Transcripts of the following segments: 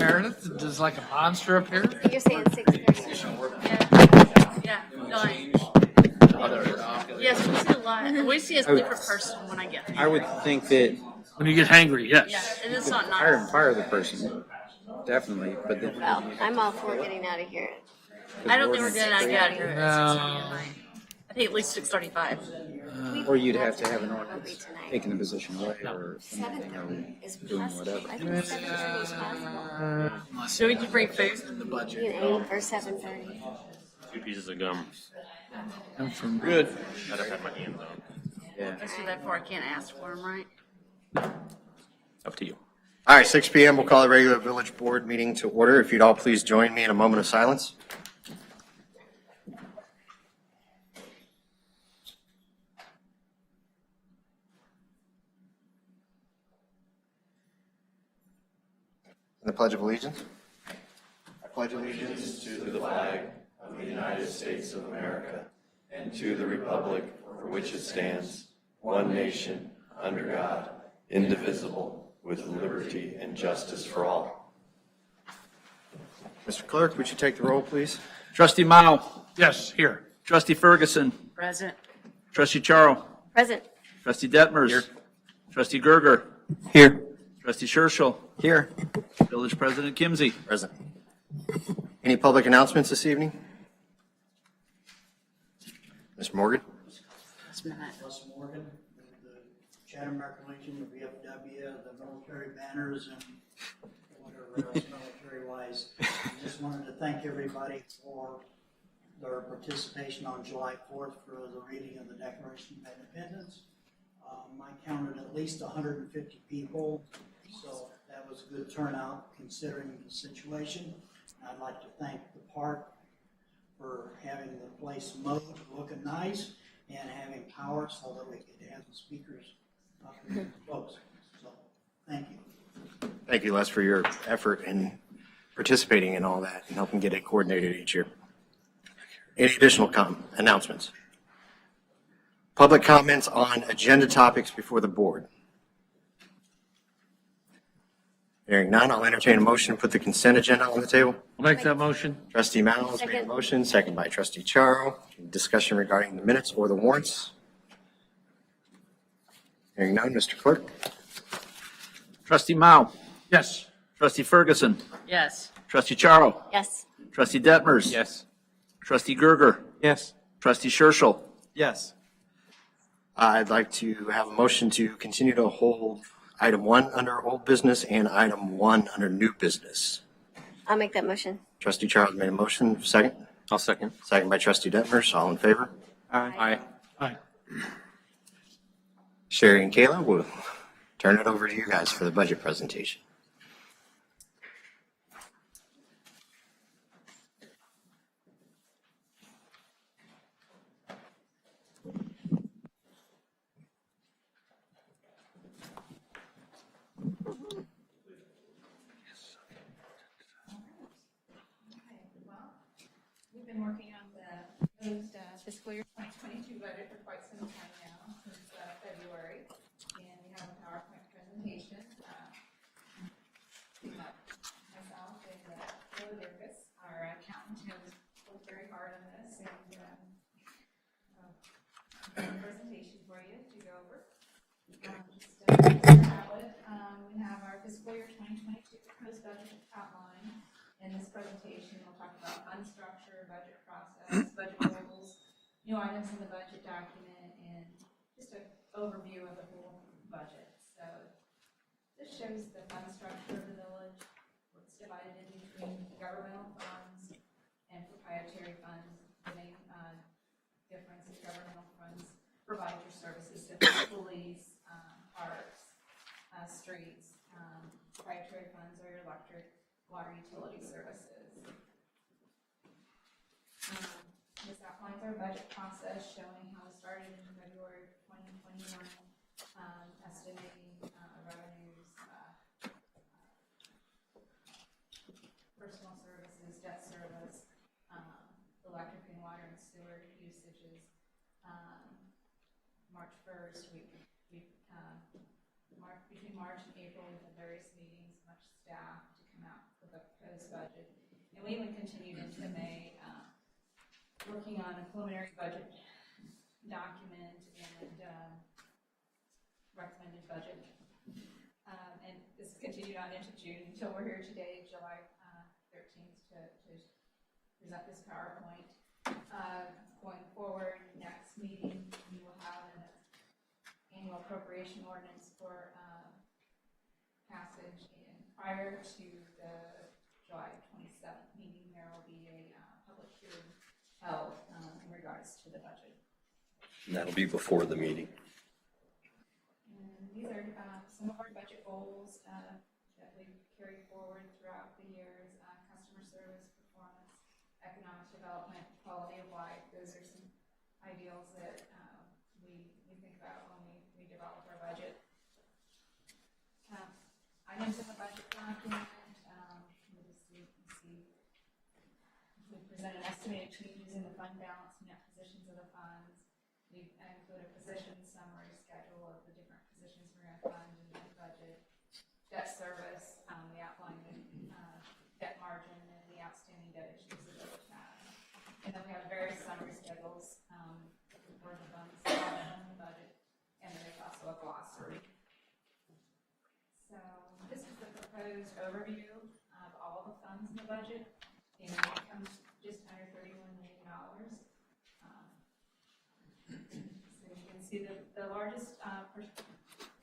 Meredith? Does like a monster appear? You're saying 6:30. Yeah. No, yes, we see a lot. We see a different person when I get there. I would think that When you get hangry, yes. Yeah, and it's not fire the person, definitely. But then Well, I'm all for getting out of here. I don't think we're getting out of here No. at 6:30. I think at least 6:35. or you'd have to have an Probably ordinance tonight. taking the position away or something, 7:30 is doing possible. whatever. I think 7:30 is possible. So we can bring food. In the budget. You can aim for 7:30. 2 pieces of gum. I'm from Good. Gotta have my hands on. Yeah. I see that for I can't ask for them, right? Up to you. All right, 6 p.m. We'll call the regular village board meeting to order. If you'd all please join me in a moment of silence. And the Pledge of Allegiance. I pledge allegiance to the flag of the United States of America and to the republic for which it stands, one nation, under God, indivisible, with liberty and justice for all. Mr. Clerk, would you take the roll, please? Trustee Mao. Yes, here. Trustee Ferguson. Present. Trustee Charo. Present. Trustee Detmers. Here. Trustee Gerger. Here. Trustee Scherschel. Here. Village President Kimsey. Present. Any public announcements this evening? Mr. Morgan? Russ Morgan, the Chatham Reclamation, the VFW, the military banners, and whatever else military-wise. I just wanted to thank everybody for their participation on July 4th for the reading of the Declaration of Independence. I counted at least 150 people, so that was a good turnout considering the situation. I'd like to thank the park for having the place mowed, looking nice, and having power so that we could have the speakers up and close. So, thank you. Thank you, Les, for your effort in participating in all that and helping get it coordinated each year. Any additional announcements? Public comments on agenda topics before the board. Hearing none, I'll entertain a motion to put the consent agenda on the table. I'll make that motion. Trustee Miles made a Second. motion, second by Trustee Charo. Discussion regarding the minutes or the warrants. Hearing none, Mr. Clerk. Trustee Mao. Yes. Trustee Ferguson. Yes. Trustee Charo. Yes. Trustee Detmers. Yes. Trustee Gerger. Yes. Trustee Scherschel. Yes. I'd like to have a motion to continue to hold item 1 under old business and item 1 under new business. I'll make that motion. Trustee Charles made a motion, second. I'll second. Second by Trustee Detmers, all in favor? Aye. Aye. Sherry and Kayla, we'll turn it over to you guys for the budget presentation. We've been working on the proposed fiscal year 2022 budget for quite some time now, since February, and we have a PowerPoint presentation. Myself and Bill Lucas, our accountant, has worked very hard on this, and a presentation for you to go over. We have our fiscal year 2022 proposed budget outline. In this presentation, we'll talk about fund structure, budget process, budget goals, new items in the budget document, and just an overview of the whole budget. So this shows the fund structure of the village. It's divided in between governmental funds and proprietary funds. The main difference is governmental funds provide your services to police, parks, streets. Proprietary funds are your electric, water utility services. This outlines our budget process showing how it started in February 2021, estimating revenues, personal services, debt service, electric and water and sewer usages. March 1st, between March and April, we had various meetings, much staff to come out with a we even continued into May, working on a preliminary budget document and recommended budget. And this continued on into June until we're here today, July 13th, to present this PowerPoint. Going forward, next meeting, we will have an annual appropriation ordinance for passage. And prior to the July 27th meeting, there will be a public hearing held in regards to the budget. And that'll be before the meeting. And these are some of our budget goals that we carry forward throughout the years: customer service, performance, economic development, quality of life. Those are some ideals that we think about when we develop our budget. Items in the budget document. We present an estimated changes in the fund balance, net positions of the funds. We include a position summary schedule of the different positions we're going to fund in the budget. Debt service, we outline the debt margin and the outstanding debt issues that we have. And then we have various summary schedules for the funds in the budget. And then there's also a glossary. So this is the proposed overview of all the funds in the budget. And it comes just under $31 million. So you can see the largest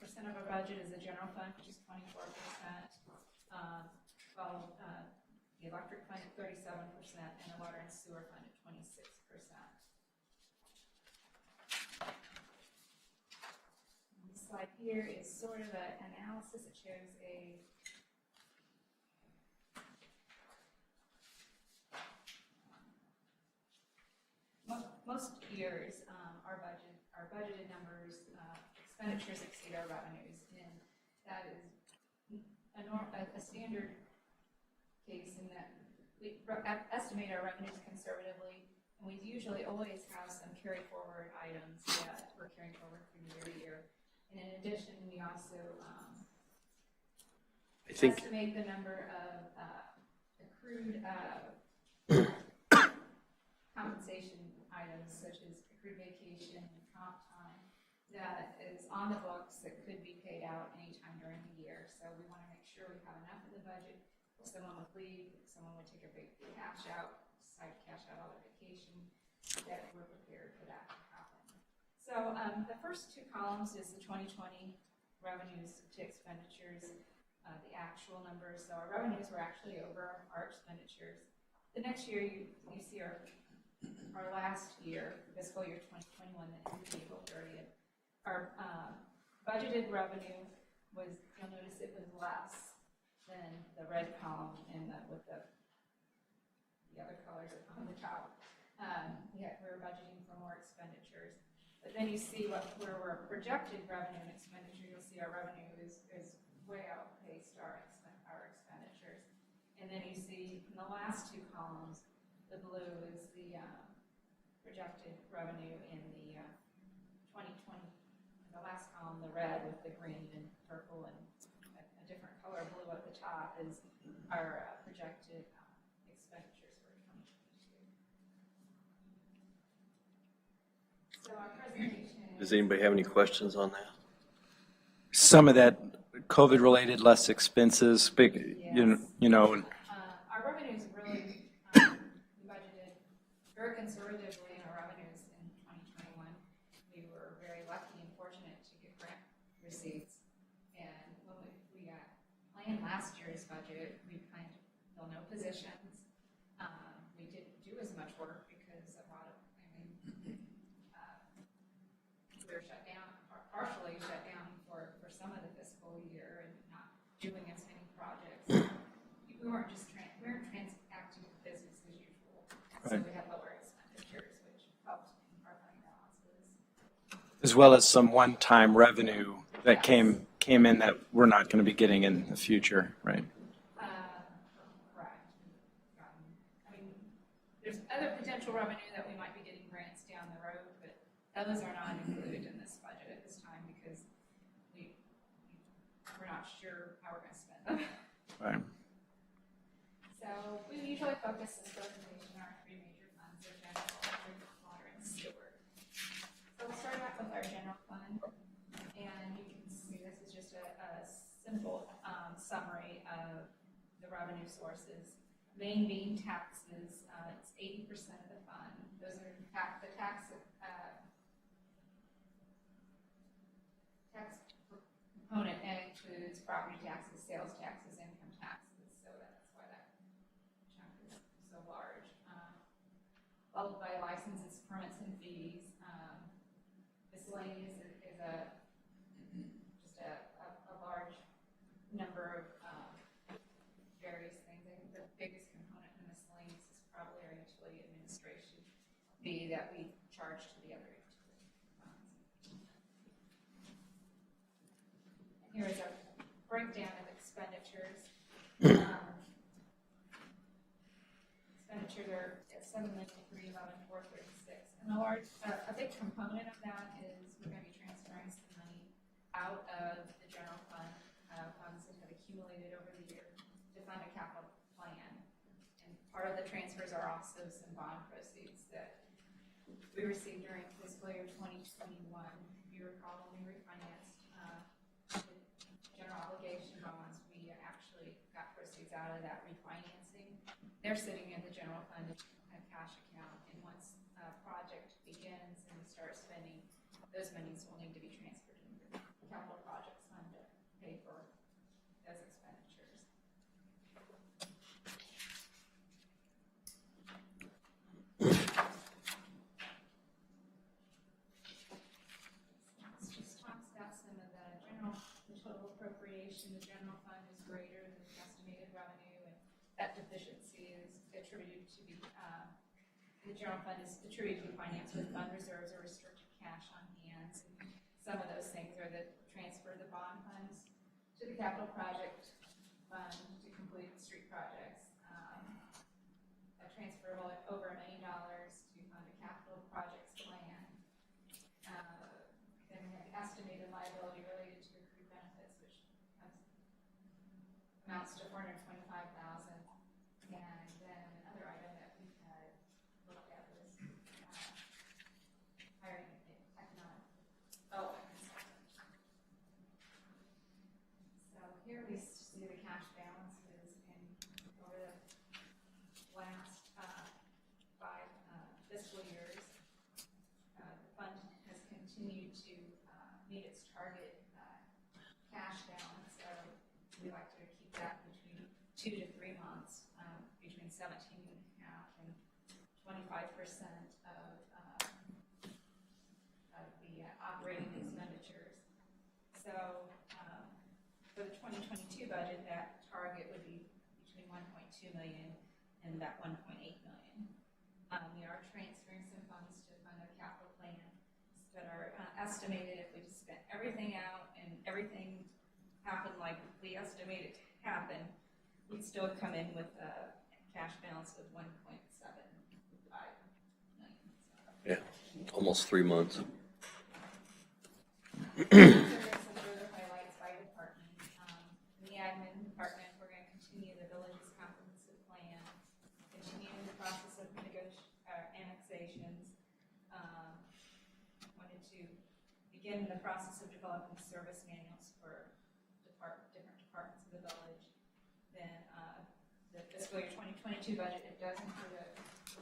percent of our budget is the general fund, which is 24%, while the electric fund at 37%, and the water and sewer fund at 26%. This slide here is sort of an analysis. It shows most years, our budgeted numbers, expenditures exceed our revenues, and that is a standard case in that we estimate our revenues conservatively, and we usually always have some carry forward items that we're carrying forward from year to year. And in addition, we also estimate the number of accrued compensation items, such as accrued vacation and comp time, that is on the books that could be paid out anytime during the year. So we want to make sure we have enough in the budget. If someone would leave, if someone would take a big cash out, decide to cash out all their vacation, that we're prepared for that to happen. So the first two columns is the 2020 revenues to expenditures, the actual numbers. So our revenues were actually over our expenditures. The next year, you see our last year, fiscal year 2021, that ended April 30th. Our budgeted revenue was, you'll notice it was less than the red column and with the other colors on the top. We were budgeting for more expenditures. But then you see where we're projected revenue and expenditure, you'll see our revenue is way outpaced our expenditures. And then you see in the last two columns, the blue is the projected revenue in the 2020. In the last column, the red with the green and purple and a different color blue at the top is our projected expenditures for 2022. So our presentation. Does anybody have any questions on that? Some of that COVID-related less expenses, big, Yes. you know. Our revenues really budgeted very conservatively in our revenues in 2021. We were very lucky and fortunate to get grant receipts. And when we planned last year's budget, we planned to fill no positions. We didn't do as much work because a lot of, we were shut down, or partially shut down for some of the fiscal year and not doing as many projects. We weren't transacting business as usual. So we had lower expenditures, which helped in our fund balances. As well as some one-time revenue that came in that we're not going to be getting in the future, right? Correct. There's other potential revenue that we might be getting grants down the road, but those are not included in this budget at this time because we're not sure how we're going to spend them. Right. So we usually focus this presentation on our three major funds, the general, drinking water, and sewer. So we'll start out with our general fund, and you can see this is just a simple summary of the revenue sources. Main being taxes, it's 80% of the fund. Those are the tax tax component, and includes property taxes, sales taxes, income taxes. So that's why that chunk is so large. Followed by licenses, permits, and fees. Miscellaneous is just a large number of various things. I think the biggest component in miscellaneous is probably our utility administration fee that we charge to the other utility funds. Here is a breakdown of expenditures. Expenditures are at $7,311,436, and a big component of that is we're going to be transferring some money out of the general fund, funds that have accumulated over the year to fund a capital plan. And part of the transfers are also some bond proceeds that we received during fiscal year 2021. If you recall, when we refinanced general obligation bonds, we actually got proceeds out of that refinancing. They're sitting in the general fund cash account, and once a project begins and we start spending, those monies will need to be transferred into the capital projects fund to pay for those expenditures. This just talks about some of the total appropriation. The general fund is greater than the estimated revenue, and that deficiency is attributed to be, the general fund is attributed to be financed with fund reserves or restricted cash on hands. And some of those things are the transfer of the bond funds to the capital project fund to complete street projects, a transfer of over $1 million to fund a capital projects plan. Then we have estimated liability related to accrued benefits, which amounts to $425,000. And then another item that we had looked at was hiring economic development consultant. So here we see the cash balances over the last 5 fiscal years. The fund has continued to meet its target cash balance. So we like to keep that between 2 to 3 months, between 17.5% and 25% of the operating expenditures. So for the 2022 budget, that target would be between 1.2 million and that 1.8 million. We are transferring some funds to fund a capital plan that are estimated if we just spent everything out and everything happened like we estimated to happen, we'd still come in with a cash balance of 1.75 million. Yeah, almost 3 months. There are some further highlights by department. In the admin department, we're going to continue the village's comprehensive plan, continue the process of annexations. Wanted to begin the process of developing service manuals for different departments of the village. Then the fiscal year 2022 budget, it does include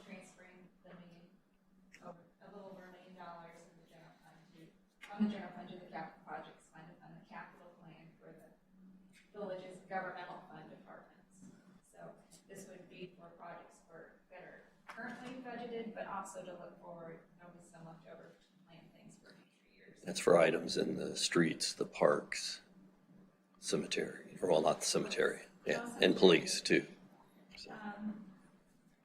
transferring a little over $1 million from the general fund to the capital projects fund to fund the capital plan for the village's governmental fund departments. So this would be for projects that are currently budgeted, but also to look forward. There'll be some left over to plan things for future years. That's for items in the streets, the parks, cemetery, or well, not the cemetery, yeah, and police too. So.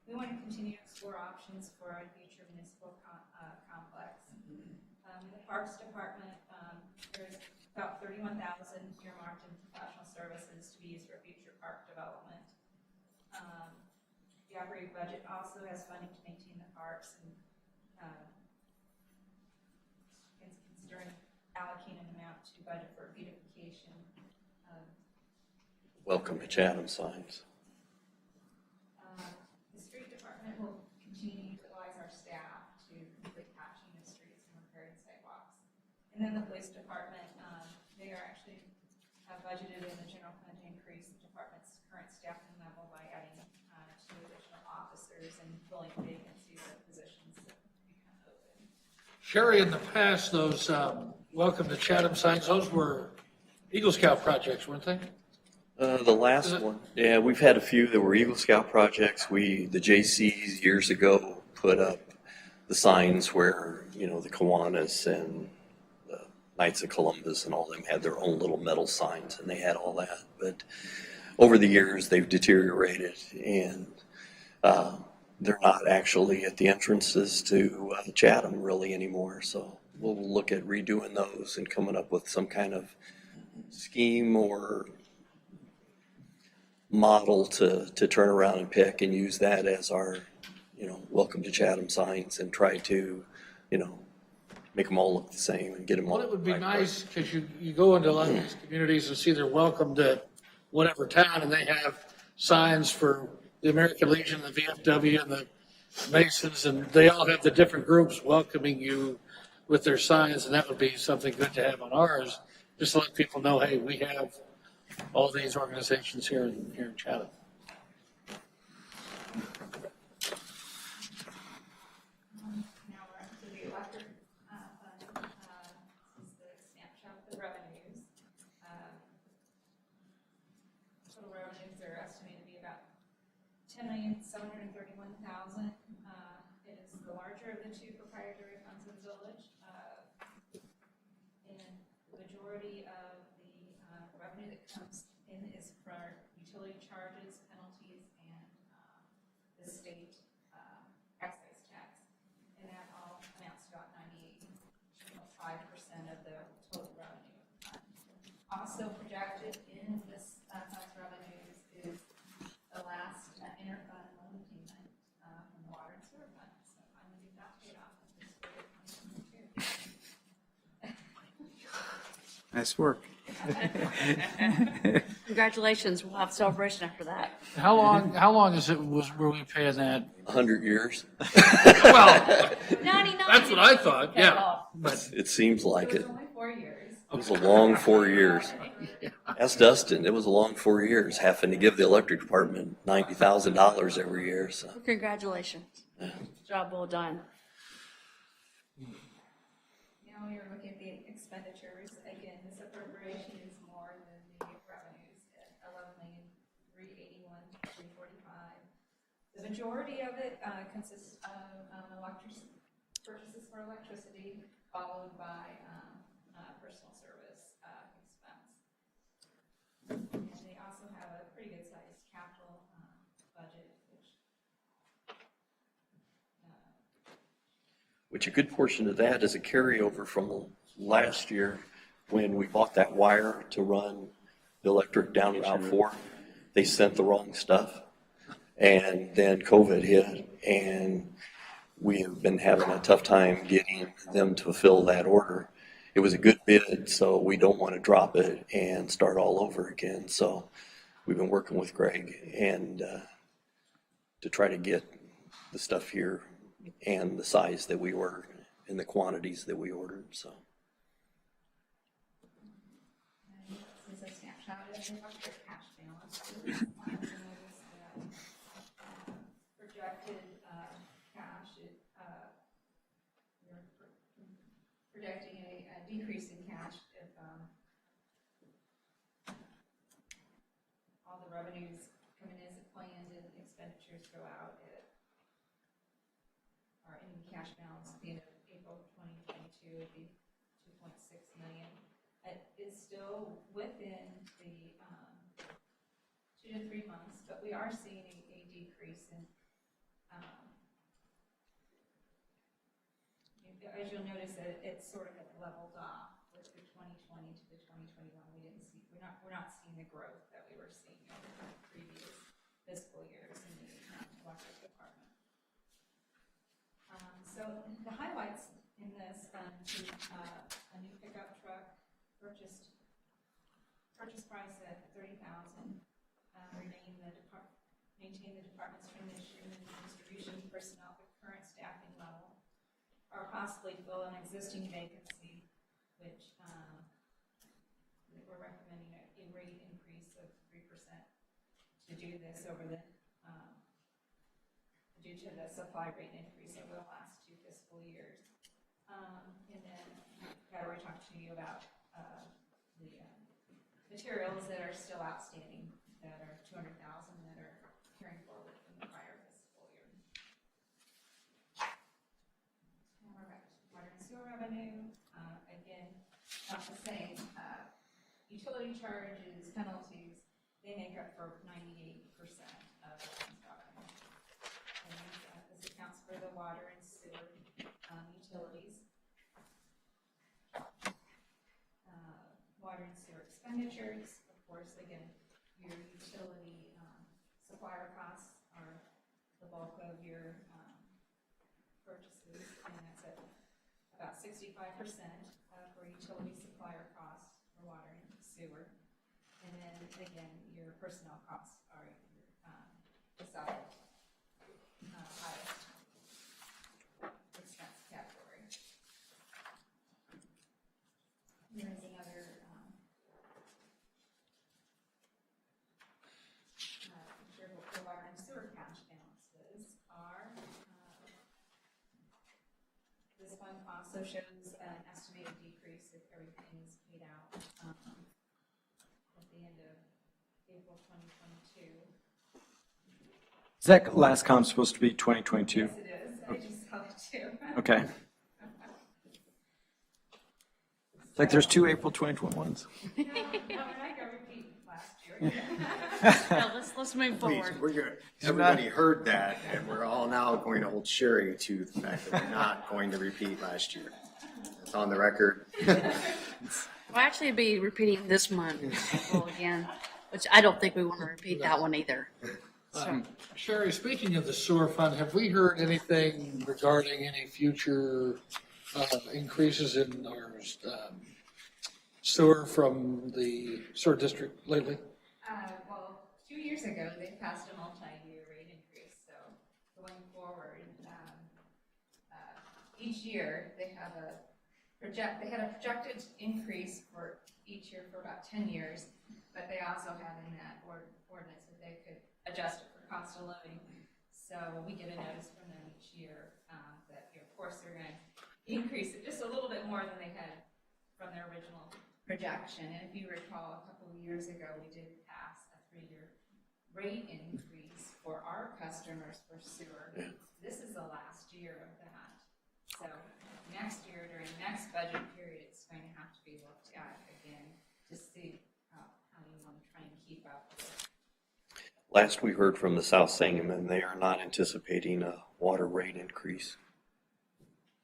We want to continue to explore options for our future municipal complex. In the Parks Department, there's about $31,000 earmarked in professional services to be used for future park development. The operating budget also has funding to maintain the parks and considering allocating an amount to budget for beautification. Welcome to Chatham signs. And then the police department, they are actually budgeted in the general fund to increase the department's current staffing level by adding 2 additional officers and filling vacancies of positions that become open. Sherry, in the past, those welcome to Chatham signs, those were Eagle Scout projects, weren't they? The last one, yeah, we've had a few that were Eagle Scout projects. The JCs years ago put up the signs where, the Kiwanis and the Knights of Columbus and all them had their own little metal signs, and they had all that. But over the years, they've deteriorated, and they're not actually at the entrances to Chatham really anymore. So we'll look at redoing those and coming up with some kind of scheme or model to turn around and pick and use that as our, welcome to Chatham signs, and try to, make them all look the same and get them all. Well, it would be nice, because you go into a lot of these communities and see they're welcome to whatever town, and they have signs for the American Legion, the VFW, and the Masons, and they all have the different groups welcoming you with their signs, and that would be something good to have on ours, just to let people know, hey, we have all these organizations here in Chatham. Now we're up to the electric fund. This is the snapshot of the revenues. Total revenues are estimated to be about $10,731,000. It is the larger of the 2 proprietary funds in the village. And the majority of the revenue that comes in is for utility charges, penalties, and the state excise tax. And that all amounts to about 98.5% of the total revenue. Also projected in this fund's revenues is the last interfund loan payment from the water and sewer fund. So finally we got paid off in fiscal year 2022. Nice work. Congratulations, we'll have celebration after that. How long were we paying that? 100 years. Well, 99. that's what I thought, yeah. But It seems like It it. was only 4 years. It was a long 4 years. Ask Dustin, it was a long 4 years, having to give the electric department $90,000 every year, so. Congratulations. Job well done. Now we are looking at the expenditures. Again, this appropriation is more than the revenues at $11,381,345. The majority of it consists of purchases for electricity, followed by personal service expense. And they also have a pretty good sized capital budget, Which a good portion of that is a carryover from last year when we bought that wire to run the electric down Route 4. They sent the wrong stuff, and then COVID hit, and we have been having a tough time getting them to fulfill that order. It was a good bid, so we don't want to drop it and start all over again. So we've been working with Greg and to try to get the stuff here and the size that we ordered and the quantities that we ordered. So this is a snapshot of the electric cash balance. Projected cash, we're projecting a decrease in cash if all the revenues come in as planned and expenditures go out. Our ending cash balance at the end of April 2022 would be $2.6 million. It is still within the 2 to 3 months, but we are seeing a decrease in. As you'll notice, that it's sort of leveled off with the 2020 to the 2021. We're not seeing the growth that we were seeing in the previous fiscal years in the electric department. So the highlights in this fund to a new pickup truck purchase price at $30,000, maintain the department's transmission and distribution personnel at current staffing level, or possibly fill an existing vacancy with do this over the, due to the supply rate increase over the last 2 fiscal years. And then I already talked to you about the materials that are still outstanding, that are 200,000 that are carrying forward from the prior fiscal year. And we're back to water and sewer revenue. Again, not the same. Utility charges, penalties, they make up for 98% of the revenue. And this accounts for the water and sewer utilities. Water and sewer expenditures, of course, again, your utility supplier costs are the bulk of your purchases, and that's at about 65% for utility supplier costs for water and sewer. And then again, your personnel costs are your the solid highest expense category. There's another the water and sewer cash balances are this one also shows an estimated decrease if everything is paid out at the end of April 2022. Is that last comp supposed to be 2022? Yes, it is. I just saw it too. Okay. It's like there's 2 April 2021s. No, we're not gonna repeat last year. No, let's move forward. Everybody heard that, and we're all now going to hold Sherry to the fact that we're not going to repeat last year. It's on the record. We'll actually be repeating this month again, which I don't think we want to repeat that one either. So, Sherry, speaking of the sewer fund, have we heard anything regarding any future increases in our sewer from the sewer district lately? Well, 2 years ago, they passed a multi-year rate increase, so going forward, each year, they had a projected increase for each year for about 10 years, but they also had in that ordinance that they could adjust it for cost of living. So we get a notice from them each year that, of course, they're going to increase it just a little bit more than they had from their original projection. And if you recall, a couple of years ago, we did pass a 3-year rate increase for our customers for sewer. This is the last year of that. So next year, during next budget period, it's going to have to be looked at again to see how you want to try and keep up with it. Last we heard from the South Sangamon, they are not anticipating a water rate increase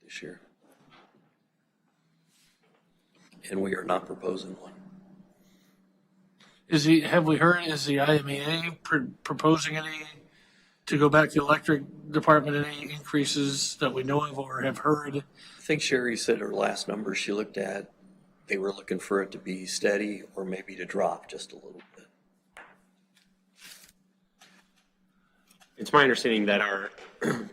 this year. And we are not proposing one. Have we heard, is the IMEA proposing any, to go back to the electric department, any increases that we know of or have heard? I think Sherry said her last number she looked at, they were looking for it to be steady or maybe to drop just a little bit. It's my understanding that our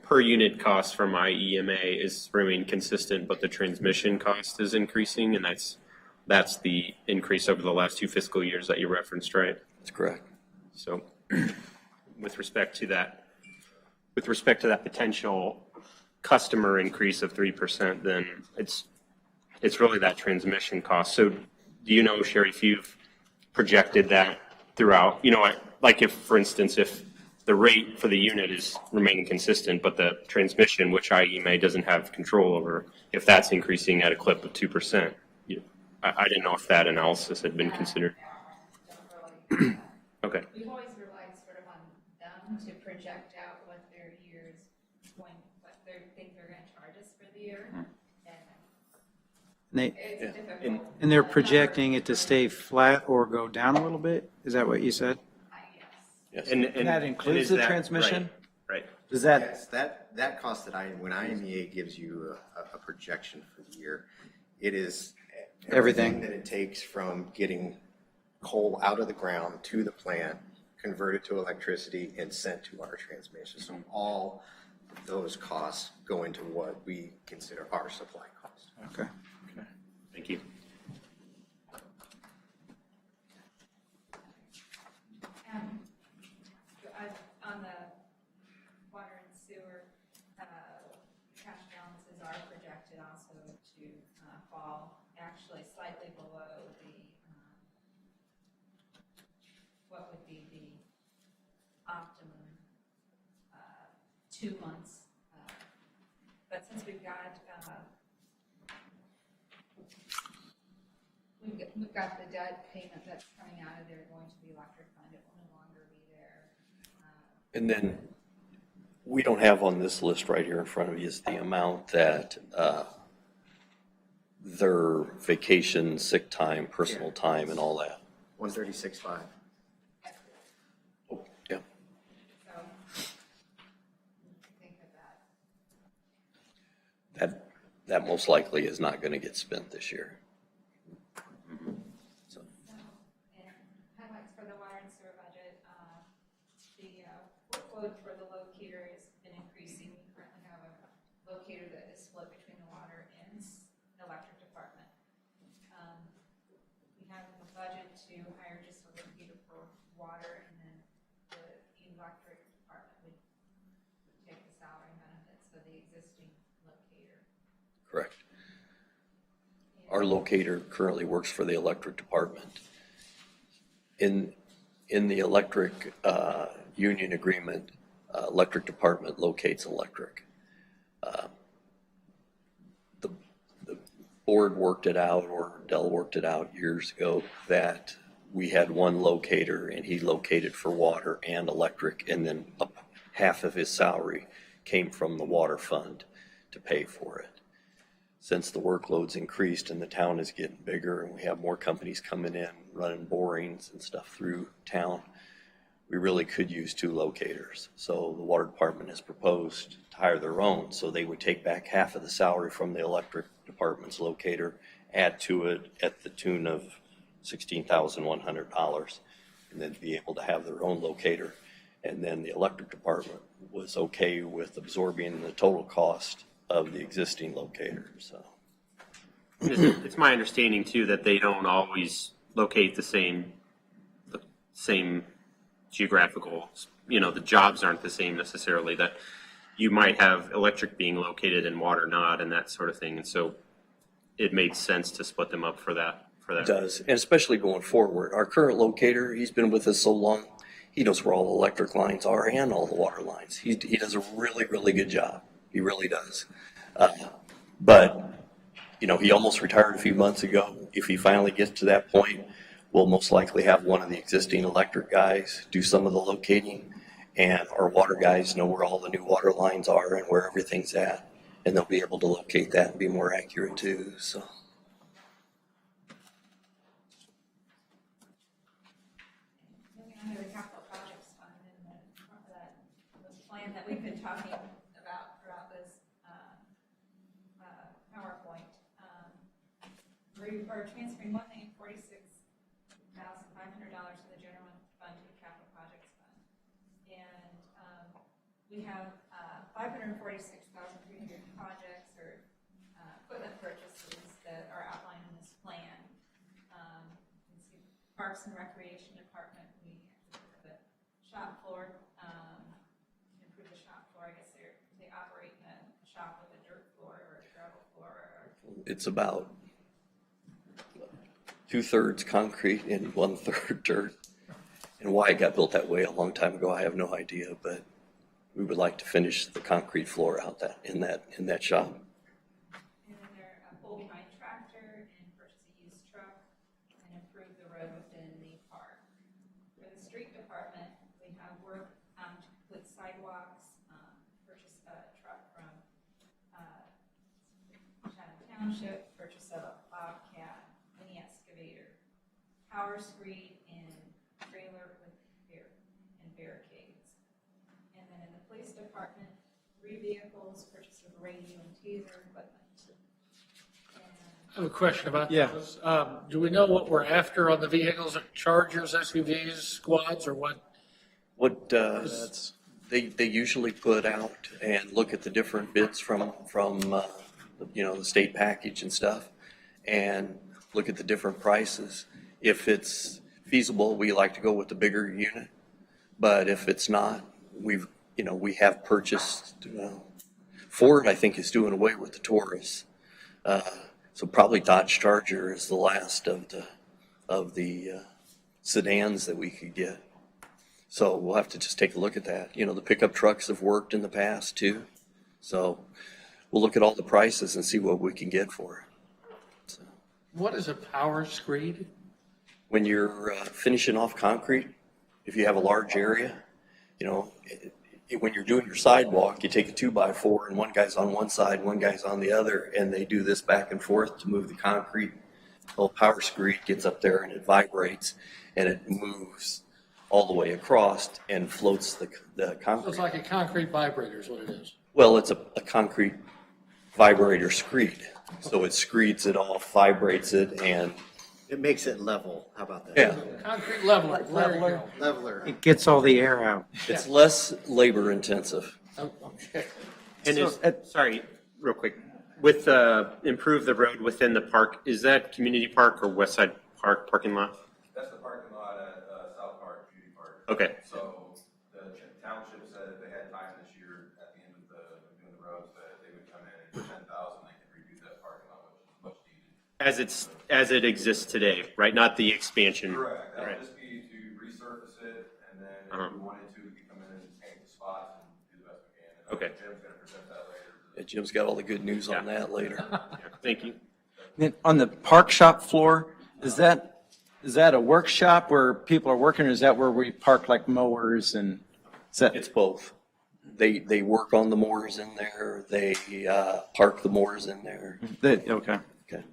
per unit cost from IEMA is remaining consistent, but the transmission cost is increasing, and that's the increase over the last 2 fiscal years that you referenced, right? That's correct. So with respect to that potential customer increase of 3%, then it's really that transmission cost. So do you know, Sherry, if you've projected that throughout, like if, for instance, if the rate for the unit is remaining consistent, but the transmission, which IEMA doesn't have control over, if that's increasing at a clip of 2%, I didn't know if that analysis had been considered. Okay. We've always relied sort of on them to project out what their years going, what they think they're going to charge us for the year. And it's difficult. And they're projecting it to stay flat or go down a little bit? Is that what you said? Yes. And that includes the transmission? Right. Does that, Yes, that cost when IMEA gives you a projection for the year, it is everything that it takes from getting coal out of the ground to the plant, converted to electricity, and sent to our transmission. So all of those costs go into what we consider our supply cost. okay. Thank you. fall, actually slightly below the, what would be the optimum 2 months. But since we've got the debt payment that's coming out of there going to the electric fund, it will no longer be there. And then we don't have on this list right here in front of you is the amount that their vacation, sick time, personal time, and all that. 136.5. Oh, yeah. So think of that. That most likely is not going to get spent this year. So, And highlights for the water and sewer budget, the workload for the locator has been increasing. We currently have a locator that is split between the water and electric department. We have the budget to hire just a locator for water, and then the electric department would take the salary and benefits of the existing locator. correct. Our locator currently works for the electric department. In the electric union agreement, electric department locates electric. The board worked it out, or Dell worked it out years ago, that we had one locator and he located for water and electric, and then half of his salary came from the water fund to pay for it. Since the workload's increased and the town is getting bigger and we have more companies coming in, running borings and stuff through town, we really could use 2 locators. So the water department has proposed to hire their own, so they would take back half of the salary from the electric department's locator, add to it at the tune of $16,100, and then be able to have their own locator. And then the electric department was okay with absorbing the total cost of the existing locator, so. It's my understanding too that they don't always locate the same geographical, the jobs aren't the same necessarily, that you might have electric being located and water not, and that sort of thing. And so it made sense to split them up for that. It does, and especially going forward. Our current locator, he's been with us so long, he knows where all the electric lines are and all the water lines. He does a really, really good job. He really does. But he almost retired a few months ago. If he finally gets to that point, we'll most likely have one of the existing electric guys do some of the locating, and our water guys know where all the new water lines are and where everything's at, and they'll be able to locate that and be more accurate too, so. Moving on to the capital projects fund, and the plan that we've been talking about throughout this PowerPoint. We are transferring $1,046,500 from the general fund to the capital projects fund, and we have 546,300 projects or equipment purchases that are outlined in this plan. Parks and Recreation Department, we the shop floor, improve the shop floor. I guess they operate in a shop with a dirt floor or a gravel floor. It's about 2/3 concrete and 1/3 dirt. And why it got built that way a long time ago, I have no idea, but we would like to finish the concrete floor out in that shop. And then they're a pull behind tractor and purchase a used truck and improve the road within the park. For the street department, we have work to complete sidewalks, purchase a truck from Chatham Township, purchase a Bobcat, mini excavator, power screed, and trailer with barricades. And then in the police department, 3 vehicles, purchase of radio and taser equipment. I have a question about Yeah. those. Do we know what we're after on the vehicles? Chargers, SUVs, squads, or what? What they usually put out and look at the different bids from the state package and stuff, and look at the different prices. If it's feasible, we like to go with the bigger unit, but if it's not, we have purchased. Ford, I think, is doing away with the Taurus. So probably Dodge Charger is the last of the sedans that we could get. So we'll have to just take a look at that. You know, the pickup trucks have worked in the past too. So we'll look at all the prices and see what we can get for it. So, What is a power screed? when you're finishing off concrete, if you have a large area, you know, when you're doing your sidewalk, you take a 2x4 and one guy's on one side, one guy's on the other, and they do this back and forth to move the concrete. The power screed gets up there and it vibrates and it moves all the way across and floats the So concrete. it's like a concrete vibrator is what it is. Well, it's a concrete vibrator screed. So it screeds it off, vibrates it, and It makes it level. How about that? yeah, Concrete leveler. There you go. Leveler. It gets all the air out. it's less labor intensive. Oh, okay. And So, sorry, real quick, with improve the road within the park, is that community park or West Side Park parking lot? That's the parking lot at South Park, Beauty Park. Okay. So the township said if they had time this year at the end of doing the roads, that they would come in and for 10,000, they could redo that parking lot, which is much needed. As it exists today, right? Not the expansion. Correct. That Right. would just be to resurface it, and then if Uh-huh. we wanted to, we could come in and paint the spots and do the best we can. And Okay. Jim's gonna present that later. Yeah, Jim's got all the good news on Yeah. that later. Yeah, thank you. Then on the park shop floor, is that a workshop where people are working, or is that where we park like mowers and is that? It's both. They work on the mowers in there. They park the mowers in there. Okay. Okay.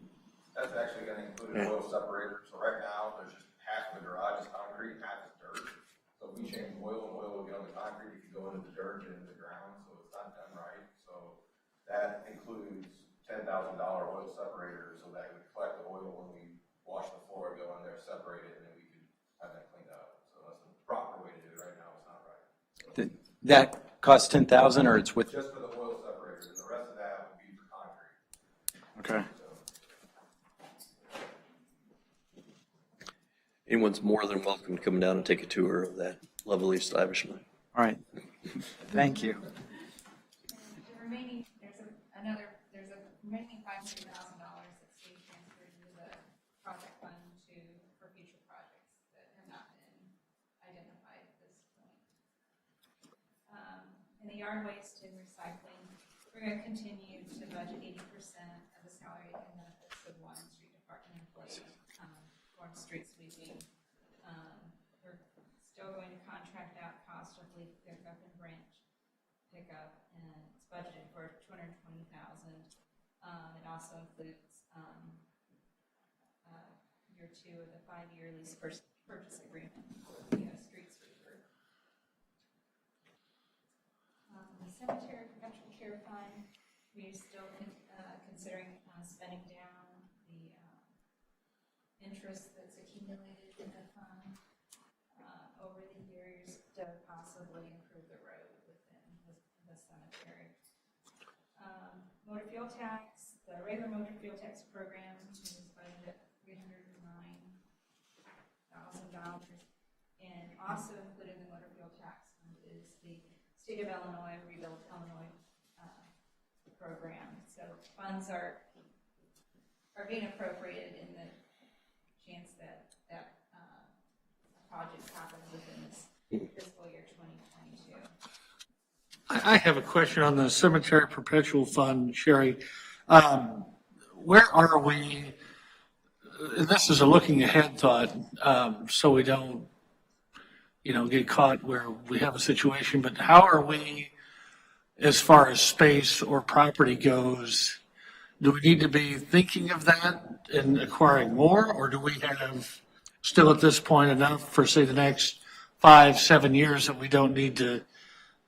That's actually gonna include an oil separator. So right now, there's just half of the garage is concrete, half is dirt. So if we change oil, and oil will get on the concrete, it could go into the dirt and into the ground, so it's not done right. So that includes $10,000 oil separator, so that it would collect the oil when we wash the floor, go in there, separate it, and then we could have that cleaned up. So that's the proper way to do it. Right now, it's not right. That costs 10,000 or it's with? Just for the oil separator, and the rest of that would be for concrete. Okay. Anyone's more than welcome to come down and take a tour of that lovely establishment. All right. Thank you. The remaining, there's a remaining $500,000 that's being transferred to the project fund for future projects that have not been identified at this point. In the yard waste and recycling, we're gonna continue to budget 80% of the salary and benefits of one street department employee, for street sweeping. We're still going to contract out cost of leaf pickup and branch pickup, and it's budgeted for $220,000. It also includes year 2 of the 5-year lease purchase agreement for the street sweeper. The cemetery perpetual care fund, we're still considering spending down the interest that's accumulated in the fund over the years to possibly improve the road within the cemetery. Motor fuel tax, the regular motor fuel tax program is budgeted at $309,000, and also included in the motor fuel tax fund is the State of Illinois Rebuild Illinois program. So funds are being appropriated in the chance that a project happens within this fiscal year 2022. I have a question on the cemetery perpetual fund, Sherry. Where are we? And this is a looking ahead thought, so we don't, get caught where we have a situation, but how are we as far as space or property goes? Do we need to be thinking of that and acquiring more, or do we have still at this point enough for, say, the next 5-7 years that we don't need to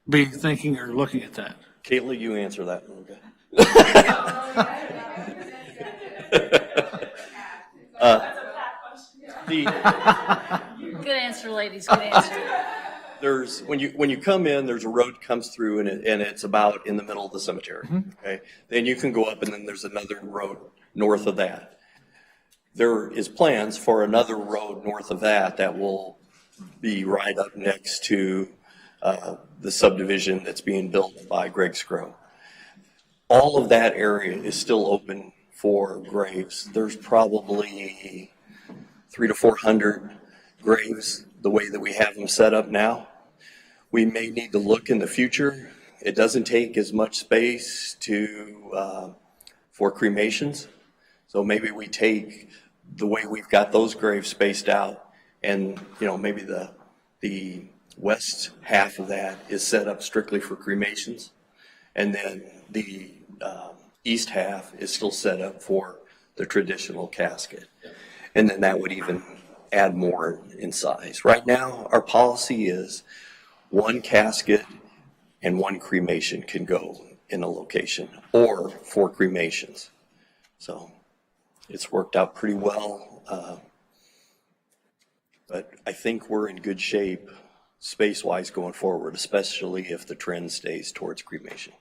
be thinking or looking at that? Caitlin, you answer that one, okay? Good answer, ladies, good answer. There's, when you come in, there's a road comes through and it's about in the middle of the cemetery, okay? Then you can go up and then there's another road north of that. There is plans for another road north of that will be right up next to the subdivision that's being built by Greg Scrow. All of that area is still open for graves. There's probably 300 to 400 graves the way that we have them set up now. We may need to look in the future. It doesn't take as much space for cremations. So maybe we take the way we've got those graves spaced out, and maybe the west half of that is set up strictly for cremations, and then the east half is still set up for the traditional casket. And then that would even add more in size. Right now, our policy is one casket and one cremation can go in a location, or 4 cremations. So it's worked out pretty well. But I think we're in good shape space-wise going forward, especially if the trend stays towards cremation.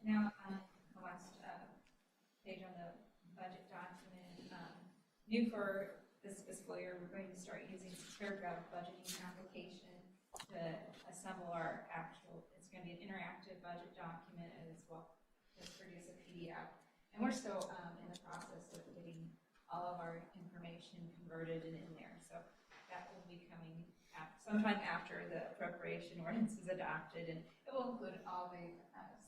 Now, the last page on the budget document, new for this fiscal year, we're going to start using paragraph budgeting application to assemble our actual, it's going to be an interactive budget document as well as produce a PDF. And we're still in the process of getting all of our information converted and in there. So that will be coming sometime after the appropriation ordinance is adopted, and it will include all the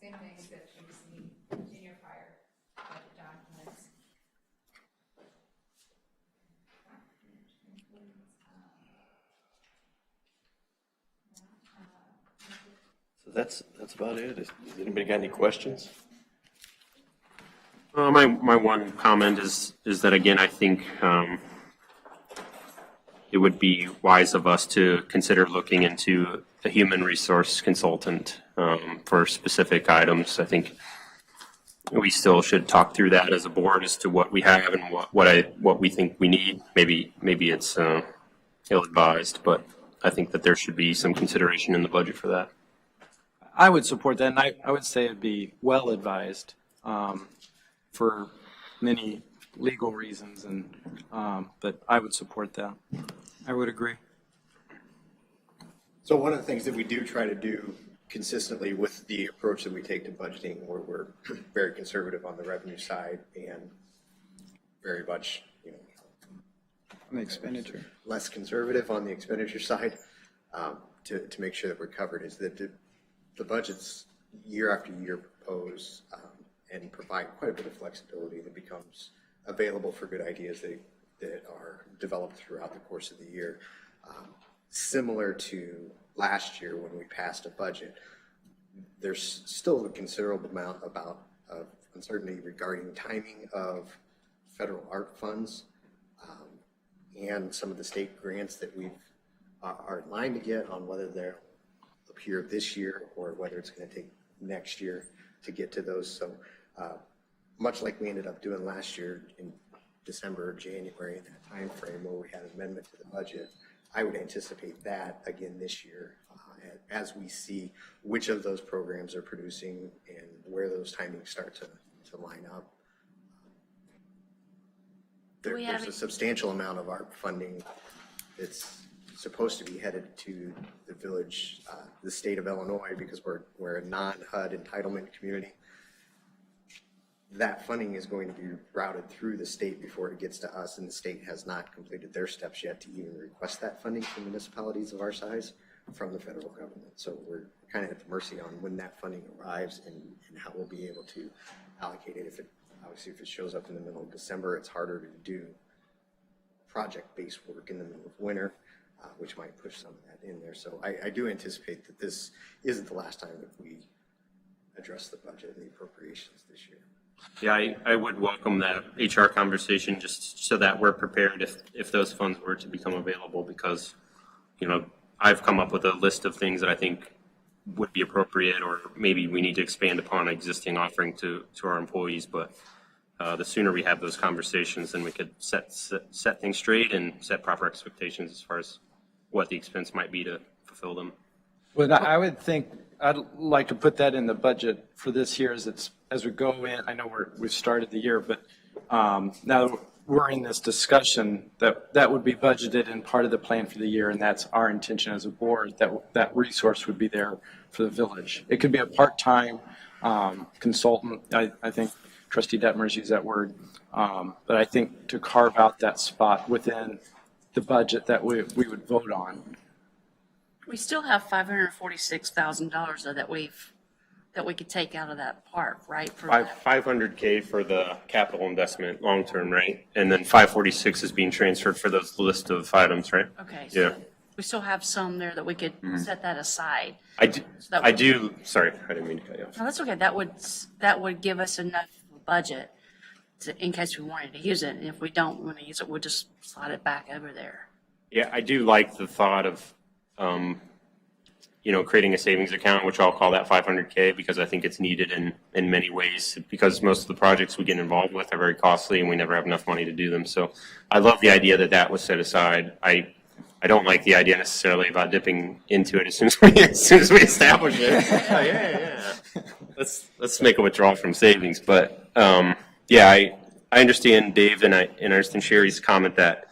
same things that you've seen in your prior budget documents. So that's about it. Has anybody got any questions? My one comment is that, again, I think it would be wise of us to consider looking into a human resource consultant for specific items. I think we still should talk through that as a board as to what we have and what we think we need. Maybe it's ill-advised, but I think that there should be some consideration in the budget for that. I would support that, and I would say it'd be well advised for many legal reasons, but I would support that. I would agree. So one of the things that we do try to do consistently with the approach that we take to budgeting, where we're very conservative on the revenue side and very much, On the expenditure. less conservative on the expenditure side, to make sure that we're covered, is that the budgets year after year propose and provide quite a bit of flexibility that becomes available for good ideas that are developed throughout the course of the year. Similar to last year when we passed a budget, there's still a considerable amount of uncertainty regarding timing of federal art funds and some of the state grants that we are in line to get, on whether they'll appear this year or whether it's going to take next year to get to those. So much like we ended up doing last year in December or January, in that time frame where we had an amendment to the budget, I would anticipate that again this year as we see which of those programs are producing and where those timings start to line up. There's a substantial amount of our funding that's supposed to be headed to the village, the state of Illinois, because we're a non-HUD entitlement community. That funding is going to be routed through the state before it gets to us, and the state has not completed their steps yet to even request that funding from municipalities of our size from the federal government. So we're kind of at the mercy on when that funding arrives and how we'll be able to allocate it. Obviously, if it shows up in the middle of December, it's harder to do project-based work in the middle of winter, which might push some of that in there. So I do anticipate that this isn't the last time that we address the budget and the appropriations this year. Yeah, I would welcome that HR conversation, just so that we're prepared if those funds were to become available, because, I've come up with a list of things that I think would be appropriate, or maybe we need to expand upon existing offering to our employees. But the sooner we have those conversations, then we could set things straight and set proper expectations as far as what the expense might be to fulfill them. But I would think, I'd like to put that in the budget for this year as we go in. I know we've started the year, but now we're in this discussion, that would be budgeted in part of the plan for the year, and that's our intention as a board, that resource would be there for the village. It could be a part-time consultant. I think Trustee Detmers used that word. But I think to carve out that spot within the budget that we would vote on. We still have $546,000 though that we could take out of that park, right? For that. 500K for the capital investment, long-term, right? And then 546 is being transferred for those list of items, right? Okay. Yeah. So we still have some there that we could set that aside. I do, sorry, I didn't mean to cut you off. No, that's okay. That would give us enough budget in case we wanted to use it. And if we don't want to use it, we'll just slide it back over there. Yeah, I do like the thought of, creating a savings account, which I'll call that 500K, because I think it's needed in many ways, because most of the projects we get involved with are very costly and we never have enough money to do them. So I love the idea that was set aside. I don't like the idea necessarily about dipping into it as soon as we establish it. Yeah. Let's make a withdrawal from savings. But I understand Dave and I understand Sherry's comment that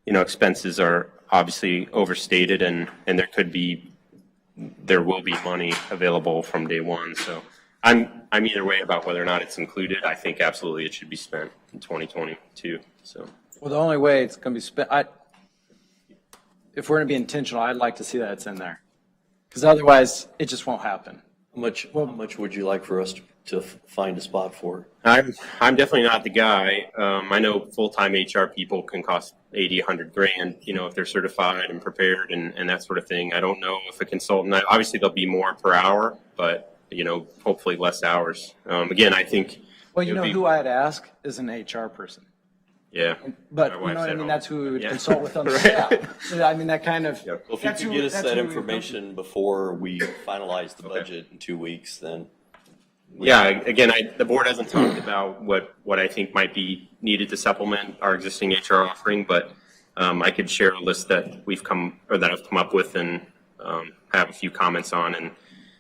expenses are obviously overstated and there will be money available from day one. So I'm either way about whether or not it's included. I think absolutely it should be spent in 2022. So Well, the only way it's going to be spent, if we're going to be intentional, I'd like to see that it's in there. Because otherwise, it just won't happen. How much would you like for us to find a spot for? I'm definitely not the guy. I know full-time HR people can cost 80, 100 grand, if they're certified and prepared and that sort of thing. I don't know if a consultant, obviously there'll be more per hour, but, hopefully less hours. Again, I think. Well, who I'd ask is an HR person. Yeah. But, that's who we would consult with on the staff. That kind of. Well, if you could get us that information before we finalize the budget in 2 weeks, then. Yeah, again, the board hasn't talked about what I think might be needed to supplement our existing HR offering, but I could share a list that I've come up with and have a few comments on, and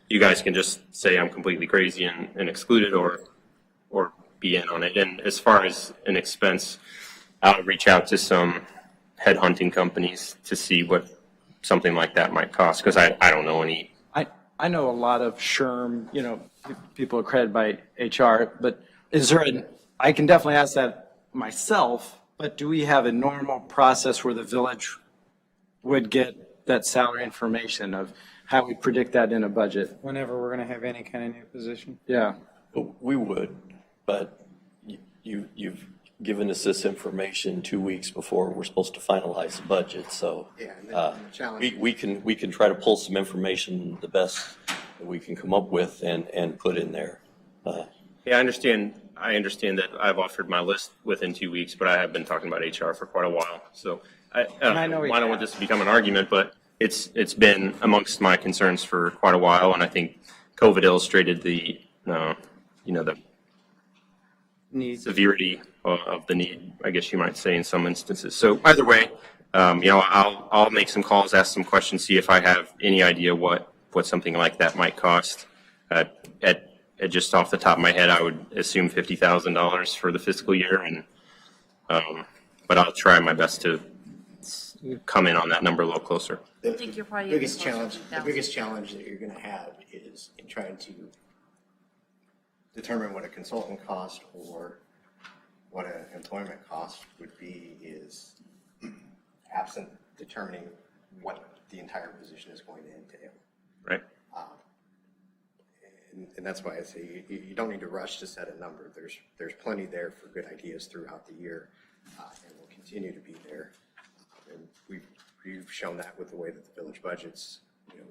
you guys can just say I'm completely crazy and exclude it or be in on it. And as far as an expense, I'll reach out to some headhunting companies to see what something like that might cost, because I don't know any. I know a lot of SHRM, people accredited by HR, but is there I can definitely ask that myself, but do we have a normal process where the village would get that salary information of how we predict that in a budget? Whenever we're going to have any kind of new position. Yeah. We would, but you've given us this information 2 weeks before we're supposed to finalize the budget, so. We can try to pull some information, the best that we can come up with and put in there. Yeah, I understand that I've offered my list within 2 weeks, but I have been talking about HR for quite a while. So I don't want this to become an argument, but it's been amongst my concerns for quite a while, and I think COVID illustrated the severity of the need, I guess you might say, in some instances. So either way, I'll make some calls, ask some questions, see if I have any idea what something like that might cost. At just off the top of my head, I would assume $50,000 for the fiscal year, and but I'll try my best to come in on that number a little closer. I think you're probably The biggest challenge that you're going to have is in trying to determine what a consultant cost or what an employment cost would be is absent determining what the entire position is going to entail. Right. And that's why I say you don't need to rush to set a number. There's plenty there for good ideas throughout the year, and will continue to be there. And we've shown that with the way that the village budgets,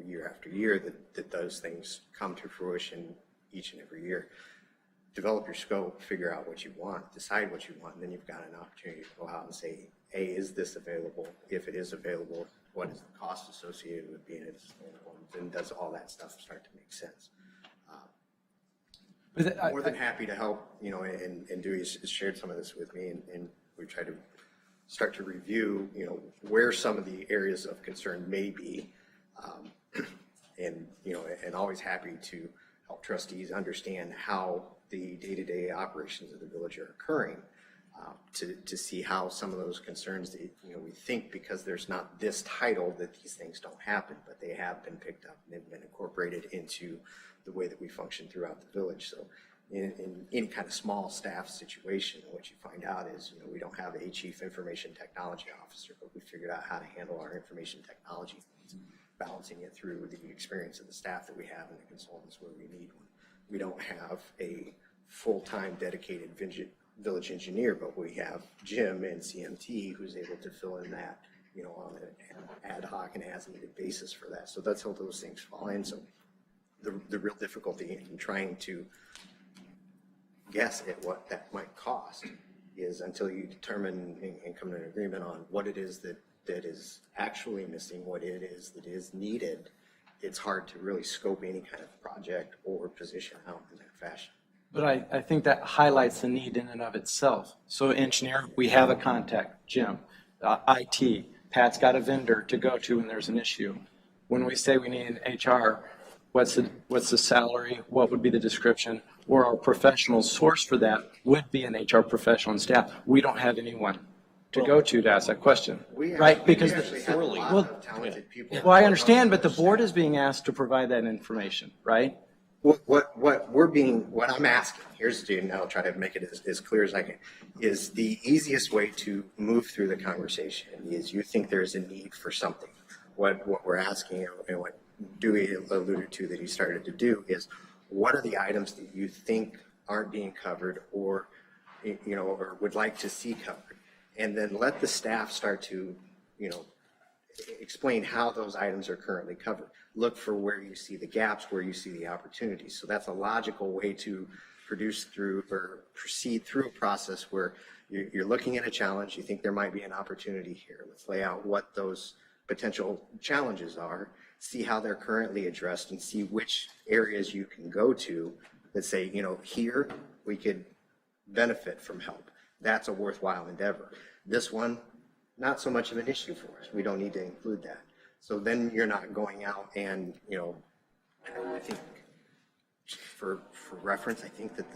year after year, that those things come to fruition each and every year. Develop your scope, figure out what you want, decide what you want, and then you've got an opportunity to go out and say, hey, is this available? If it is available, what is the cost associated with being available? And does all that stuff start to make sense? More than happy to help, and Dewey has shared some of this with me, and we try to start to review, where some of the areas of concern may be, and always happy to help trustees understand how the day-to-day operations of the village are occurring, to see how some of those concerns that, we think because there's not this title that these things don't happen, but they have been picked up and they've been incorporated into the way that we function throughout the village. So in any kind of small staff situation, what you find out is, we don't have a chief information technology officer, but we figured out how to handle our information technology needs, balancing it through the experience of the staff that we have and the consultants where we need one. We don't have a full-time dedicated village engineer, but we have Jim and CMT who's able to fill in that, on an ad hoc and as needed basis for that. So that's how those things fall in. So the real difficulty in trying to guess at what that might cost is until you determine and come to an agreement on what it is that is actually missing, what it is that is needed, it's hard to really scope any kind of project or position out in that fashion. But I think that highlights the need in and of itself. So engineer, we have a contact, Jim. IT, Pat's got a vendor to go to when there's an issue. When we say we need an HR, what's the salary? What would be the description? Or our professional source for that would be an HR professional and staff. We don't have anyone to go to ask that question, right? Because I understand, but the board is being asked to provide that information, right? What I'm asking, here's the, and I'll try to make it as clear as I can, is the easiest way to move through the conversation is you think there's a need for something. What we're asking and what Dewey alluded to that he started to do is, what are the items that you think aren't being covered or, or would like to see covered? And then let the staff start to, explain how those items are currently covered. Look for where you see the gaps, where you see the opportunities. So that's a logical way to proceed through a process where you're looking at a challenge, you think there might be an opportunity here. Let's lay out what those potential challenges are, see how they're currently addressed, and see which areas you can go to that say, here we could benefit from help. That's a worthwhile endeavor. This one, not so much of an issue for us. We don't need to include that. So then you're not going out and, I think for reference, I think that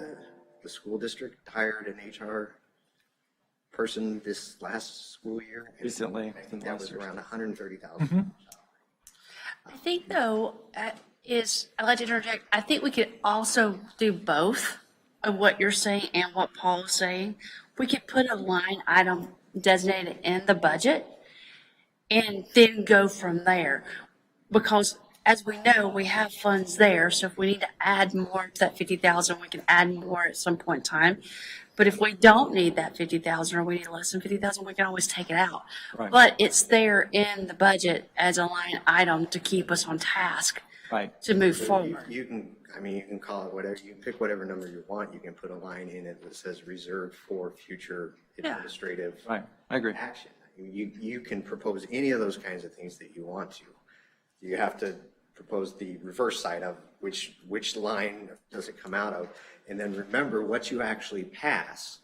the school district hired an HR person this last school year. Recently. I think that was around $130,000. I think though, I'd like to interject, I think we could also do both of what you're saying and what Paul is saying. We could put a line item designated in the budget and then go from there. Because as we know, we have funds there. So if we need to add more to that 50,000, we can add more at some point in time. But if we don't need that 50,000 or we need less than 50,000, we can always take it out. Right. But it's there in the budget as a line item to keep us on task, right, to move forward. You can call it whatever, you can pick whatever number you want. You can put a line in it that says reserved for future administrative Right. I agree. action. You can propose any of those kinds of things that you want to. You have to propose the reverse side of which line does it come out of, and then remember what you actually pass.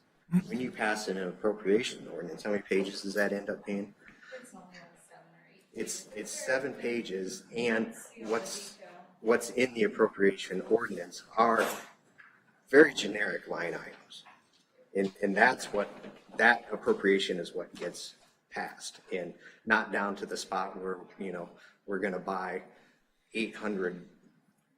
When you pass an appropriation ordinance, how many pages does that end up being? It's only like 7 or 8. It's 7 pages, and what's in the appropriation ordinance are very generic line items, and that's what that appropriation is what gets passed, and not down to the spot where we're going to buy 800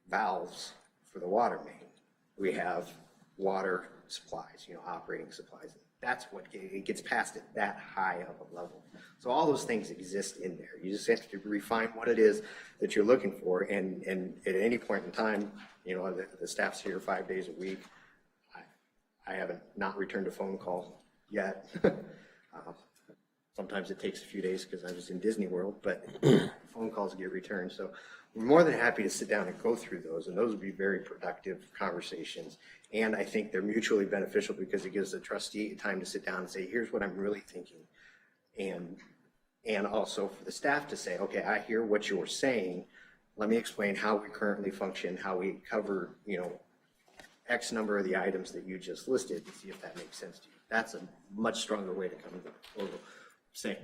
valves for the water main. We have water supplies, operating supplies. That's what it gets passed at that high of a level. So all those things exist in there. You just have to refine what it is that you're looking for. And at any point in time, the staff's here 5 days a week. I haven't not returned a phone call yet. Sometimes it takes a few days because I was in Disney World, but phone calls get returned. So we're more than happy to sit down and go through those, and those would be very productive conversations. And I think they're mutually beneficial because it gives the trustee time to sit down and say, here's what I'm really thinking. And also for the staff to say, okay, I hear what you're saying. Let me explain how we currently function, how we cover, X number of the items that you just listed, and see if that makes sense to you. That's a much stronger way to come to the proposal. Saying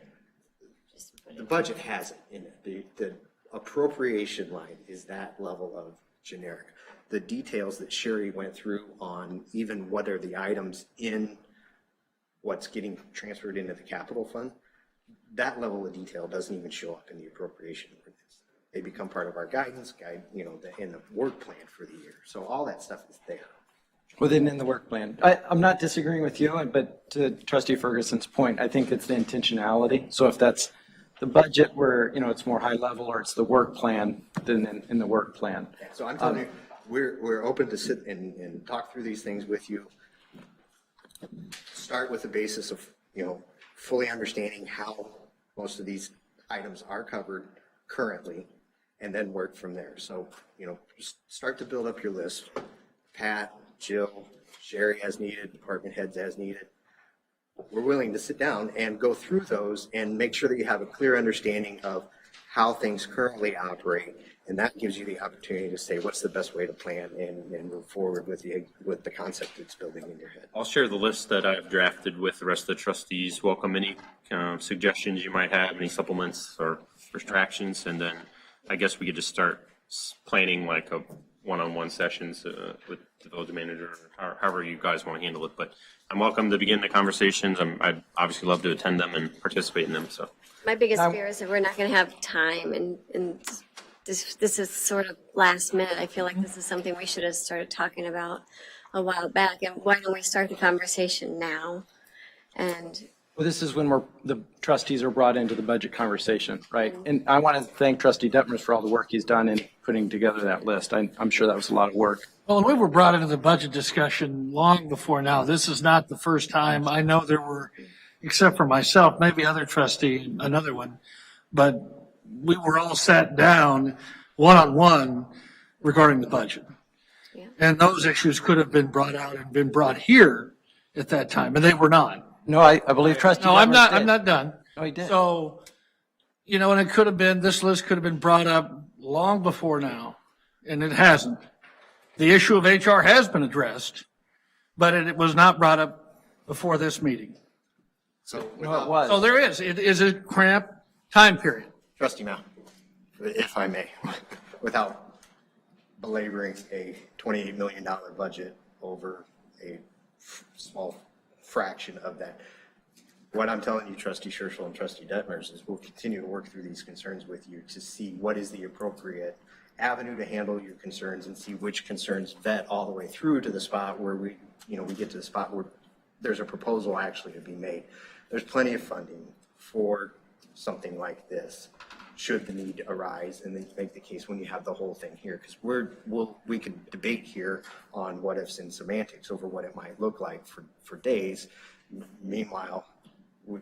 the budget has it in it. The appropriation line is that level of generic. The details that Sherry went through on even what are the items in what's getting transferred into the capital fund, that level of detail doesn't even show up in the appropriation ordinance. They become part of our guidance, in the work plan for the year. So all that stuff is there. Within in the work plan. I'm not disagreeing with you, but to Trustee Ferguson's point, I think it's the intentionality. So if that's the budget where, it's more high level, or it's the work plan, then in the work plan. So I'm telling you, we're open to sit and talk through these things with you. Start with the basis of, fully understanding how most of these items are covered currently, and then work from there. So, just start to build up your list. Pat, Jill, Sherry as needed, department heads as needed. We're willing to sit down and go through those and make sure that you have a clear understanding of how things currently operate. And that gives you the opportunity to say, what's the best way to plan and move forward with the concept that's building in your head. I'll share the list that I've drafted with the rest of the trustees. Welcome any suggestions you might have, any supplements or retractions, and then I guess we could just start planning like a one-on-one sessions with the village manager, or however you guys want to handle it. But I'm welcome to begin the conversations. I'd obviously love to attend them and participate in them. So My biggest fear is that we're not going to have time, and this is sort of last minute. I feel like this is something we should have started talking about a while back. And why don't we start the conversation now? And Well, this is when the trustees are brought into the budget conversation, right? And I want to thank Trustee Detmers for all the work he's done in putting together that list. I'm sure that was a lot of work. Well, and we were brought into the budget discussion long before now. This is not the first time. I know there were, except for myself, maybe other trustee, another one, but we were all sat down one-on-one regarding the budget. Yeah. And those issues could have been brought out and been brought here at that time, and they were not. No, I believe Trustee No, Detmers I'm did. not done. No, he did. So, and it could have been, this list could have been brought up long before now, and it hasn't. The issue of HR has been addressed, but it was not brought up before this meeting. So, No, it was. So there is, it is a cramped time period. Trustee Mao, if I may, without belaboring a $28 million budget over a small fraction of that. What I'm telling you, Trustee Scherschel and Trustee Detmers, is we'll continue to work through these concerns with you to see what is the appropriate avenue to handle your concerns, and see which concerns vet all the way through to the spot where we get to the spot where there's a proposal actually to be made. There's plenty of funding for something like this, should the need arise, and then make the case when you have the whole thing here. Because we can debate here on what ifs and semantics over what it might look like for days. Meanwhile,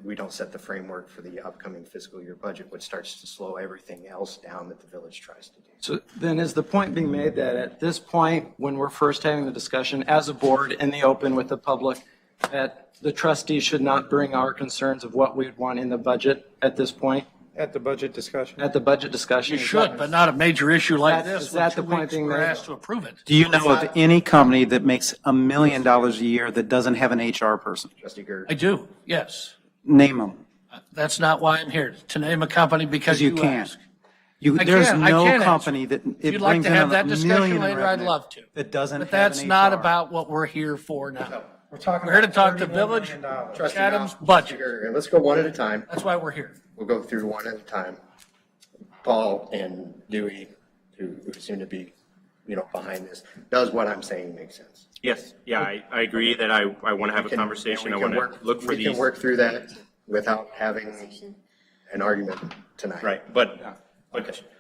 we don't set the framework for the upcoming fiscal year budget, which starts to slow everything else down that the village tries to do. So then is the point being made that at this point, when we're first having the discussion as a board in the open with the public, that the trustees should not bring our concerns of what we'd want in the budget at this point? At the budget discussion? At the budget discussion? You should, but not a major issue like this. Is that the when 2 point weeks being we're made? asked to approve it. Do you know of any company that makes $1 million a year that doesn't have an HR person? Trustee Gerg. I do, yes. Name them. That's not why I'm here, to name a company because You you can't. asked. There's I no can company that If it you'd like brings to in have that $1 discussion million in later, I'd revenue love to. that doesn't But have that's an not HR. about what we're here for now. We're talking We're here to about talk to $31 village, million. Trustee Chathams Mao, budget. Trustee Gerg, let's go one at a time. That's why we're here. We'll go through one at a time. Paul and Dewey, who seem to be, behind this, does what I'm saying make sense? yes, yeah, I agree that I want to have a conversation. I want to look for We can these. work through that without having an argument tonight. Right, but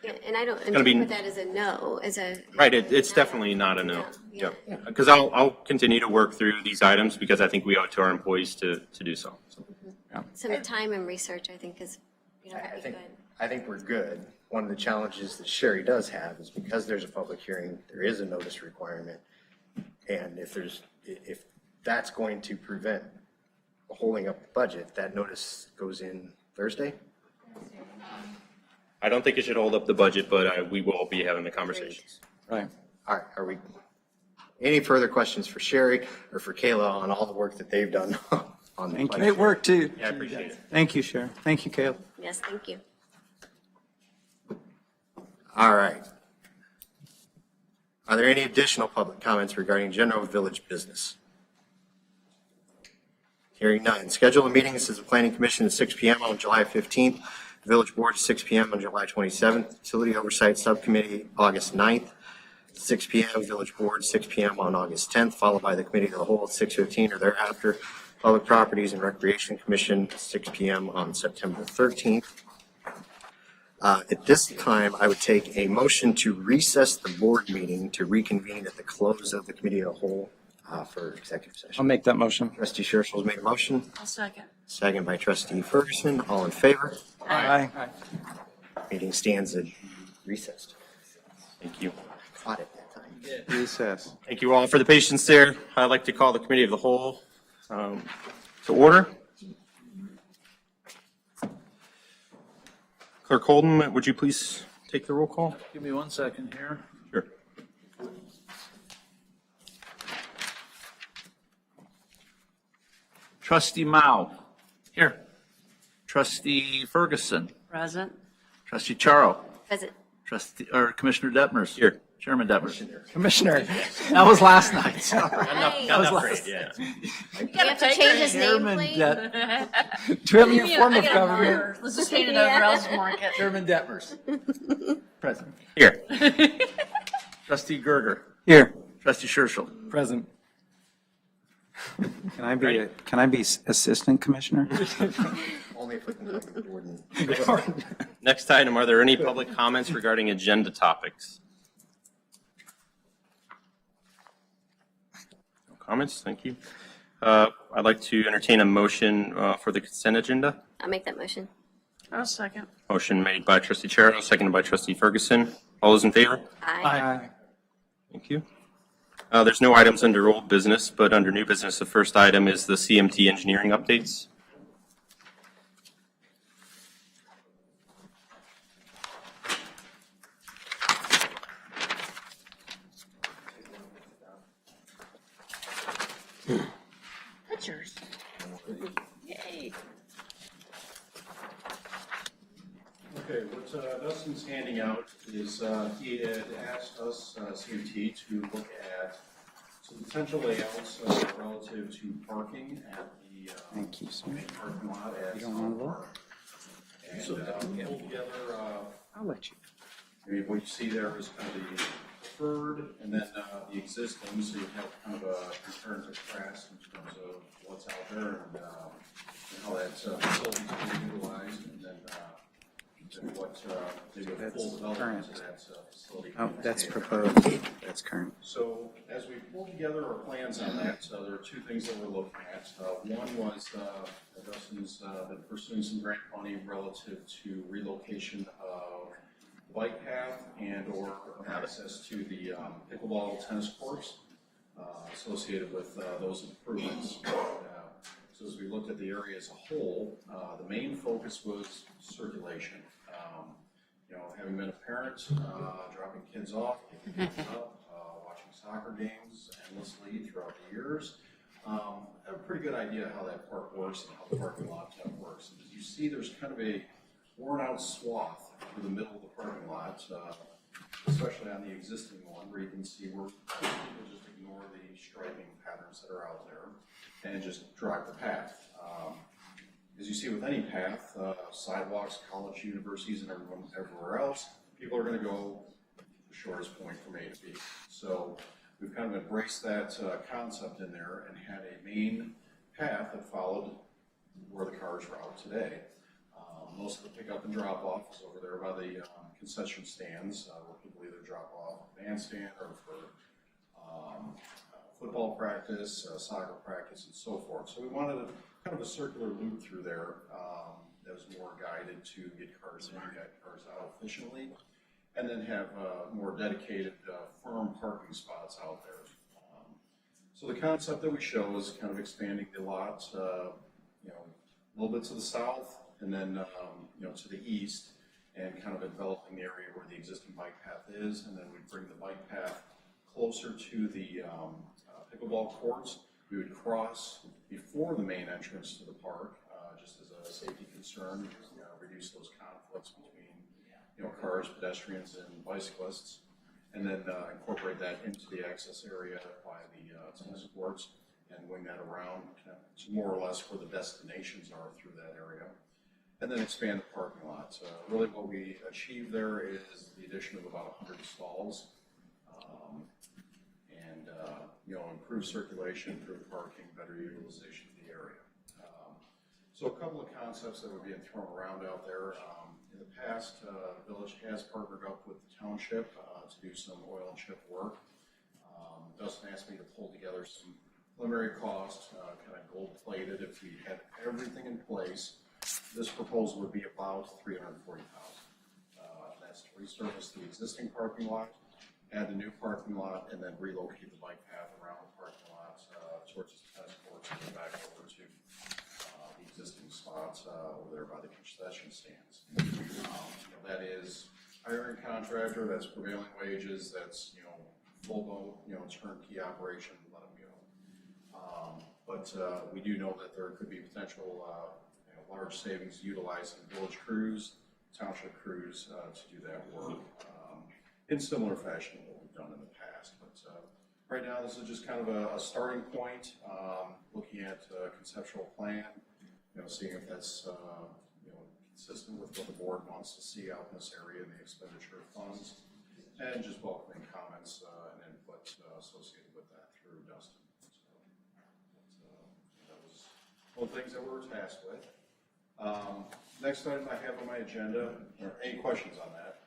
Yeah, and I don't gonna be- interpret that as a no, as a. right, it's definitely not a no. Yeah. Yeah, because I'll continue to work through these items because I think we owe it to our employees to do so. Some time and research, I think, is, that'd be good. I think we're good. One of the challenges that Sherry does have is because there's a public hearing, there is a notice requirement. And if that's going to prevent holding up the budget, that notice goes in Thursday? I don't think it should hold up the budget, but we will be having the conversations. Right. All right, any further questions for Sherry or for Kayla on all the work that they've done on the Thank budget? you. Great work, too. Yeah, I appreciate it. Thank you, Sharon. Thank you, Caleb. Yes, thank you. All right. Are there any additional public comments regarding general village business? Hearing none. Schedule of meetings is the Planning Commission at 6 PM on July 15th. Village Board at 6 PM on July 27th. Utility Oversight Subcommittee, August 9th. 6 PM, Village Board, 6 PM on August 10th, followed by the Committee of the Whole at 6:15 or thereafter. Public Properties and Recreation Commission, 6 PM on September 13th. At this time, I would take a motion to recess the board meeting to reconvene at the close of the Committee of the Whole for executive I'll session. make that motion. Trustee Churchill's made a motion, I'll second. second by Trustee Ferguson. All in favor? Aye. Meeting stands recessed. Thank you. Caught it that time. Recess. Thank you all for the patience there. I'd like to call the Committee of the Whole to order. Clerk Holden, would you please take the roll call? Give me 1 second here. Sure. Trustee Mao. Here. Trustee Ferguson. Present. Trustee Charo. Present. Commissioner Detmers. Here. Chairman Detmers. Commissioner. That was last night. Hey, was Great, yeah. you have to change his name, Chairman please? Do we have any form of government? Let's just hand it over, else mark it. Chairman Detmers. Present. Here. Trustee Gerger. Here. Trustee Churchill. Present. Can I be assistant commissioner? Only if we can find the board. Next item, are there any public comments regarding agenda topics? No comments, thank you. I'd like to entertain a motion for the consent agenda. I'll make that motion. I'll second. Motion made by Trustee Charo, seconded by Trustee Ferguson. All those in favor? Aye. Thank you. There's no items under old business, but under new business, the first item is the CMT engineering updates. Pictures. Yay. Okay, what Dustin's handing out is he had asked us, CMT, to look at some potential layouts relative to parking at the Thank you, sir. main parking lot at You don't want to look? And we pulled together, I'll let you. I mean, what you see there is kind of the preferred and then the existing, so you have kind of a compare and contrast in terms of what's out there and how that facility is being utilized, and then and what maybe a full development of that facility. Oh, that's proposed. That's current. So as we pull together our plans on that, there are two things that we're looking at. One was Dustin's been pursuing some grant money relative to relocation of the bike path and or access to the pickleball tennis courts associated with those improvements. So as we looked at the area as a whole, the main focus was circulation. You know, having been a parent, dropping kids off, picking kids up, watching soccer games endlessly throughout the years, I have a pretty good idea how that park works and how the parking lot works. And as you see, there's kind of a worn out swath through the middle of the parking lot, especially on the existing one, where you can see where people just ignore the striping patterns that are out there and just drive the path. As you see with any path, sidewalks, college, universities, and everywhere else, people are going to go the shortest point from A to B. So we've kind of embraced that concept in there and had a main path that followed where the cars route today. Most of the pickup and drop off is over there by the concession stands, where people either drop off at the bandstand or for football practice, soccer practice, and so forth. So we wanted kind of a circular loop through there that was more guided to get cars in, get cars out efficiently, and then have more dedicated firm parking spots out there. So the concept that we show is kind of expanding the lot, you know, a little bit to the south, and then you know, to the east, and kind of enveloping the area where the existing bike path is, and then we bring the bike path closer to the pickleball courts. We would cross before the main entrance to the park, just as a safety concern, reduce those conflicts between, you know, cars, pedestrians, and bicyclists, and then incorporate that into the access area by the tennis courts, and wing that around to more or less where the destinations are through that area. And then expand the parking lot. Really what we achieved there is the addition of about 100 stalls. Improve circulation, improve parking, better utilization of the area. So a couple of concepts that were being thrown around out there. In the past, the village has partnered up with the township to do some oil and chip work. Dustin asked me to pull together some preliminary costs, kind of gold-plated. If we had everything in place, this proposal would be about $340,000. That's to resurface the existing parking lot, add the new parking lot, and then relocate the bike path around the parking lot towards the tennis courts and then back over to the existing spots over there by the concession stands. That is hiring contractor, that's prevailing wages, that's full-blown turnkey operation, let them go. But we do know that there could be potential large savings utilizing village crews, township crews to do that work in similar fashion to what we've done in the past. But right now, this is just kind of a starting point, looking at a conceptual plan, seeing if that's consistent with what the board wants to see out in this area in the expenditure of funds, and just welcoming comments and input associated with that through Dustin. That was one of the things that we were tasked with. Next item I have on my agenda, are any questions on that?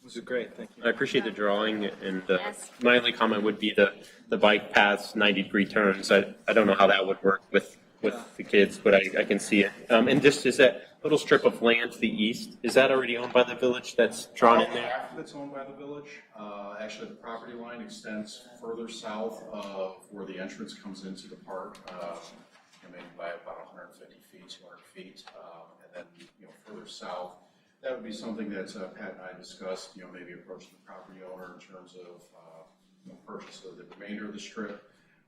Was it great? Thank you. I appreciate the drawing, and Yes. my only comment would be the bike paths, 90-degree turns. I don't know how that would work with the kids, but I can see it. And just is that little strip of land to the east, is that already owned by the village that's drawn in there? Half of it's owned by the village. Actually, the property line extends further south of where the entrance comes into the park, maybe by about 150 feet, 200 feet. And then, further south, that would be something that Pat and I discussed, maybe approaching the property owner in terms of purchase of the remainder of the strip.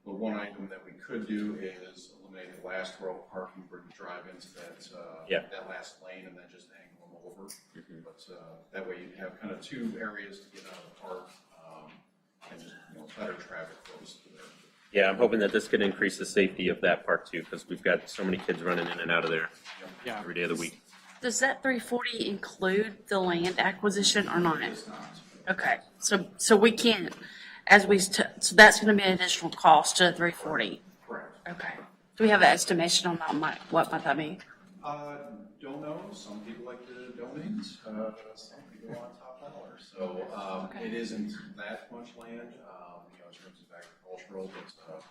But one item that we could do is eliminate the last row of parking, bring the drive into that last lane, and then just angle them over. Mm-hmm. But that way you have kind of two areas to get out of the park, and just better traffic flows through there. Yeah, I'm hoping that this could increase the safety of that park too, because we've got so many kids running in and out of there every day of the week. Does that 340 include the land acquisition or not? Okay, so we can't, so that's going to be an additional cost to the 340. Correct. Okay. Do we have an estimation on that? What might that be? Don't know. Some people like to donate. Some people want top dollar. So it isn't that much land, in terms of agricultural, but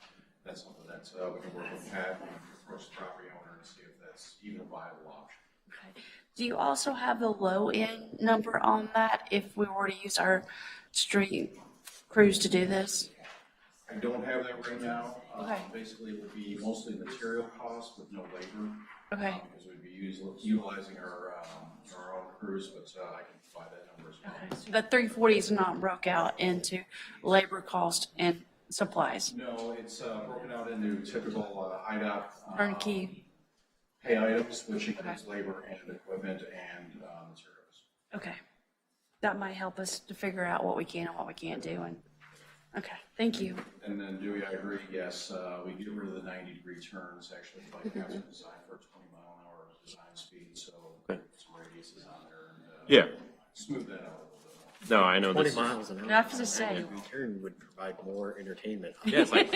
that's something that we can work with Pat and approach the property owner and see if that's even a viable option. Okay. Do you also have the low end number on that if we were to use our street crews to do this? I don't have that right now. Okay. Basically, it would be mostly material costs with no labor. Okay. Because we'd be utilizing our own crews, but I can provide that number as well. Okay. So the 340 is not broke out into labor cost and supplies. No, it's broken out into typical IDOT Turnkey. pay items, which includes labor and equipment and materials. Okay. That might help us to figure out what we can and what we can't do. And okay, thank you. And then Dewey, I agree, yes, we get rid of the 90-degree turns. Actually, the bike paths are designed for a 20-mile-an-hour design speed, so some radiuses on there and smooth that out a little bit more. No, I know 20 this. miles an hour. I have to say. Return would provide more entertainment. Yeah, it's like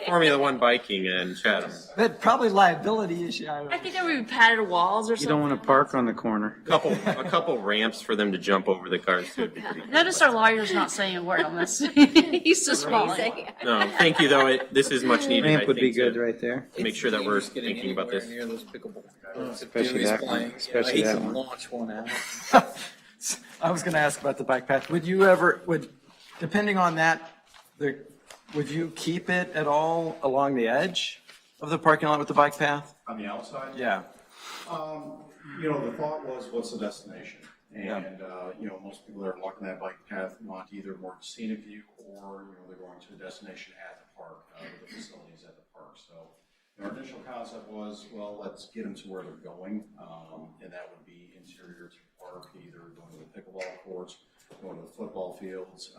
Formula One biking in Chatham. But probably liability issue. I think there would be padded walls or You something. don't want to park on the corner. A couple ramps for them to jump over the cars too would be pretty. Notice our lawyer's not saying a word on this. He's just smiling. No, thank you though. This is much needed. Ramp I would be think, good to right there. make sure that we're thinking about this. Near those pickleball. Especially that one. Especially that one. Launch one out. I was going to ask about the bike path. Would you ever, depending on that, would you keep it at all along the edge of the parking lot with the bike path? On the outside? Yeah. The thought was, what's the destination? And, most people that are walking that bike path want either more scenic view or, they're going to a destination at the park, with the facilities at the park. So our initial concept was, well, let's get them to where they're going. And that would be interior to the park, either going to the pickleball courts, going to the football fields.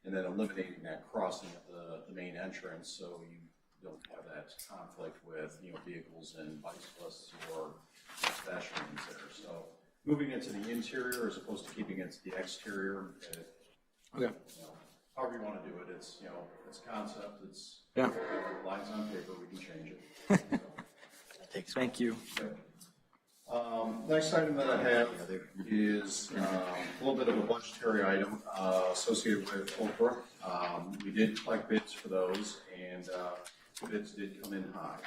and then eliminating that crossing at the main entrance, so you don't have that conflict with, vehicles and bicyclists or pedestrians there. So moving it to the interior as opposed to keeping it to the exterior, Okay. however you want to do it, it's, it's concept, it's, Yeah. lines on paper, we can change it. Thank you. Next item that I have is a little bit of a budgetary item associated with Oak Brook. We did collect bids for those, and bids did come in high.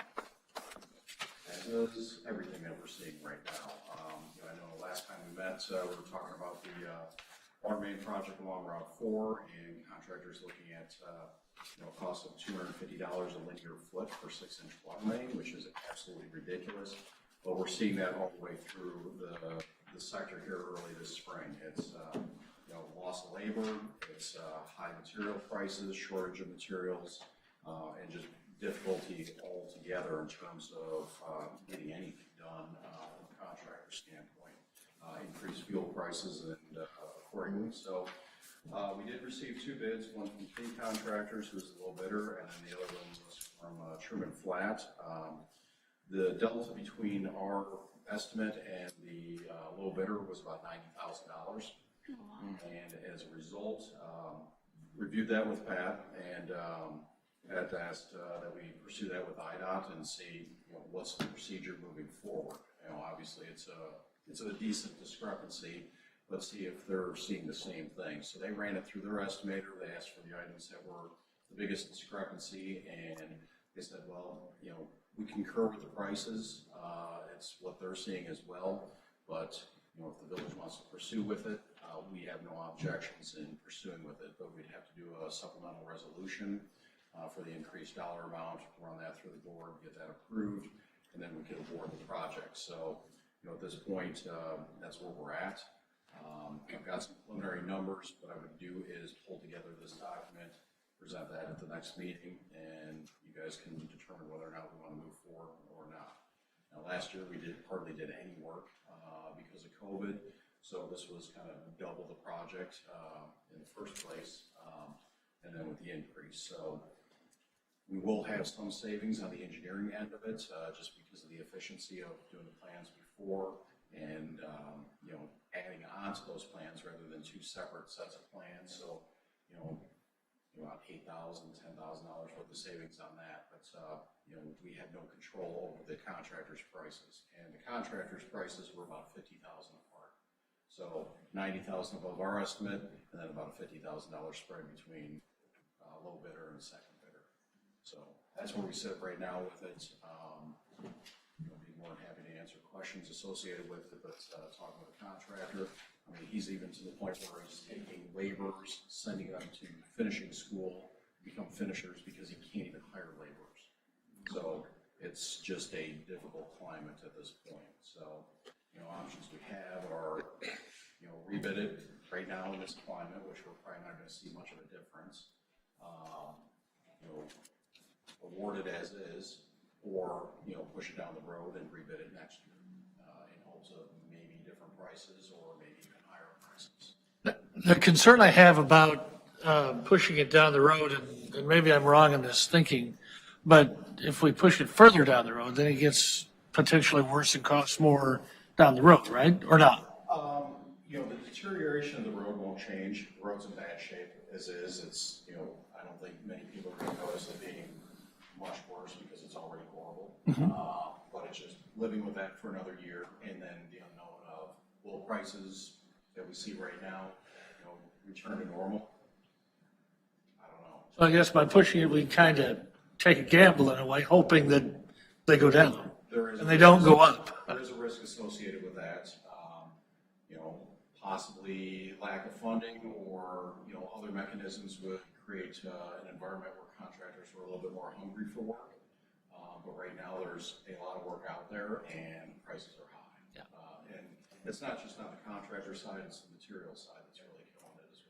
As does everything that we're seeing right now. I know last time we met, we were talking about the water main project along Route 4, and contractors looking at a cost of $250 a linear foot for 6-inch water main, which is absolutely ridiculous. But we're seeing that all the way through the sector here early this spring. It's loss of labor, it's high material prices, shortage of materials, and just difficulty altogether in terms of getting anything done from a contractor standpoint. Increased fuel prices and accordingly. So we did receive 2 bids, one from 3 contractors, who's a little bidder, and then the other one was from Truman Flat. The delta between our estimate and the low bidder was about $90,000. And as a result, reviewed that with Pat, and Pat asked that we pursue that with IDOT and see what's the procedure moving forward. Obviously it's a decent discrepancy. Let's see if they're seeing the same thing. So they ran it through their estimator. They asked for the items that were the biggest discrepancy, and they said, well, we concur with the prices. It's what they're seeing as well. But if the village wants to pursue with it, we have no objections in pursuing with it. But we'd have to do a supplemental resolution for the increased dollar amount, run that through the board, get that approved, and then we could award the project. So at this point, that's where we're at. I've got some preliminary numbers. What I would do is pull together this document, present that at the next meeting, and you guys can determine whether or not we want to move forward or not. Now, last year we hardly did any work because of COVID, so this was kind of double the project in the first place, and then with the increase. So we will have some savings on the engineering end of it, just because of the efficiency of doing the plans before and adding on to those plans rather than 2 separate sets of plans. So about $8,000, $10,000 worth of savings on that, but we had no control over the contractors' prices, and the contractors' prices were about $50,000 apart. So $90,000 above our estimate, and then about a $50,000 spread between low bidder and second bidder. So that's where we sit right now with it. I'd be more than happy to answer questions associated with it, but talking with a contractor, I mean, he's even to the point where he's taking laborers, sending them to finishing school, become finishers because he can't even hire laborers. So it's just a difficult climate at this point. So, options we have are, rebid it right now in this climate, which we're probably not going to see much of a difference. Award it as is, or, push it down the road and rebid it next year in hopes of maybe different prices or maybe even higher prices. The concern I have about pushing it down the road, and maybe I'm wrong in this thinking, but if we push it further down the road, then it gets potentially worse and costs more down the road, right? Or not? The deterioration of the road won't change. The road's in bad shape as is. It's, I don't think many people are going to notice it being much worse because it's already horrible. But it's just living with that for another year, and then the unknown of will prices that we see right now, return to normal? I don't know. So I guess by pushing it, we kind of take a gamble in a way, hoping that they go down and they don't go up. There is a risk associated with that. Possibly lack of funding or, other mechanisms would create an environment where contractors were a little bit more hungry for work. But right now there's a lot of work out there and prices are high. And it's not just on the contractor side, it's the material side that's really killing it as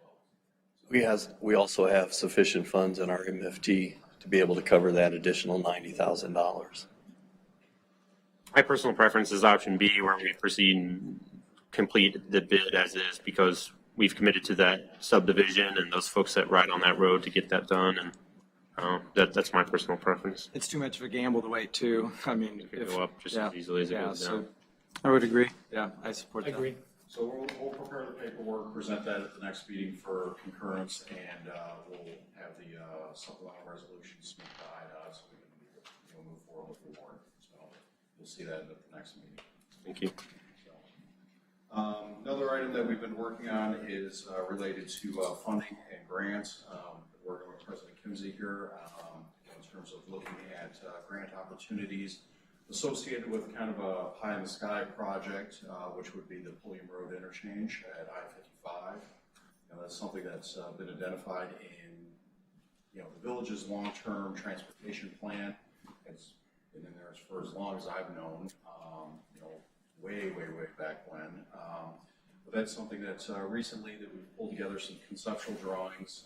well. We also have sufficient funds in our MFT to be able to cover that additional $90,000. My personal preference is option B, where we proceed and complete the bid as is, because we've committed to that subdivision and those folks that ride on that road to get that done. And that's my personal preference. It's too much of a gamble to wait too. I mean, It could go up just as easily as it goes so down. I would agree. yeah, I support I that. agree. So we'll prepare the paperwork, present that at the next meeting for concurrence, and we'll have the supplemental resolution submitted to IDOT so we can move forward with the warrant. So you'll see that at the next meeting. Thank you. Another item that we've been working on is related to funding and grants. Working with President Kimsey here in terms of looking at grant opportunities associated with kind of a pie-in-the-sky project, which would be the Pulliam Road interchange at I-55. That's something that's been identified in the village's long-term transportation plan. It's been in there for as long as I've known, way back when. But that's something that's recently that we've pulled together some conceptual drawings.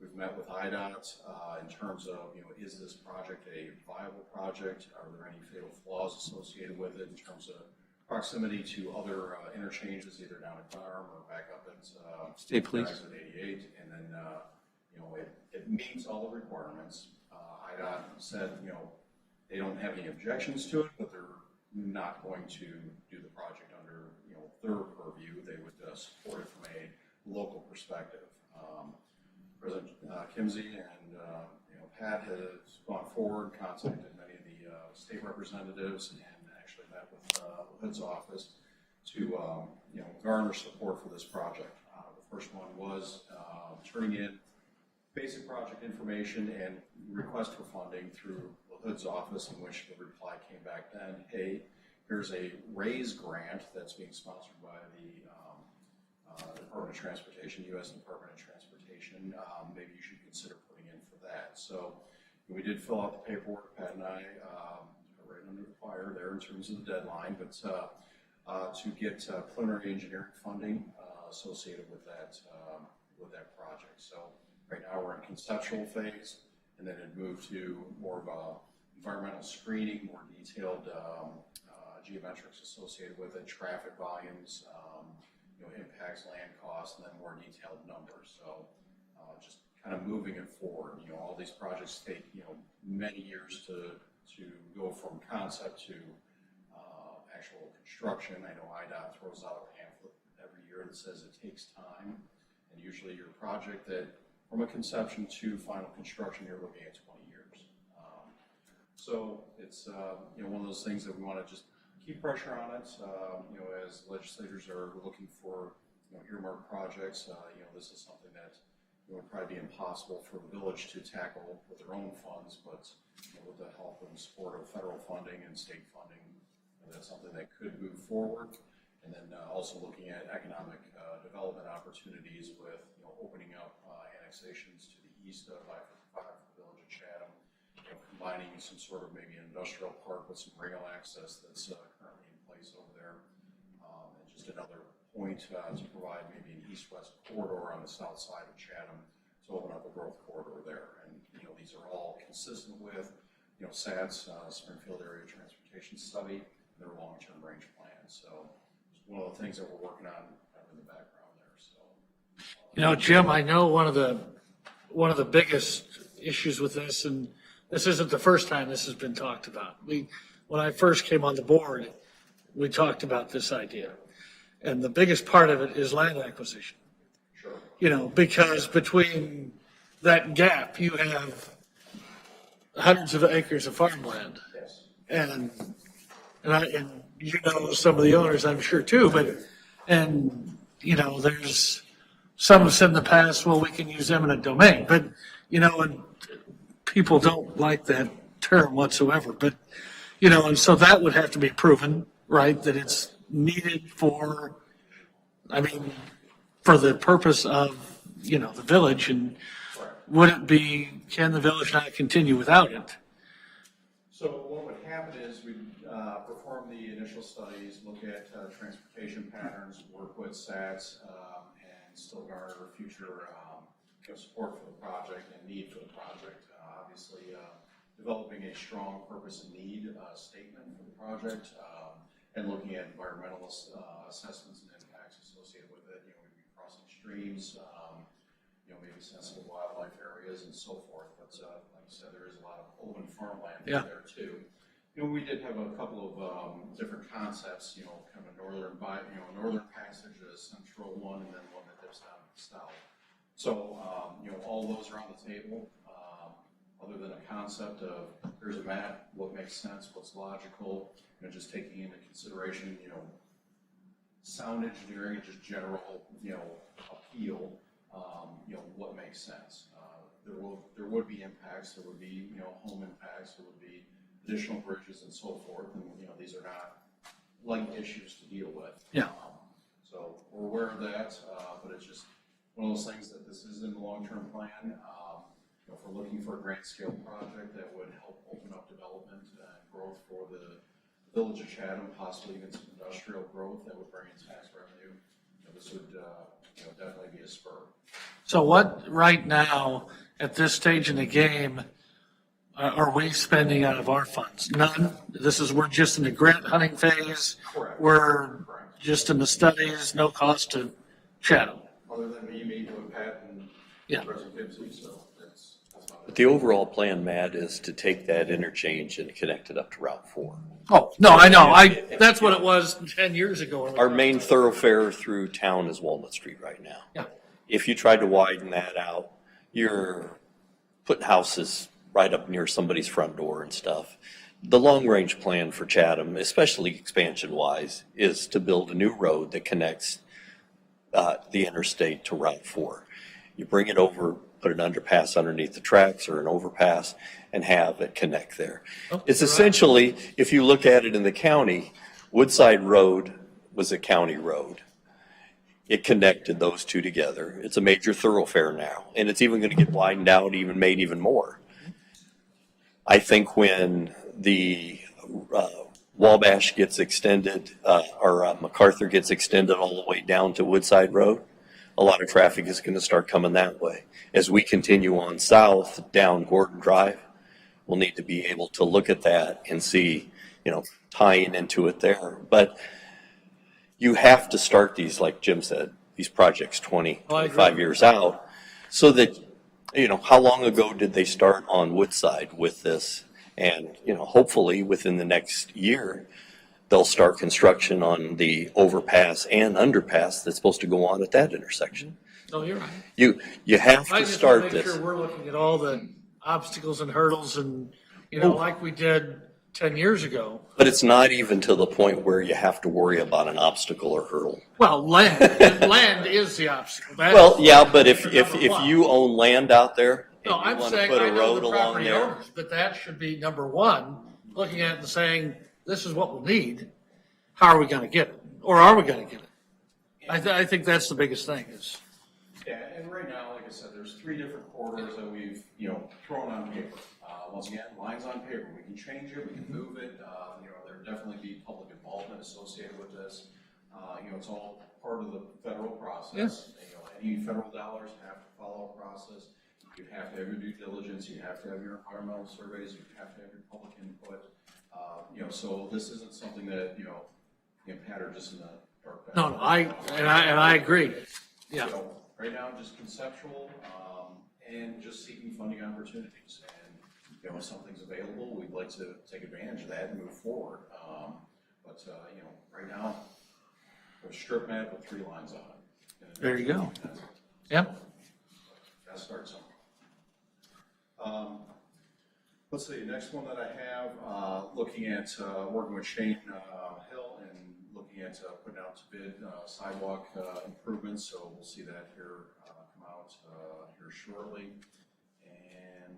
We've met with IDOT in terms of, is this project a viable project? Are there any fatal flaws associated with it in terms of proximity to other interchanges, either down at Farm or back up at State Police. Exit 88? And then, it meets all the requirements. IDOT said, they don't have any objections to it, but they're not going to do the project under, their purview. They would support it from a local perspective. President Kimsey and Pat has gone forward, contacted many of the state representatives, and actually met with Hood's office to garner support for this project. The first one was turning in basic project information and request for funding through Hood's office, in which the reply came back then, hey, here's a RAISE grant that's being sponsored by the Department of Transportation, U.S. Department of Transportation. Maybe you should consider putting in for that. So we did fill out the paperwork, Pat and I, right under the fire there in terms of the deadline, but to get preliminary engineering funding associated with that project. So right now we're in conceptual phase, and then it moved to more of a environmental screening, more detailed geometrics associated with it, traffic volumes, impacts, land costs, and then more detailed numbers. So just kind of moving it forward. All these projects take many years to go from concept to actual construction. I know IDOT throws out a pamphlet every year that says it takes time, and usually your project that from a conception to final construction, you're looking at 20 years. So it's one of those things that we want to just keep pressure on it. As legislators are looking for earmark projects, this is something that would probably be impossible for the village to tackle with their own funds, but with the help and support of federal funding and state funding, that's something that could move forward. And then also looking at economic development opportunities with opening up annexations to the east of I-55 for the village of Chatham, combining some sort of maybe an industrial park with some rail access that's currently in place over there, and just another point to provide maybe an east-west corridor on the south side of Chatham to open up a growth corridor there. And these are all consistent with SAT's Springfield Area Transportation Study, their long-term range plan. So it's one of the things that we're working on in the background there. So Jim, I know one of the biggest issues with this, and this isn't the first time this has been talked about. When I first came on the board, we talked about this idea. And the biggest part of it is land acquisition. Sure. Because between that gap, you have hundreds of acres of farmland. Yes. And some of the owners, I'm sure too, there's some have said in the past, well, we can use eminent domain, but, and people don't like that term whatsoever, but, and so that would have to be proven, right, that it's needed for the purpose of, the village, and can the village not continue without it? So what would happen is we'd perform the initial studies, look at transportation patterns, work with SATs, and still garner future support for the project and need for the project. Obviously, developing a strong purpose and need statement for the project, and looking at environmental assessments and impacts associated with it. We'd be crossing streams, maybe sensitive wildlife areas and so forth. But like I said, there is a lot of open farmland Yeah. there too. We did have a couple of different concepts, kind of northern passage, a central one, and then one that dips down south. So, all those are on the table, other than a concept of, here's a map, what makes sense, what's logical, just taking into consideration, sound engineering and just general, appeal, what makes sense. There would be impacts, there would be, home impacts, there would be additional bridges and so forth, and, these are not light issues to deal with. Yeah. So we're aware of that, but it's just one of those things that this is in the long-term plan. If we're looking for a grand scale project that would help open up development and growth for the village of Chatham, possibly even some industrial growth that would bring in tax revenue, this would definitely be a spur. So what, right now, at this stage in the game, are we spending out of our funds? None? We're just in the grant hunting phase? Correct. We're just in the studies, no cost to Chatham? Other than me meeting with Pat and Yeah. President Gibbsy, so that's about But it. the overall plan, Matt, is to take that interchange and connect it up to Route 4. Oh, no, I know. That's what it was 10 years ago. when we Our talked main about it. thoroughfare through town is Walnut Street right now. Yeah. If you tried to widen that out, you're putting houses right up near somebody's front door and stuff. The long-range plan for Chatham, especially expansion-wise, is to build a new road that connects the interstate to Route 4. You bring it over, put an underpass underneath the tracks or an overpass, and have it connect there. It's essentially, if you look at it in the county, Woodside Road was a county road. It connected those two together. It's a major thoroughfare now, and it's even going to get widened out, made even more. I think when the Wabash gets extended, or MacArthur gets extended all the way down to Woodside Road, a lot of traffic is going to start coming that way. As we continue on south down Gordon Drive, we'll need to be able to look at that and see, tying into it there. But you have to start these, like Jim said, these projects 20, 25 years out, so that, how long ago did they start on Woodside with this? And, hopefully within the next year, they'll start construction on the overpass and underpass that's supposed to go on at that intersection. No, you're right. You have I to just want start to make this. sure we're looking at all the obstacles and hurdles and, like we did 10 years ago. But it's not even to the point where you have to worry about an obstacle or hurdle. Well, land is the obstacle. Well, yeah, but if number one. you own land out there and No, you I'm want to saying, put I a know road the along property there. owners, but that should be number one, looking at it and saying, this is what we'll need. How are we going to get it? Or are we going to get it? I think that's the biggest thing is. Yeah, and right now, like I said, there's 3 different corridors that we've, thrown on paper. Once again, lines on paper, we can change it, we can move it, there'd definitely be public involvement associated with this. It's all part of the federal process. Any federal dollars have to follow a process. You have to have your due diligence, you have to have your environmental surveys, you have to have your public input. So this isn't something that, Pat are just in the dark. No, I agree. Yeah. So right now, just conceptual, and just seeking funding opportunities. And, if something's available, we'd like to take advantage of that and move forward. But right now, we're strip map with 3 lines on it. And There you go. Yeah. Gotta start somewhere. Let's see, next one that I have, looking at, working with Shane Hill and looking at putting out to bid sidewalk improvements. So we'll see that here come out here shortly. And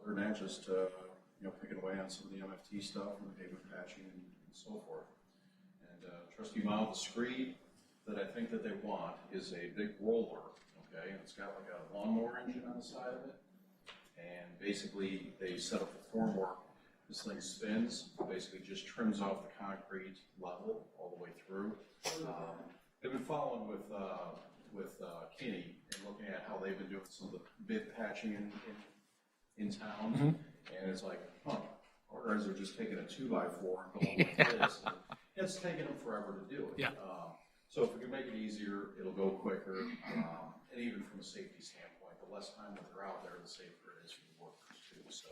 other than that, just picking away on some of the MFT stuff and the pavement patching and so forth. And Trustee Mao, the screed that I think that they want is a big roller, okay? And it's got like a lawnmower engine on the side of it. And basically, they set up the formwork. This thing spins, basically just trims off the concrete level all the way through. They've been following with Kinney and looking at how they've been doing some of the bid patching in town. Mm-hmm. And it's like, our guys are just taking a 2x4 and going like this. And it's taking them forever to do it. Yeah. So if we can make it easier, it'll go quicker, and even from a safety standpoint, the less time that they're out there, the safer it is for the workers too, so.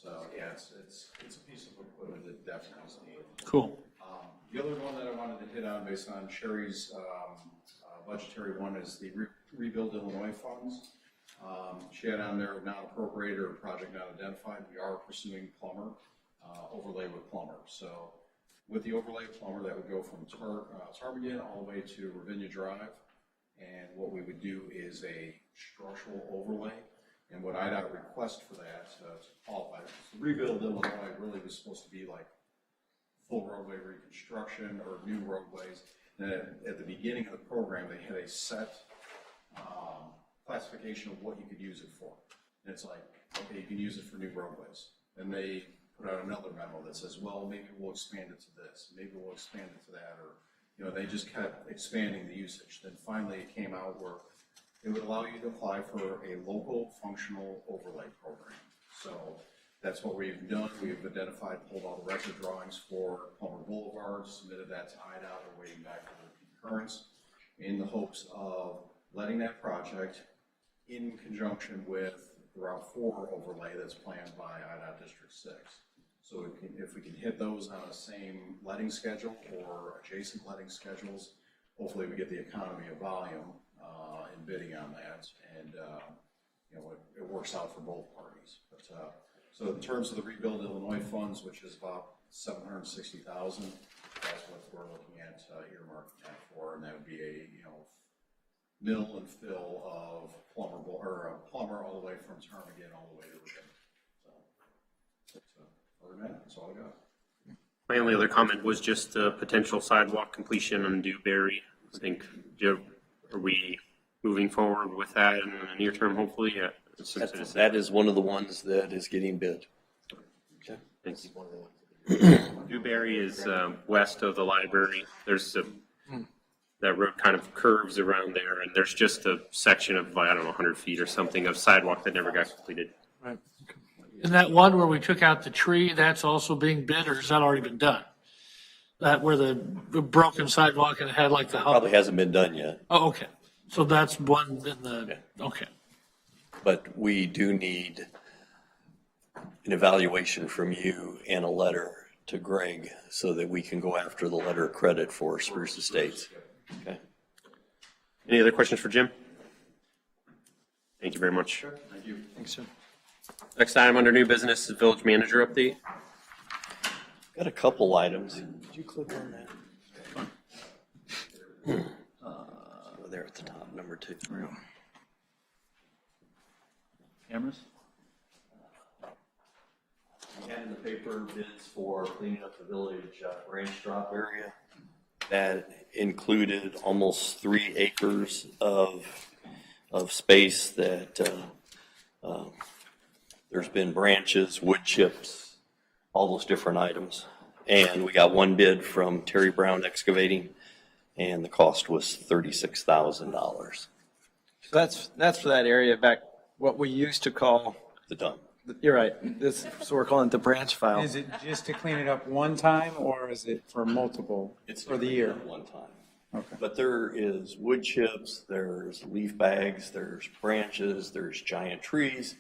But, yeah, it's a piece of equipment that definitely is needed. Cool. The other one that I wanted to hit on based on Sherry's budgetary one is the Rebuild Illinois funds. She had on there not appropriated or project not identified. We are pursuing plumber, overlay with plumber. So with the overlay plumber, that would go from Tarbigan all the way to Ravinia Drive. And what we would do is a structural overlay. And what IDOT request for that to qualify, the Rebuild Illinois really was supposed to be like full roadway reconstruction or new roadways. And at the beginning of the program, they had a set classification of what you could use it for. And it's like, okay, you can use it for new roadways. And they put out another memo that says, well, maybe we'll expand it to this, maybe we'll expand it to that, or, you know, they just kept expanding the usage. Then finally it came out where it would allow you to apply for a local functional overlay program. So that's what we've done. We've identified, pulled all the record drawings for Palmer Boulevard, submitted that to IDOT. We're waiting back for their concurrence in the hopes of letting that project in conjunction with the Route 4 overlay that's planned by IDOT District 6. So if we can hit those on the same letting schedule or adjacent letting schedules, hopefully we get the economy of volume in bidding on that, and you know, it works out for both parties. But so in terms of the Rebuild Illinois funds, which is about $760,000, that's what we're looking at earmarking that for, and that would be a, you know, mill and fill of plumber all the way from Tarbigan all the way to Ravinia. So other than that, that's all I got. My only other comment was just the potential sidewalk completion on Dewberry. I think, Joe, are we moving forward with that in the near term, hopefully? Yeah. That is one of the ones that is getting bid. Okay. Thanks. Dewberry is west of the library. There's that road kind of curves around there, and there's just a section of, I don't know, 100 feet or something of sidewalk that never got completed. Right. And that one where we took out the tree, that's also being bid, or has that already been done? That where the broken sidewalk and it had like the hump? Probably hasn't been done yet. Oh, okay. So that's one in the, okay. But we do need an evaluation from you and a letter to Greg so that we can go after the letter of credit for Spruce Estates. Okay. Any other questions for Jim? Thank you very much. Thank you. Thanks, sir. Next item under new business is village manager update. Got a couple items. Did you click on that? There at the top, number 2. Cameras? We had in the paper bids for cleaning up the village branch drop area. That included almost 3 acres of space that there's been branches, wood chips, all those different items. And we got one bid from Terry Brown Excavating, and the cost was $36,000. So that's for that area back, what we used to call. The dump. You're right. So we're calling it the branch file. Is it just to clean it up one time, or is it for multiple, It's for the year? one time. Okay. But there is wood chips, there's leaf bags, there's branches, there's giant trees.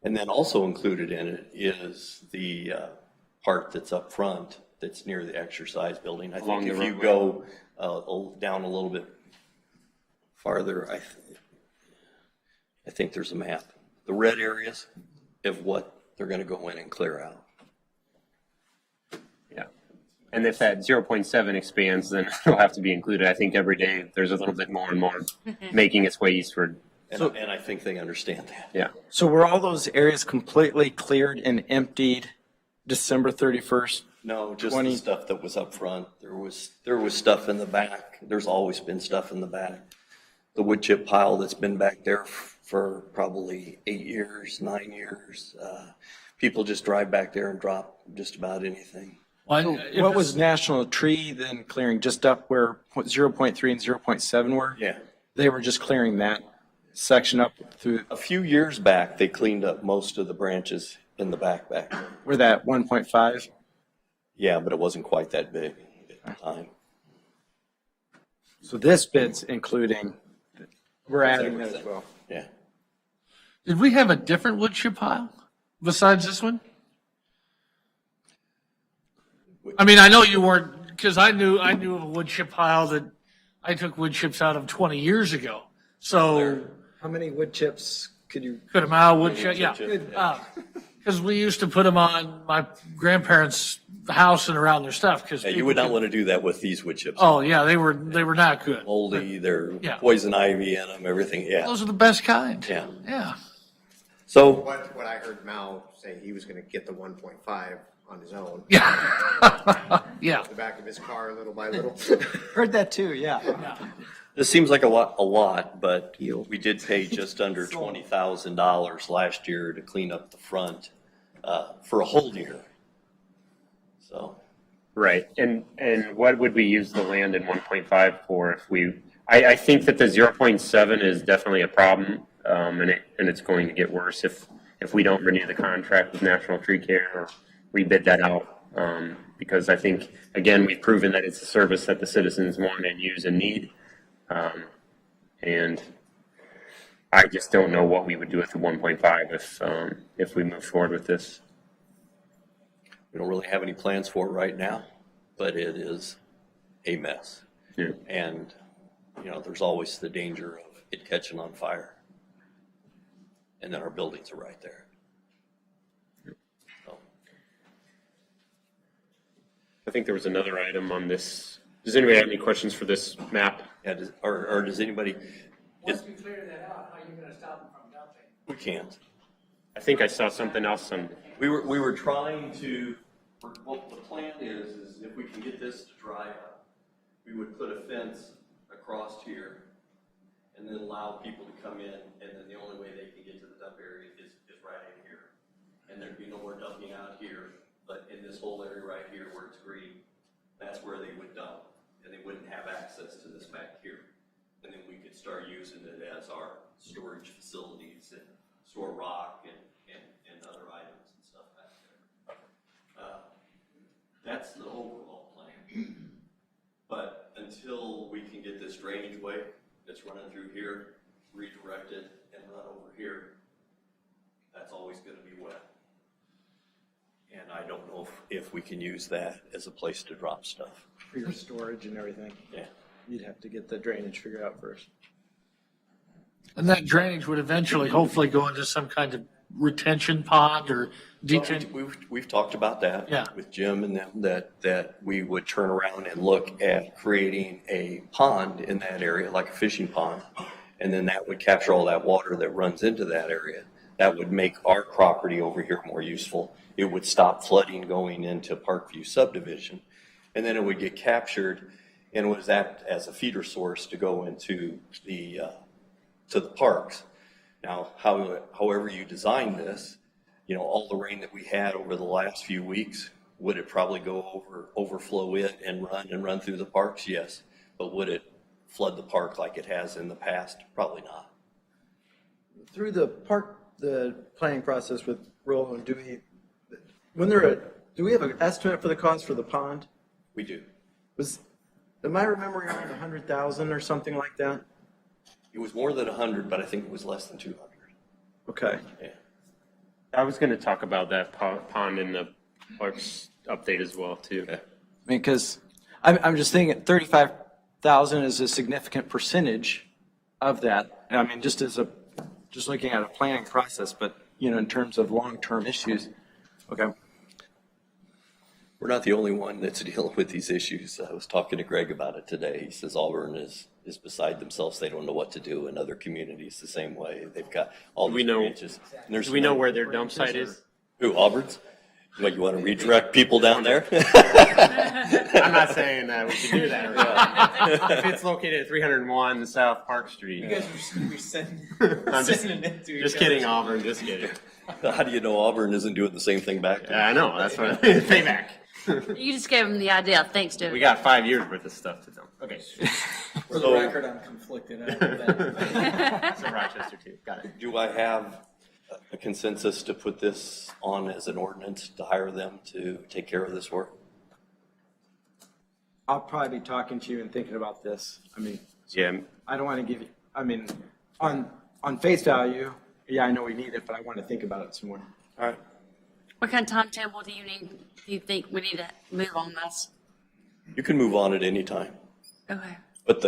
And then also included in it is the part that's up front that's near the exercise building. I Along think the if you roadway. go down a little bit farther, I think there's a map. The red areas of what they're going to go in and clear out. Yeah. And if that 0.7 expands, then it'll have to be included. I think every day there's a little bit more and more making its way eastward. And I think they understand that. Yeah. So were all those areas completely cleared and emptied December 31st? No, just 20. the stuff that was up front. There was stuff in the back. There's always been stuff in the back. The wood chip pile that's been back there for probably 8 years, 9 years. People just drive back there and drop just about anything. What was National Tree then clearing, just up where 0.3 and 0.7 were? Yeah. They were just clearing that section up through. A few years back, they cleaned up most of the branches in the back there. Where that 1.5? Yeah, but it wasn't quite that big at the time. So this bid's including, we're adding that as well. Yeah. Did we have a different wood chip pile besides this one? I mean, I know you weren't, because I knew of a wood chip pile that I took wood chips out of 20 years ago. So How many wood chips could you? put them out, wood chip, yeah. chip, Because we used to put them on my grandparents' house and around their stuff. Because Yeah, you would not want to do that with these wood chips. Oh yeah, they were not good. Moldy, they're Yeah. poison ivy in them, everything, yeah. Those are the best kind. Yeah. Yeah. So, What I heard Mal say, he was gonna get the 1.5 on his own. Yeah. Yeah. The back of his car, little by little. Heard that too, yeah. this seems like a lot, but we did pay just under $20,000 last year to clean up the front, for a whole year. So, Right, and what would we use the land in 1.5 for if we, I think that the 0.7 is definitely a problem, and it's going to get worse if we don't renew the contract with National Tree Care or rebid that out, because I think, again, we've proven that it's a service that the citizens want and use and need, and I just don't know what we would do with the 1.5 if we move forward with this. we don't really have any plans for it right now, but it is a mess. Yeah. And, there's always the danger of it catching on fire. And then our buildings are right there. So, I think there was another item on this. Does anybody have any questions for this map? yeah, or does anybody, Once we clear that out, how are you going to stop them from dumping? we can't. I think I saw something else on, We were trying to, what the plan is if we can get this to dry up, we would put a fence across here and then allow people to come in, and then the only way they can get to the dump area is right in here. And there'd be no more dumping out here, but in this whole area right here where it's green, that's where they would dump, and they wouldn't have access to this back here. And then we could start using it as our storage facilities and store rock and other items and stuff back there. That's the overall plan. But until we can get this drainage way that's running through here, redirected and run over here, that's always gonna be wet. And I don't know if we can use that as a place to drop stuff. For your storage and everything. Yeah. You'd have to get the drainage figured out first. And that drainage would eventually, hopefully, go into some kind of retention pond or detention. We've talked about that. Yeah. With Jim and them, that we would turn around and look at creating a pond in that area, like a fishing pond. And then that would capture all that water that runs into that area. That would make our property over here more useful. It would stop flooding going into Parkview subdivision. And then it would get captured and was act as a feeder source to go into to the parks. Now, however you design this, all the rain that we had over the last few weeks, would it probably overflow it and run through the parks? Yes. But would it flood the park like it has in the past? Probably not. Through the planning process with Roland, do we have an estimate for the cost for the pond? We do. Am I remembering around 100,000 or something like that? It was more than 100, but I think it was less than 200. Okay. Yeah. I was going to talk about that pond in the parks update as well, too. Okay. I mean, because I'm just thinking 35,000 is a significant percentage of that. I mean, just looking at a planning process, but, in terms of long-term issues. Okay. We're not the only one that's dealing with these issues. I was talking to Greg about it today. He says Auburn is beside themselves. They don't know what to do, and other communities the same way. They've got all these branches. Do we know where their dump site is? Who, Auburn's? What, you want to redirect people down there? I'm not saying that we should do that. If it's located at 301 South Park Street. You guys are just going to be sending it to each Just kidding, Auburn, just kidding. How do you know Auburn isn't doing the same thing back? Yeah, I know, that's what payback. You just gave him the idea. Thanks, dude. We got 5 years worth of stuff to do. Okay. For the record, I'm conflicted. So Rochester too, got it. Do I have a consensus to put this on as an ordinance to hire them to take care of this work? I'll probably be talking to you and thinking about this. I mean, Yeah, I don't want to give you, I mean, on face value, yeah, I know we need it, but I want to think about it some more. all right. What kind of timetable do you think we need to move on this? You can move on at any time, Okay. but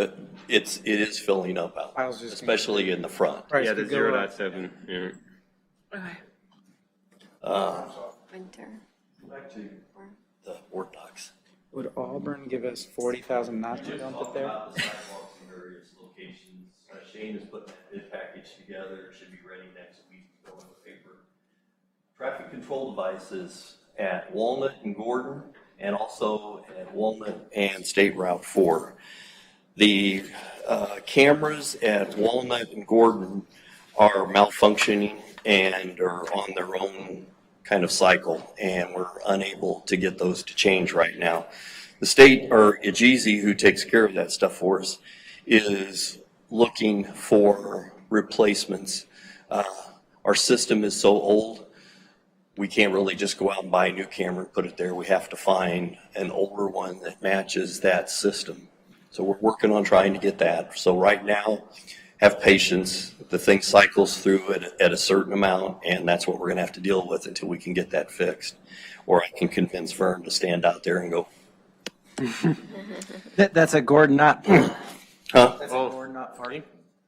it is filling up out, I was just gonna- especially in the front. Price Yeah, the could go up. 0.7, yeah. Okay. Winter. Back to the board docs. Would Auburn give us 40,000 not to dump it there? About the sidewalks in various locations. Shane is putting that bid package together, it should be ready next week to go in the paper. Traffic control devices at Walnut and Gordon, and also at Walnut and State Route 4. The cameras at Walnut and Gordon are malfunctioning and are on their own kind of cycle, and we're unable to get those to change right now. The state, or Ajeezy, who takes care of that stuff for us, is looking for replacements. Our system is so old, we can't really just go out and buy a new camera and put it there. We have to find an older one that matches that system. So we're working on trying to get that. So right now, have patience. The thing cycles through at a certain amount, and that's what we're going to have to deal with until we can get that fixed. Or I can convince Vern to stand out there and go, That's a Gordon, not Park. huh? That's a Gordon, not Park.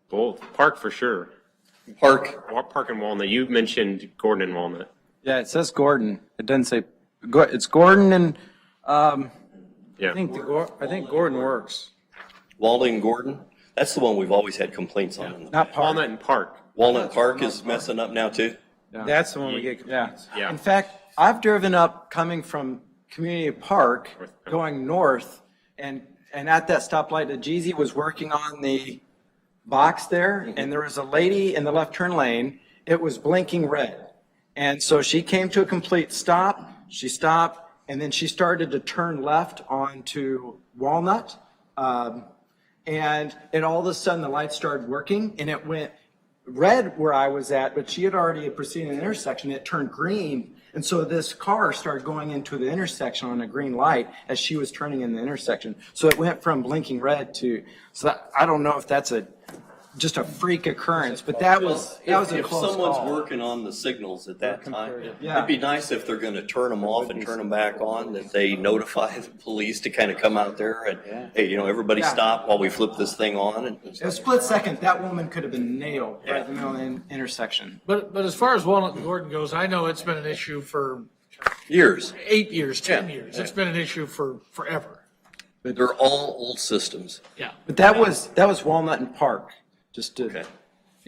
Both. Park for sure. Park and Walnut. You mentioned Gordon and Walnut. Yeah, it says Gordon. It doesn't say, it's Gordon and, Yeah. I think Gordon works. Walnut and Gordon, that's the one we've always had complaints on. Not Park. Walnut and Park. Walnut Park is messing up now too. That's the one we get Yeah. complaints. Yeah. In fact, I've driven up coming from Community Park, going north, and at that stoplight, Ajeezy was working on the box there, and there was a lady in the left turn lane. It was blinking red. And so she came to a complete stop, she stopped, and then she started to turn left onto Walnut. And all of a sudden, the lights started working, and it went red where I was at, but she had already proceeded an intersection. It turned green. And so this car started going into the intersection on a green light as she was turning in the intersection. So it went from blinking red to, I don't know if that's just a freak occurrence, but that was a If close someone's call. working on the signals at that time, Yeah. it'd be nice if they're gonna turn them off and turn them back on, that they notify the police to kind of come out there and, hey, everybody Yeah. stop while we flip this thing on. And In a split second, that woman could have been nailed right in the middle of the intersection. But as far as Walnut and Gordon goes, I know it's been an issue for years, 8 years, 10 years. It's been an issue for forever. they're all old systems. Yeah. But that was Walnut and Park, just to, Okay.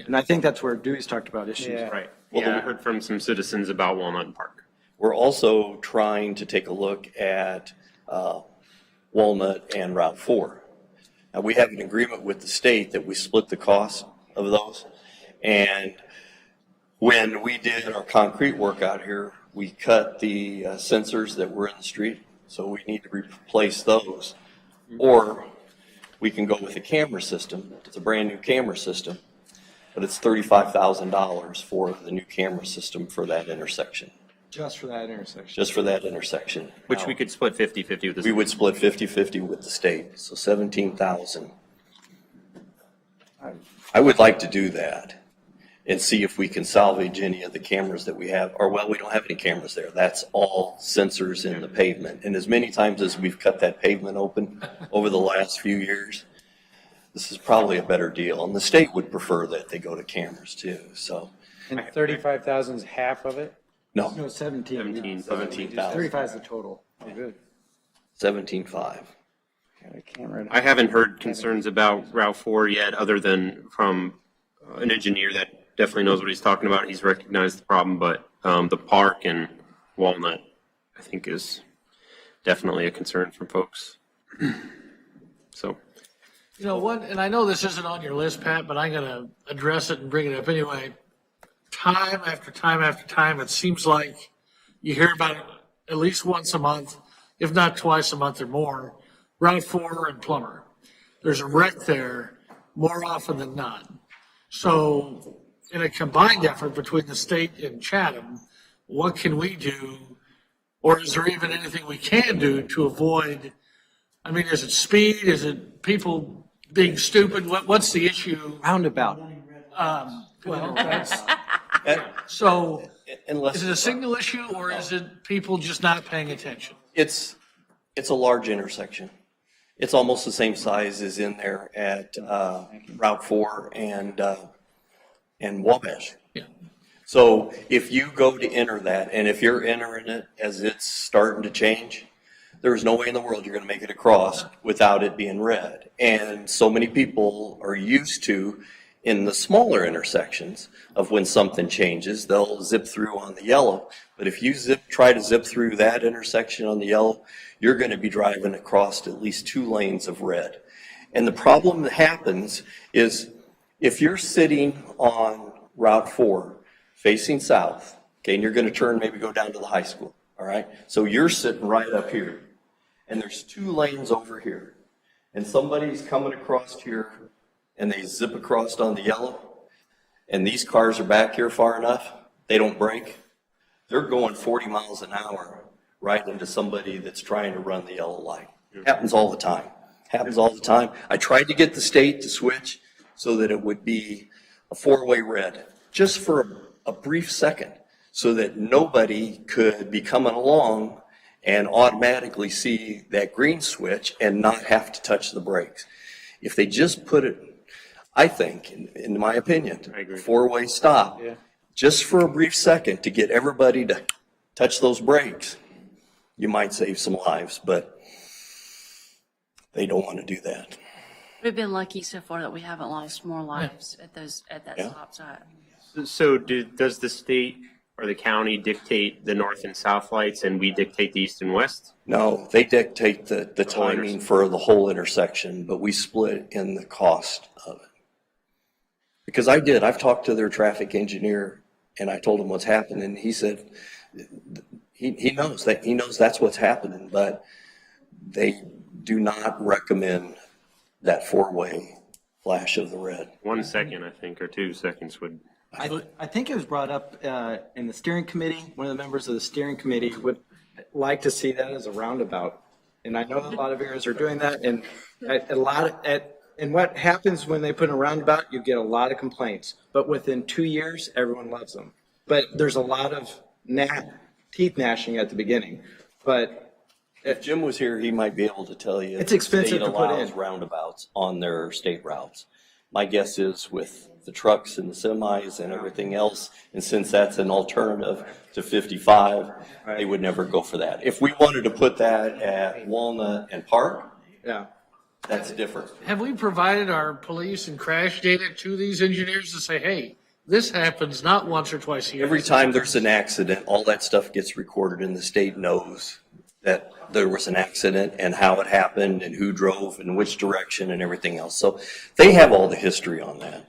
and I think that's where Dewey's talked about issues. Yeah. Right. Well, Yeah, I the- heard from some citizens about Walnut and Park. We're also trying to take a look at Walnut and Route 4. Now, we have an agreement with the state that we split the cost of those. And when we did our concrete work out here, we cut the sensors that were in the street, so we need to replace those. Or we can go with a camera system. It's a brand-new camera system, but it's $35,000 for the new camera system for that intersection. Just for that intersection. Just for that intersection. Which we could split 50-50 with the We would split 50-50 with the state, so 17,000. I would like to do that and see if we can salvage any of the cameras that we have, or well, we don't have any cameras there. That's all sensors in the pavement. And as many times as we've cut that pavement open over the last few years, this is probably a better deal. And the state would prefer that they go to cameras too, so. And 35,000 is half of it? No, No, 17. 17,000, 35 is the total. Oh, good. 17.5. Got a camera. I haven't heard concerns about Route 4 yet, other than from an engineer that definitely knows what he's talking about. He's recognized the problem, but the Park and Walnut, I think, is definitely a concern from folks. So, One, and I know this isn't on your list, Pat, but I'm going to address it and bring it up anyway. Time after time after time, it seems like you hear about it at least once a month, if not twice a month or more. Route 4 and Plummer. There's a wreck there more often than not. So in a combined effort between the state and Chatham, what can we do? Or is there even anything we can do to avoid I mean, is it speed? Is it people being stupid? What's the issue? Roundabout. Well, that's, And- so Unless. is it a signal issue or is it people just not paying attention? It's a large intersection. It's almost the same size as in there at Route 4 and Wabash. Yeah. So if you go to enter that, and if you're entering it as it's starting to change, there's no way in the world you're going to make it across without it being red. And so many people are used to, in the smaller intersections, of when something changes, they'll zip through on the yellow. But if you try to zip through that intersection on the yellow, you're going to be driving across at least 2 lanes of red. And the problem that happens is if you're sitting on Route 4 facing south, okay, and you're going to turn, maybe go down to the high school, all right? So you're sitting right up here, and there's 2 lanes over here, and somebody's coming across here, and they zip across on the yellow, and these cars are back here far enough, they don't brake, they're going 40 miles an hour right into somebody that's trying to run the yellow light. Happens all the time. Happens all the time. I tried to get the state to switch so that it would be a 4-way red, just for a brief second, so that nobody could be coming along and automatically see that green switch and not have to touch the brakes. If they just put it, I think, in my opinion, I agree. 4-way stop, just for a brief second to get everybody to touch those brakes, you might save some lives, but they don't want to do that. We've been lucky so far that we haven't lost more lives at that Yeah. stop sign. So does the state or the county dictate the north and south lights and we dictate the east and west? No, they dictate the whole timing intersection. for the whole intersection, but we split in the cost of it. Because I've talked to their traffic engineer and I told him what's happening. And he said, he knows that's what's happening, but they do not recommend that 4-way flash of the red. 1 second, I think, or 2 seconds would. I think it was brought up in the steering committee. One of the members of the steering committee would like to see that as a roundabout. And I know a lot of areas are doing that. And and what happens when they put in a roundabout, you get a lot of complaints. But within 2 years, everyone loves them. But there's a lot of teeth gnashing at the beginning. But If Jim was here, he might be able to tell you. It's expensive the state to put allows in. roundabouts on their state routes. My guess is with the trucks and the semis and everything else, and since that's an alternative to 55, they would never go for that. If we wanted to put that at Walnut and Park, yeah, that's different. Have we provided our police and crash data to these engineers to say, hey, this happens not once or twice a year? Every time there's an accident, all that stuff gets recorded and the state knows that there was an accident and how it happened and who drove in which direction and everything else. So they have all the history on that.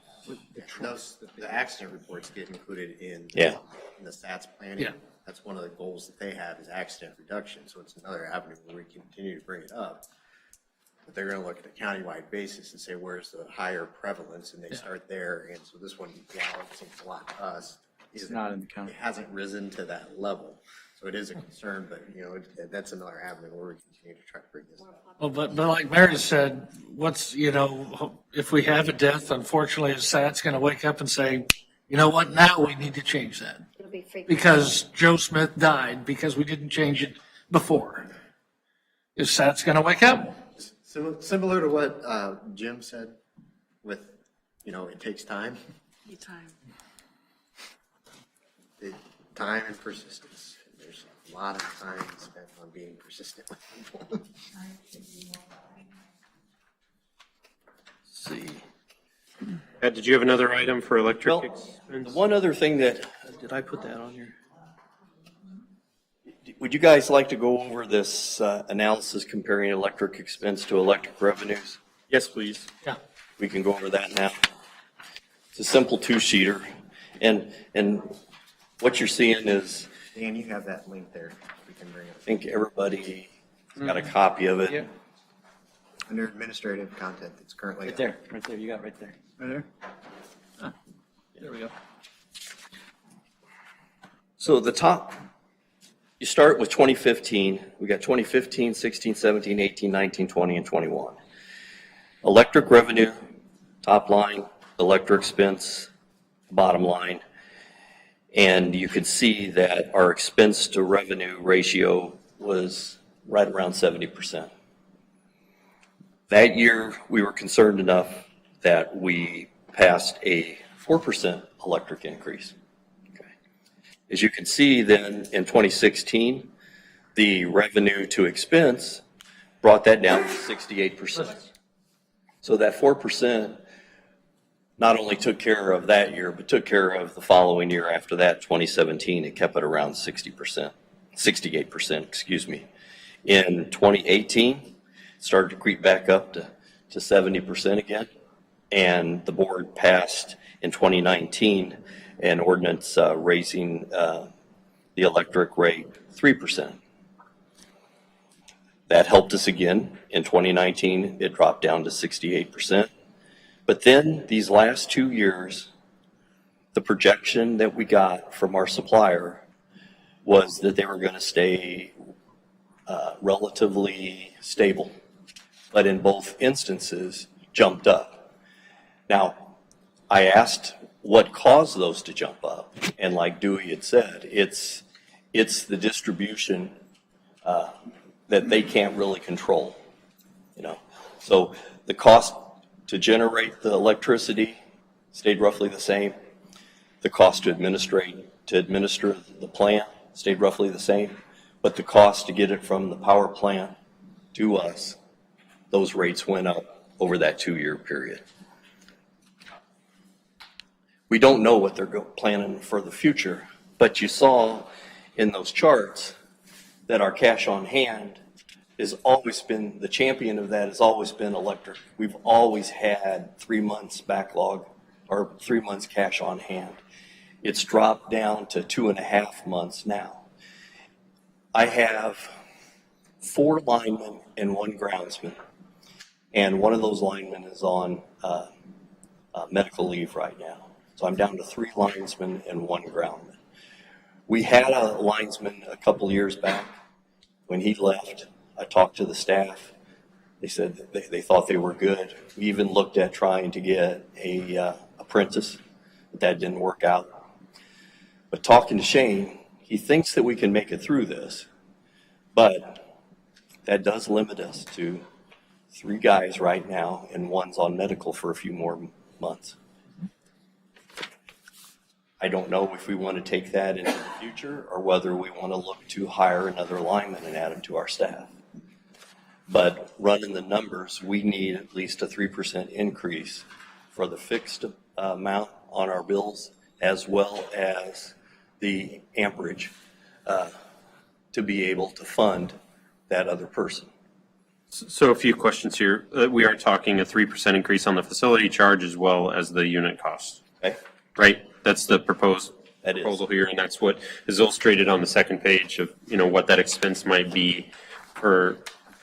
The accident reports get included in the stats planning. Yeah. That's one of the goals that they have is accident reduction. So it's another avenue where we continue to bring it up. But they're going to look at a countywide basis and say, where's the higher prevalence? And they start there. And so this one, it seems a lot to us. it's not in the county. It hasn't risen to that level. So it is a concern, but that's another avenue where we continue to try to bring this up. Well, but like Meredith said, if we have a death, unfortunately, SAT's going to wake up and say, you know what, now we need to change that. It'll be freaking. Because Joe Smith died because we didn't change it before. Is SAT's going to wake up? Similar to what Jim said with, it takes time. Time and persistence. There's a lot of time spent on being persistent with people. See. Did you have another item for electric Well, expense? the one other thing did I put that on here? Would you guys like to go over this analysis comparing electric expense to electric revenues? Yes, please. Yeah. We can go over that now. It's a simple 2-sheeter. And what you're seeing is, Dan, you have that link there. We can bring I it think everybody got a copy of it. Yeah. under administrative content that's currently Right there, you got it right there. Right there? There we go. So the top you start with 2015. We got 2015, 16, 17, 18, 19, 20, and 21. Electric revenue, top line, electric expense, bottom line. And you could see that our expense to revenue ratio was right around 70%. That year, we were concerned enough that we passed a 4% electric increase. Okay. As you can see then in 2016, the revenue to expense brought that down to 68%. So that 4% not only took care of that year, but took care of the following year after that, 2017. It kept it around 60%, 68%, excuse me. In 2018, it started to creep back up to 70% again. And the board passed in 2019 an ordinance raising the electric rate 3%. That helped us again. In 2019, it dropped down to 68%. But then these last 2 years, the projection that we got from our supplier was that they were going to stay relatively stable, but in both instances jumped up. Now, I asked what caused those to jump up, and like Dewey had said, it's the distribution that they can't really control, you know. So the cost to generate the electricity stayed roughly the same. The cost to administer the plant stayed roughly the same, but the cost to get it from the power plant to us, those rates went up over that 2-year period. We don't know what they're planning for the future, but you saw in those charts that our cash on hand has always been, the champion of that has always been electric. We've always had 3 months backlog or 3 months cash on hand. It's dropped down to 2.5 months now. I have 4 linemen and 1 groundsman, and one of those linemen is on medical leave right now. So I'm down to 3 linesmen and 1 groundman. We had a linesman a couple years back. When he left, I talked to the staff. They said that they thought they were good. We even looked at trying to get a apprentice, but that didn't work out. But talking to Shane, he thinks that we can make it through this, but that does limit us to 3 guys right now, and 1's on medical for a few more months. I don't know if we want to take that into the future or whether we want to look to hire another lineman and add him to our staff. But running the numbers, we need at least a 3% increase for the fixed amount on our bills as well as the amperage to be able to fund that other person. So a few questions here. We are talking a 3% increase on the facility charge as well as the unit cost. Okay. Right? That's the proposal here, and that's what is illustrated on the second page of, you know, what that expense might be for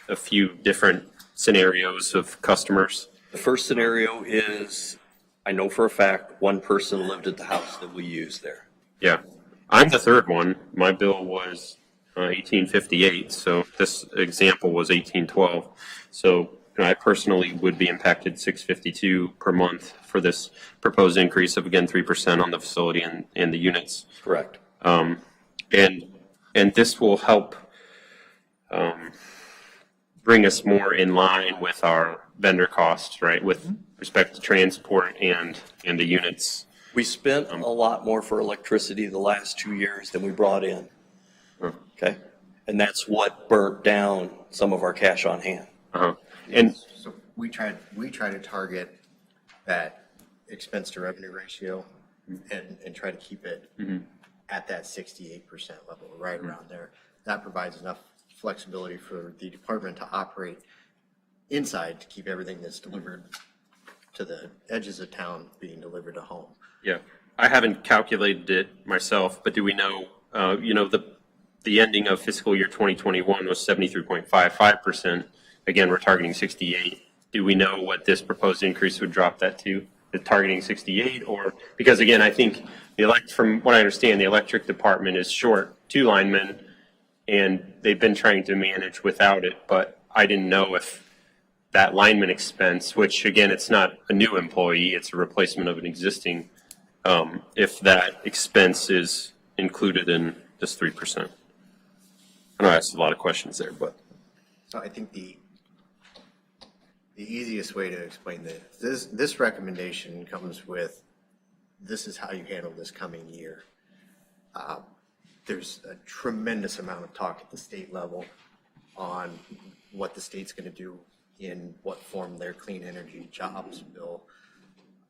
a few different scenarios of customers. The first scenario is, I know for a fact, 1 person lived at the house that we use there. Yeah. I'm the third one. My bill was $18.58, so this example was $18.12. So I personally would be impacted $6.52 per month for this proposed increase of, again, 3% on the facility and the units. Correct. And this will help bring us more in line with our vendor costs, right, with respect to transport and the units. We spent a lot more for electricity the last 2 years than we brought in. Okay? And that's what burnt down some of our cash on hand. And so we try to target that expense to revenue ratio and try to keep it at that 68% level, right around there. That provides enough flexibility for the department to operate inside to keep everything that's delivered to the edges of town being delivered to home. yeah, I haven't calculated it myself, but do we know, the ending of fiscal year 2021 was 73.55%. Again, we're targeting 68. Do we know what this proposed increase would drop that to? The targeting 68, or because again, I think from what I understand, the electric department is short 2 linemen, and they've been trying to manage without it, but I didn't know if that lineman expense, which again, it's not a new employee, it's a replacement of an existing, if that expense is included in this 3%. I know I asked a lot of questions there, but. So I think the easiest way to explain this recommendation comes with, this is how you handle this coming year. There's a tremendous amount of talk at the state level on what the state's going to do in what form their clean energy jobs bill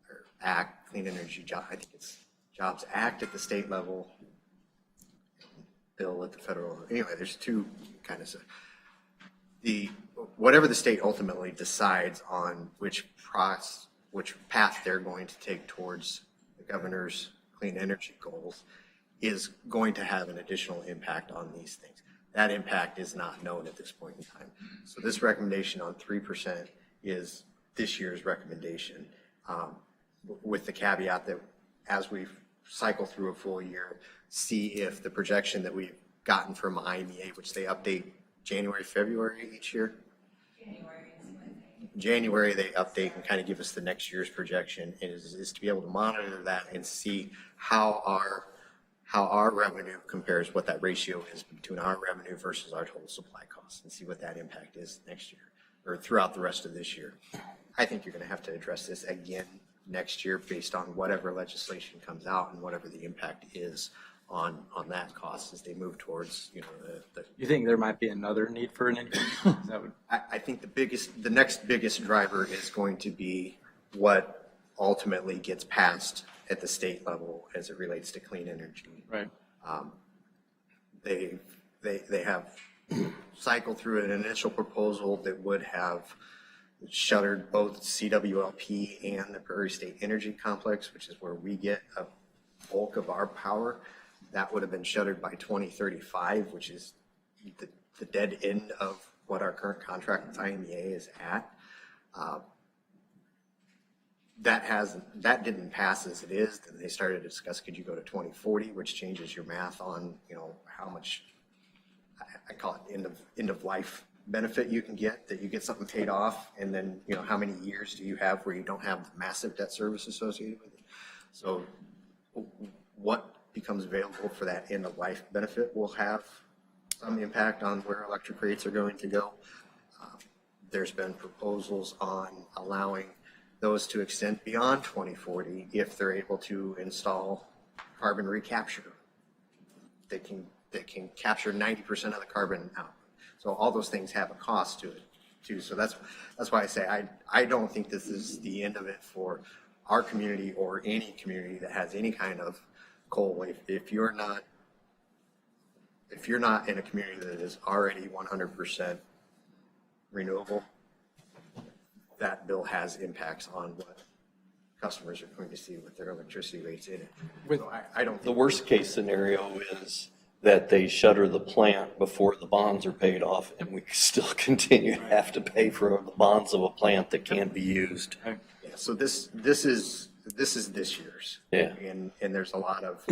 or act, clean energy job, I think it's Jobs Act at the state level, bill at the federal. Anyway, there's two kind of, whatever the state ultimately decides on which path they're going to take towards the governor's clean energy goals is going to have an additional impact on these things. That impact is not known at this point in time. So this recommendation on 3% is this year's recommendation, with the caveat that as we cycle through a full year, see if the projection that we've gotten from IMEA, which they update January, February each year. January they update and kind of give us the next year's projection, and is to be able to monitor that and see how our revenue compares, what that ratio is between our revenue versus our total supply costs, and see what that impact is next year or throughout the rest of this year. I think you're going to have to address this again next year based on whatever legislation comes out and whatever the impact is on that cost as they move towards, You think there might be another need for an increase? I think the next biggest driver is going to be what ultimately gets passed at the state level as it relates to clean energy. Right. They have cycled through an initial proposal that would have shuttered both CWLP and the Prairie State Energy Complex, which is where we get a bulk of our power. That would have been shuttered by 2035, which is the dead end of what our current contract with IMEA is at. That didn't pass as it is. Then they started to discuss, could you go to 2040, which changes your math on, how much, I call it end of life benefit you can get, that you get something paid off, and then, how many years do you have where you don't have massive debt service associated with it? So what becomes available for that end of life benefit will have some impact on where electric rates are going to go. There's been proposals on allowing those to extend beyond 2040 if they're able to install carbon recapture. They can capture 90% of the carbon out. So all those things have a cost to it too. So that's why I say I don't think this is the end of it for our community or any community that has any kind of coal. If you're not in a community that is already 100% renewable, that bill has impacts on what customers are going to see with their electricity rates in it. So I don't think The worst case scenario is that they shutter the plant before the bonds are paid off, and we still continue to have to pay for the bonds of a plant that can't be used. Yeah, so this is this year's. Yeah. And there's a lot of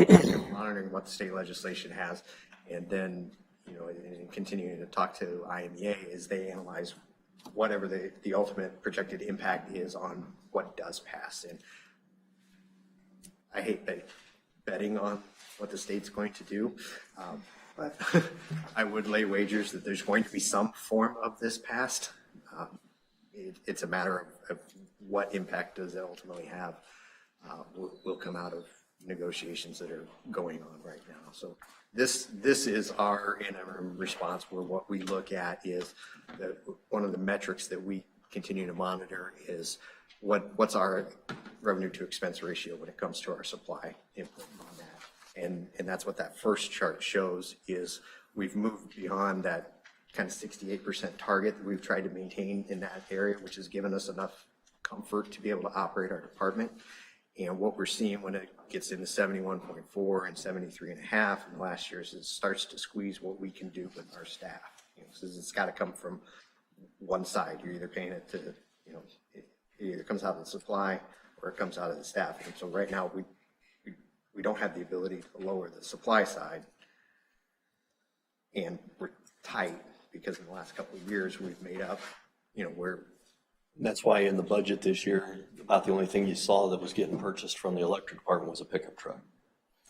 monitoring what the state legislation has, and then, and continuing to talk to IMEA as they analyze whatever the ultimate projected impact is on what does pass. And I hate betting on what the state's going to do, but I would lay wagers that there's going to be some form of this passed. It's a matter of what impact does it ultimately have. Will come out of negotiations that are going on right now. So this is our interim response, where what we look at is one of the metrics that we continue to monitor is what's our revenue to expense ratio when it comes to our supply input on that. And that's what that first chart shows, is we've moved beyond that kind of 68% target that we've tried to maintain in that area, which has given us enough comfort to be able to operate our department. And what we're seeing when it gets into 71.4 and 73.5 in the last years, it starts to squeeze what we can do with our staff. So it's got to come from one side. You're either paying it to, it either comes out of the supply or it comes out of the staff. And so right now we don't have the ability to lower the supply side, And we're tight because in the last couple of years, we've made up, That's why in the budget this year, about the only thing you saw that was getting purchased from the electric department was a pickup truck.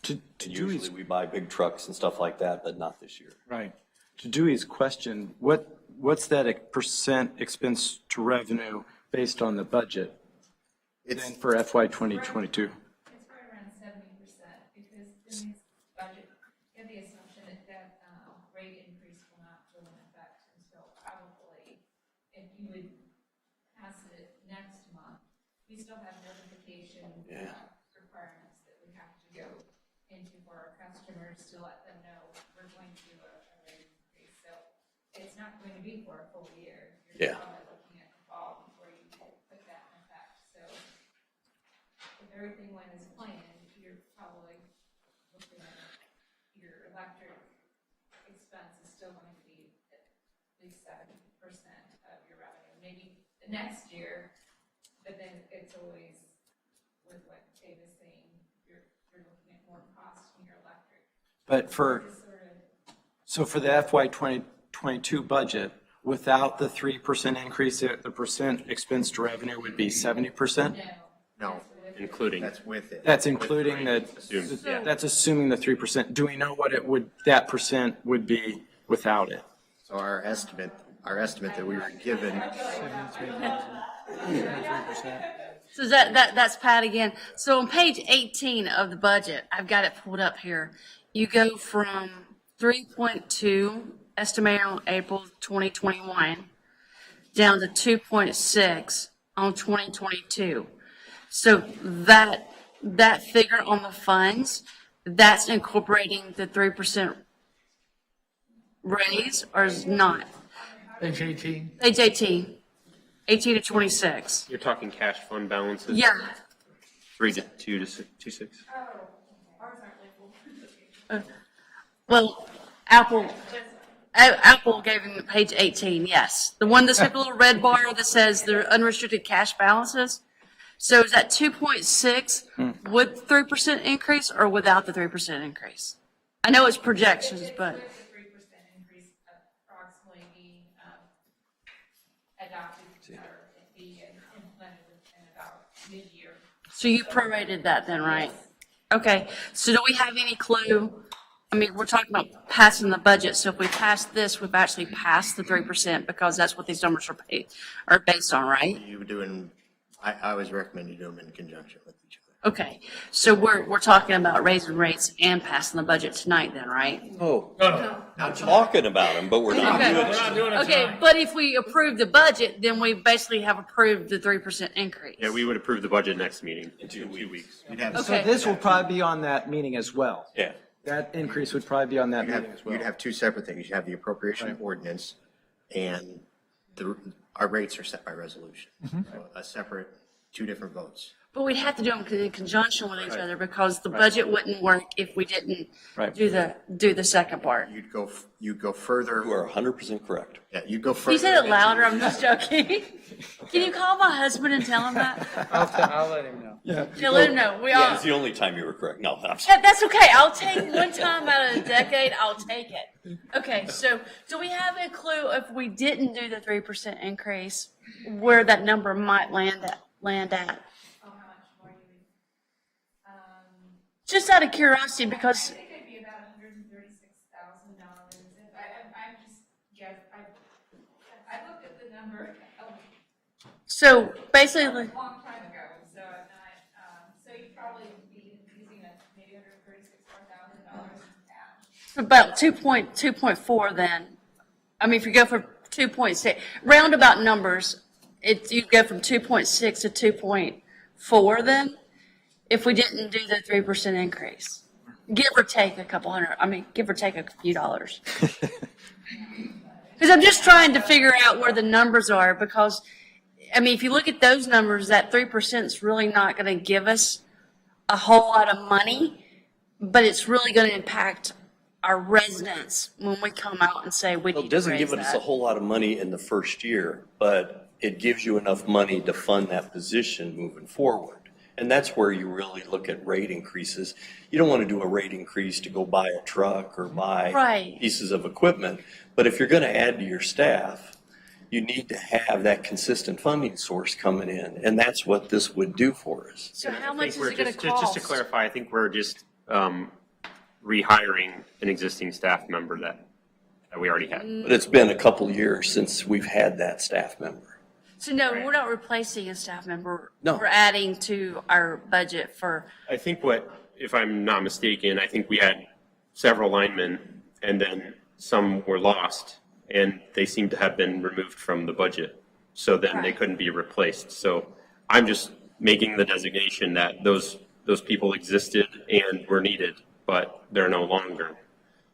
To Usually we buy big trucks and stuff like that, but not this year. Right. To Dewey's question, what's that percent expense to revenue based on the budget then for FY 2022? It's right around 70%, because in this budget, you have the assumption that rate increase will not go in effect until probably, if you would pass it next month, we still have notification requirements that we have to go into for our customers to let them know we're going to do a rate increase. So it's not going to be for a full year. You're probably looking at the fall before you put that in effect. So if everything went as planned, you're probably looking at your electric expense is still going to be at least 70% of your revenue. Maybe the next year, but then it's always with what Dave is saying, you're looking at more cost in your electric. But for the FY 2022 budget, without the 3% increase, the percent expense to revenue would be 70%? No, Including. that's with it. That's including that's assuming the 3%. Do we know what that percent would be without it? So our estimate that we were given, So that's Pat again. So on page 18 of the budget, I've got it pulled up here. You go from 3.2 estimated on April 2021 down to 2.6 on 2022. So that figure on the funds, that's incorporating the 3% raise or is not? Page 18. Page 18 to 26. You're talking cash fund balances? Yeah. 3 to 2 to 6. Well, Apple gave him page 18, yes. The one that's got the little red bar that says the unrestricted cash balances. So is that 2.6 with 3% increase or without the 3% increase? I know it's projections, but. With the 3% increase approximately being adopted or be implemented in about mid-year. So you prorated that then, right? Okay, so do we have any clue? I mean, we're talking about passing the budget, so if we pass this, we've actually passed the 3% because that's what these numbers are based on, right? I always recommend you do them in conjunction with each other. Okay, so we're talking about raising rates and passing the budget tonight then, right? No, not talking about them, but we're not doing it. Okay, but if we approve the budget, then we basically have approved the 3% increase. Yeah, we would approve the budget next meeting in 2 weeks. So this will probably be on that meeting as well. Yeah. That increase would probably be on that meeting as well. You'd have two separate things. You have the appropriation ordinance, and our rates are set by resolution. So a separate, two different votes. But we'd have to do them in conjunction with each other because the budget wouldn't work if we didn't do the second part. You'd go further. You are 100% correct. Yeah, you go Can further. you say it louder? I'm just joking. Can you call my husband and tell him that? I'll let him know. Yeah, let him know. That's the only time you were correct. No, I'm sorry. Yeah, that's okay. I'll take one time out of a decade. I'll take it. Okay, so do we have a clue if we didn't do the 3% increase, where that number might land at? Oh, how much more you would, Just out of curiosity, because I think it'd be about $136,000. I'm just guess. I looked at the number so basically, a long time ago, so I'm not. So you'd probably be using maybe $136,000 in cash. about 2.4 then. I mean, if you go for 2.6, roundabout numbers, you go from 2.6 to 2.4 then, if we didn't do the 3% increase. Give or take a couple hundred, give or take a few dollars. Because I'm just trying to figure out where the numbers are because, if you look at those numbers, that 3% is really not going to give us a whole lot of money, but it's really going to impact our residents when we come out and say we need to raise that. It doesn't give us a whole lot of money in the first year, but it gives you enough money to fund that position moving forward. And that's where you really look at rate increases. You don't want to do a rate increase to go buy a truck or buy Right. pieces of equipment. But if you're going to add to your staff, you need to have that consistent funding source coming in. And that's what this would do for us. So how I much think is we're it gonna just to cost? clarify, I think we're just rehiring an existing staff member that we already had. But it's been a couple years since we've had that staff member. So no, we're not replacing a staff member. No. We're adding to our budget for, I think if I'm not mistaken, I think we had several linemen and then some were lost and they seem to have been removed from the budget. So then they Right. couldn't be replaced. So I'm just making the designation that those people existed and were needed, but they're no longer.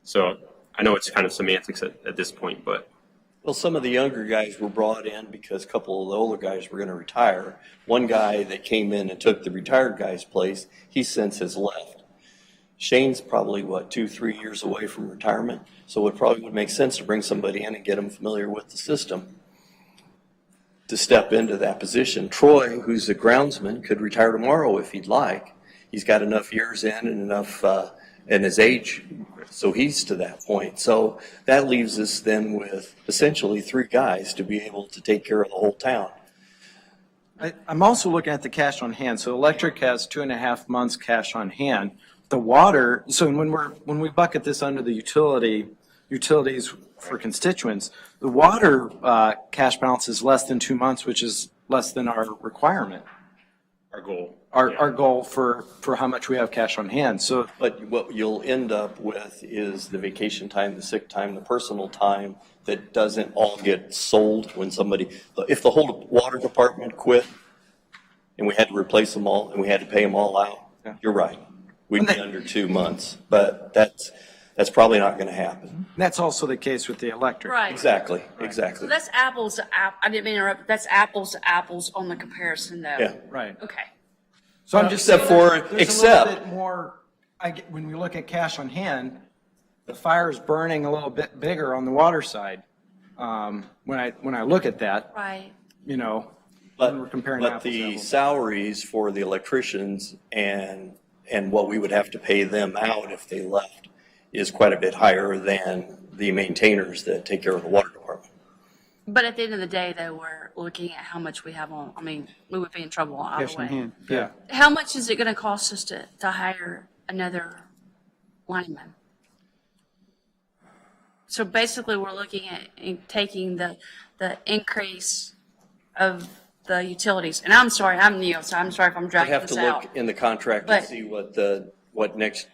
So I know it's kind of semantics at this point, but Well, some of the younger guys were brought in because a couple of the older guys were going to retire. One guy that came in and took the retired guy's place, he since has left. Shane's probably, 2-3 years away from retirement. So it probably would make sense to bring somebody in and get them familiar with the system to step into that position. Troy, who's a groundsman, could retire tomorrow if he'd like. He's got enough years in and enough, and his age, so he's to that point. So that leaves us then with essentially 3 guys to be able to take care of the whole town. I'm also looking at the cash on hand. So electric has 2.5 months cash on hand. The water, so when we bucket this under the utilities for constituents, the water cash balance is less than 2 months, which is less than our requirement. our goal. Our goal for how much we have cash on hand. So, But what you'll end up with is the vacation time, the sick time, the personal time that doesn't all get sold when somebody, if the whole water department quit and we had to replace them all and we had to pay them all out, you're right. We'd be under 2 months, but that's probably not going to happen. that's also the case with the electric. right. Exactly, So exactly. that's apples to I didn't mean to interrupt, but that's apples to apples on the comparison though. Yeah. Right. Okay. So I'm just Except saying for- there's a little except- bit more, when we look at cash on hand, the fire is burning a little bit bigger on the water side. When I look at that, Right. when we're comparing But apples to the apples. salaries for the electricians and what we would have to pay them out if they left is quite a bit higher than the maintainers that take care of the water department. But at the end of the day though, we're looking at how much we have on, we would be in trouble either Cash on way. hand. Yeah. How much is it gonna cost us to hire another lineman? So basically, we're looking at taking the increase of the utilities. And I'm sorry, I'm new, so I'm sorry if I'm We dragging have to this out. look in the contract and But- see what next,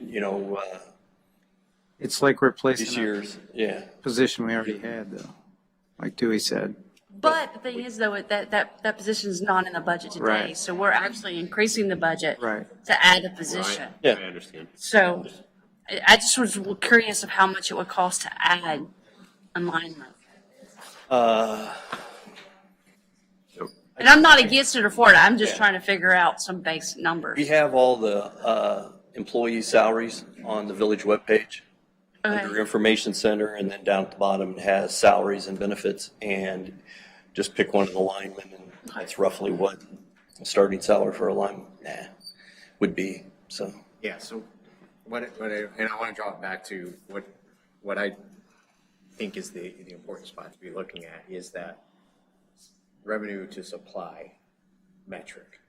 It's like these replacing a years, yeah. position we already had, though, like Dewey said. But the thing is though, that position is not in the budget today. Right. So we're actually increasing the budget Right. to add a position. Yeah. I understand. So I just was curious of how much it would cost to add a lineman. And I'm not against it or for it. I'm just trying to figure out some base numbers. We have all the employee salaries on the village webpage under Okay. information center, and then down at the bottom it has salaries and benefits, and just pick one of the linemen, and that's roughly what a starting salary for a lineman would be, so. Yeah, so and I want to draw it back to what I think is the important spot to be looking at is that revenue to supply metric,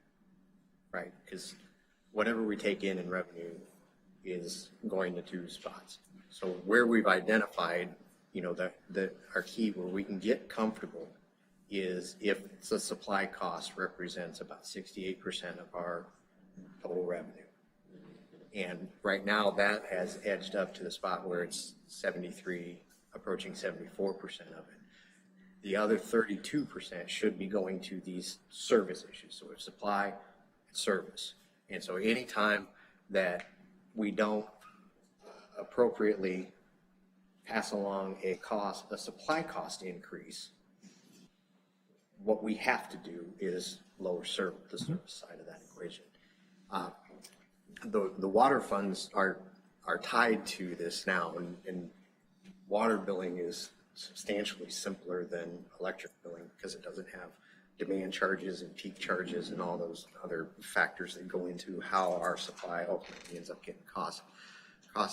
right? Because whatever we take in revenue is going to 2 spots. So where we've identified, our key where we can get comfortable is if the supply cost represents about 68% of our total revenue. And right now that has edged up to the spot where it's 73, approaching 74% of it. The other 32% should be going to these service issues. So it's supply and service. And so anytime that we don't appropriately pass along a supply cost increase, what we have to do is lower the service side of that equation. The water funds are tied to this now, and water billing is substantially simpler than electric billing because it doesn't have demand charges and peak charges and all those other factors that go into how our supply ultimately ends up getting cost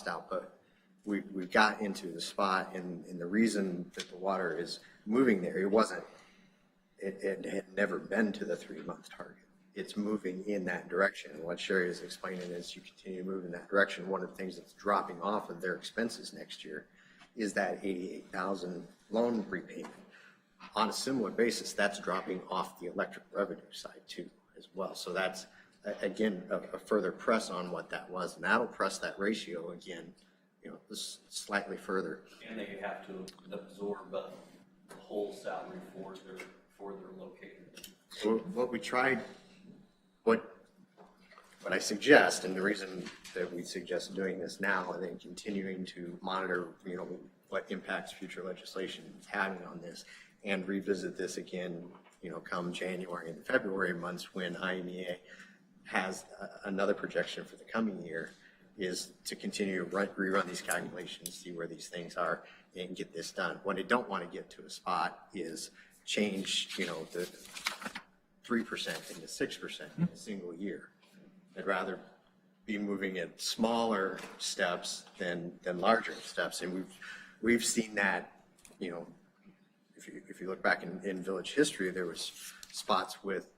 out. But we've got into the spot, and the reason that the water is moving there, it had never been to the 3-month target. It's moving in that direction. And what Sherry is explaining is you continue to move in that direction. One of the things that's dropping off of their expenses next year is that $88,000 loan repayment. On a similar basis, that's dropping off the electric revenue side too as well. So that's, again, a further press on what that was. And that'll press that ratio again, slightly further. And they have to absorb the whole salary for their located. So what we tried, what I suggest, and the reason that we suggest doing this now and then continuing to monitor, what impacts future legislation is having on this, and revisit this again, come January and February months when IMEA has another projection for the coming year, is to continue to rerun these calculations, see where these things are, and get this done. What I don't want to get to a spot is change, the 3% into 6% in a single year. I'd rather be moving at smaller steps than larger steps, and we've seen that. If you look back in village history, there was spots with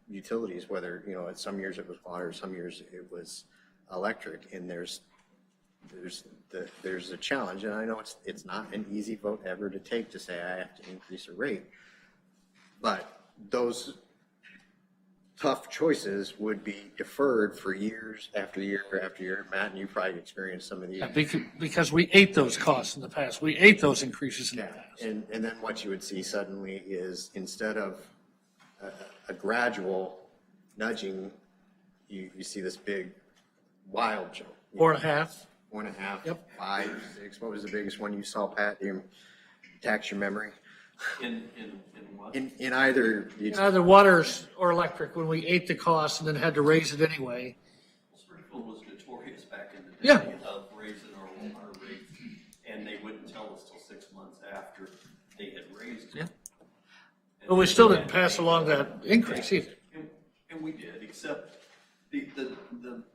utilities, whether some years it was water, some years it was electric, and there's a challenge, and I know it's not an easy vote ever to take to say I have to increase a rate, but those tough choices would be deferred for years after year after year. Matt, and you probably experienced some of these. Yeah, because we ate those costs in the past. We ate those increases in the past. And then what you would see suddenly is, instead of a gradual nudging, you see this big wild jump. 4.5. 4.5. Yep. 5, 6. What was the biggest one you saw, Pat? You tax your memory. In what? In either Either water or electric, when we ate the cost and then had to raise it anyway. Springfield was notorious back in the day Yeah. of raising our water rates, and they wouldn't tell us till 6 months after they had raised it. Yeah. But we still didn't pass along that increase either. And we did, except the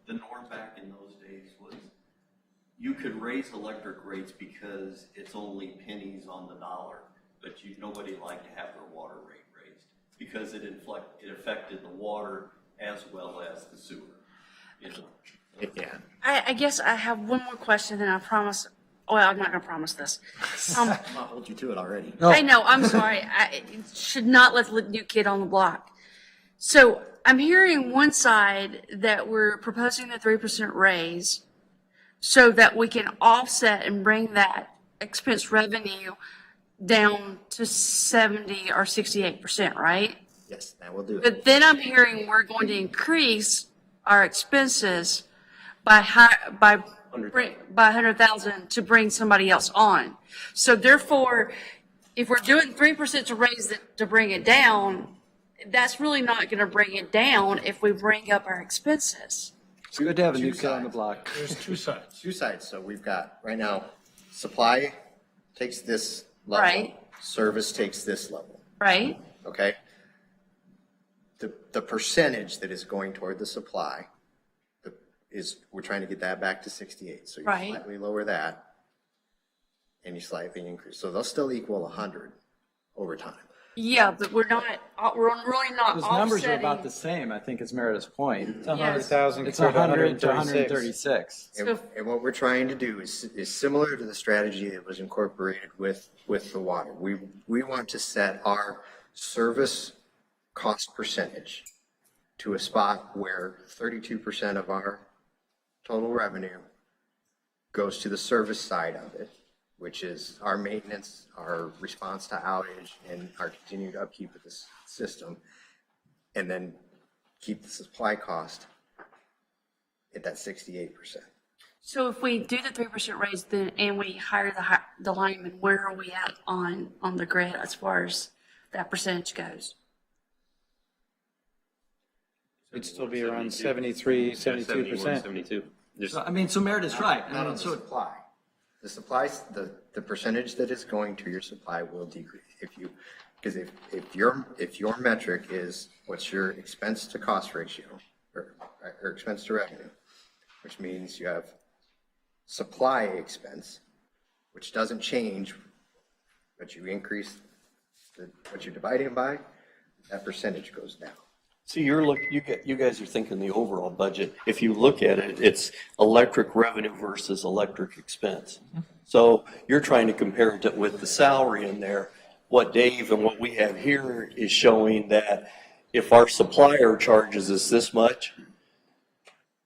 norm back in those days was you could raise electric rates because it's only pennies on the dollar, but nobody liked to have their water rate raised because it affected the water as well as the sewer. Yeah. I guess I have one more question, and I promise, well, I'm not going to promise this. I'll hold you to it already. I know, I'm sorry. I should not let the new kid on the block. So I'm hearing one side that we're proposing the 3% raise so that we can offset and bring that expense revenue down to 70 or 68%, right? Yes, that will do it. But then I'm hearing we're going to increase our expenses by 100,000 to bring somebody else on. So therefore, if we're doing 3% to raise it, to bring it down, that's really not going to bring it down if we bring up our expenses. It's good to have a new kid on the block. There's two sides. Two sides. So we've got, right now, supply takes this level. Right. Service takes this level. Right? Okay? The percentage that is going toward the supply we're trying to get that back to 68. So you Right. slightly lower that, and you slightly increase. So they'll still equal 100 over time. Yeah, but we're really not Those numbers are about offsetting. the same, I think is Meredith's point. It's 100,000 It's compared to 100 to 136. 136. And what we're trying to do is similar to the strategy that was incorporated with the water. We want to set our service cost percentage to a spot where 32% of our total revenue goes to the service side of it, which is our maintenance, our response to outage, and our continued upkeep of this system, and then keep the supply cost at that 68%. So if we do the 3% raise then, and we hire the lineman, where are we at on the grid as far as that percentage goes? It'd still be around 73, 72%. 72. So Meredith's right. Not on the supply. The supply, the percentage that is going to your supply will decrease. If you Because if your metric is what's your expense to cost ratio or expense to revenue, which means you have supply expense, which doesn't change, but you increase what you're dividing by, that percentage goes down. So you guys are thinking the overall budget. If you look at it, it's electric revenue versus electric expense. So you're trying to compare it with the salary in there. What Dave and what we have here is showing that if our supplier charges us this much,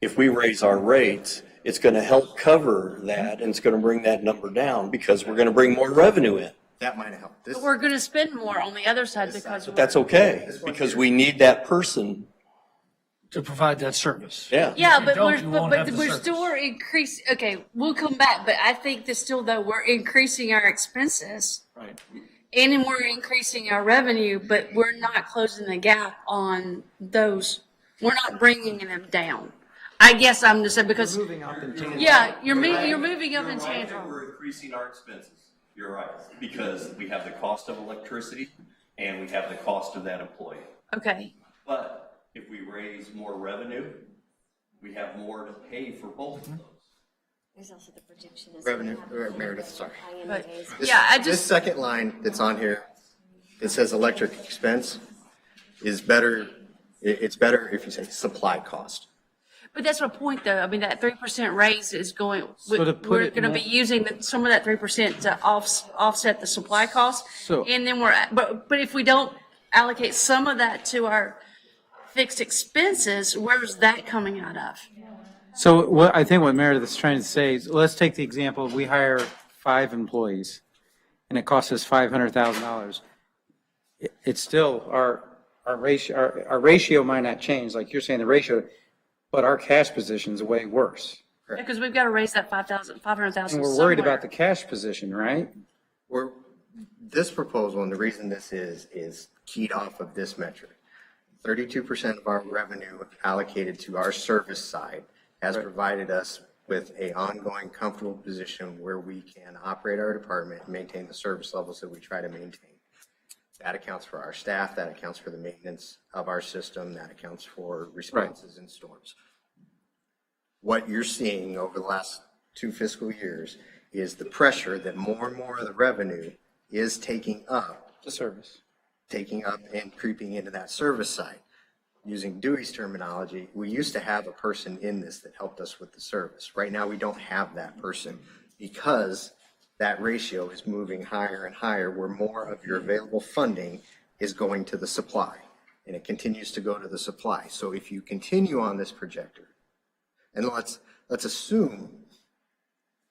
if we raise our rates, it's going to help cover that, and it's going to bring that number down because we're going to bring more revenue in. That might have helped. But we're going to spend more on the other side because. But that's okay, because we need that person. To provide that service. Yeah. Yeah, If you but don't, we're, you won't but have the we're service. still increasing, okay, we'll come back, but I think that still though, we're increasing our expenses. Right. And then we're increasing our revenue, but we're not closing the gap on those, we're not bringing them down. I guess I'm just saying because, Moving up in tandem. yeah, you're moving up in tandem. We're increasing our expenses. You're right. Because we have the cost of electricity and we have the cost of that employee. Okay, But if we raise more revenue, we have more to pay for both of those. There's also the projection. Revenue, Meredith, sorry. but, This- yeah, I This just, second line that's on here, it says electric expense is better, it's better if you say supply cost. but that's my point though. I mean, that 3% raise is going, So to put we're it going to more- be using some of that 3% to offset the supply costs. So- And then but if we don't allocate some of that to our fixed expenses, where's that coming out of? So I think what Meredith is trying to say is, let's take the example, of we hire 5 employees and it costs us $500,000. It's still, our ratio might not change, like you're saying, the ratio, but our cash position is way worse. Because we've got to raise that 500,000 And we're worried about the cash position, right? This proposal, and the reason this is keyed off of this metric. 32% of our revenue allocated to our service side has provided us with a ongoing comfortable position where we can operate our department and maintain the service levels that we try to maintain. That accounts for our staff, that accounts for the maintenance of our system, that accounts for responses in storms. What you're seeing over the last 2 fiscal years is the pressure that more and more of the revenue is taking up The service. and creeping into that service side. Using Dewey's terminology, we used to have a person in this that helped us with the service. Right now, we don't have that person because that ratio is moving higher and higher where more of your available funding is going to the supply, and it continues to go to the supply. So if you continue on this projector, and let's assume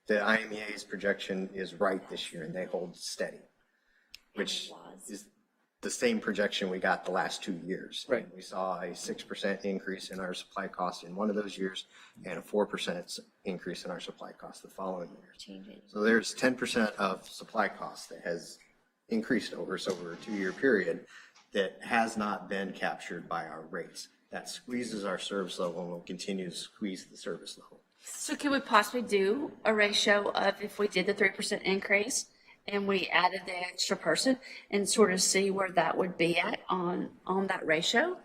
that IMEA's projection is right this year and they hold steady, which is the same projection we got the last 2 years. Right. We saw a 6% increase in our supply cost in one of those years and a 4% increase in our supply cost the following year. So there's 10% of supply cost that has increased over a 2-year period that has not been captured by our rates. That squeezes our service level and will continue to squeeze the service level. So can we possibly do a ratio of if we did the 3% increase and we added the extra person and sort of see where that would be at on that ratio?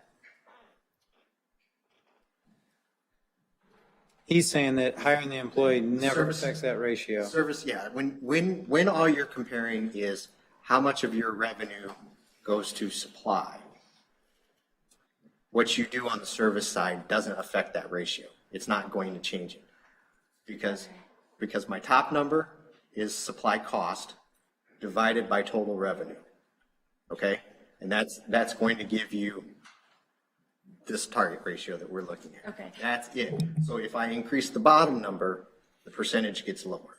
He's saying that hiring the employee never Service- affects that ratio. Service, yeah, when all you're comparing is how much of your revenue goes to supply, what you do on the service side doesn't affect that ratio. It's not going to change it. Because my top number is supply cost divided by total revenue. Okay? And that's going to give you this target ratio that we're looking at. Okay. That's it. So if I increase the bottom number, the percentage gets lower.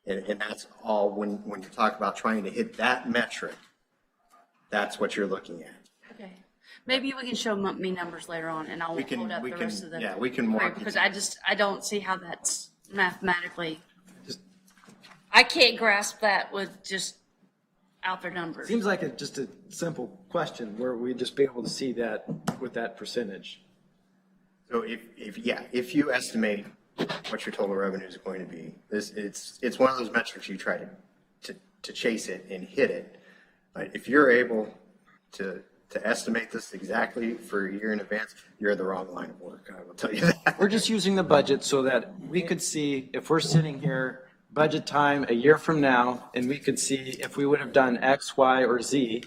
And that's all, when you talk about trying to hit that metric, that's what you're looking at. Okay. Maybe we can show me numbers later on and I'll We can- hold up we the can- rest of the. yeah, we can walk you Because I don't see how that's mathematically. I can't grasp that with just out their numbers. Seems like just a simple question where we'd just be able to see that with that percentage. So if you estimate what your total revenue is going to be, it's one of those metrics you try to chase it and hit it. But if you're able to estimate this exactly for a year in advance, you're in the wrong line of work, I will tell you that. We're just using the budget so that we could see if we're sitting here budget time a year from now, and we could see if we would have done X, Y, or Z,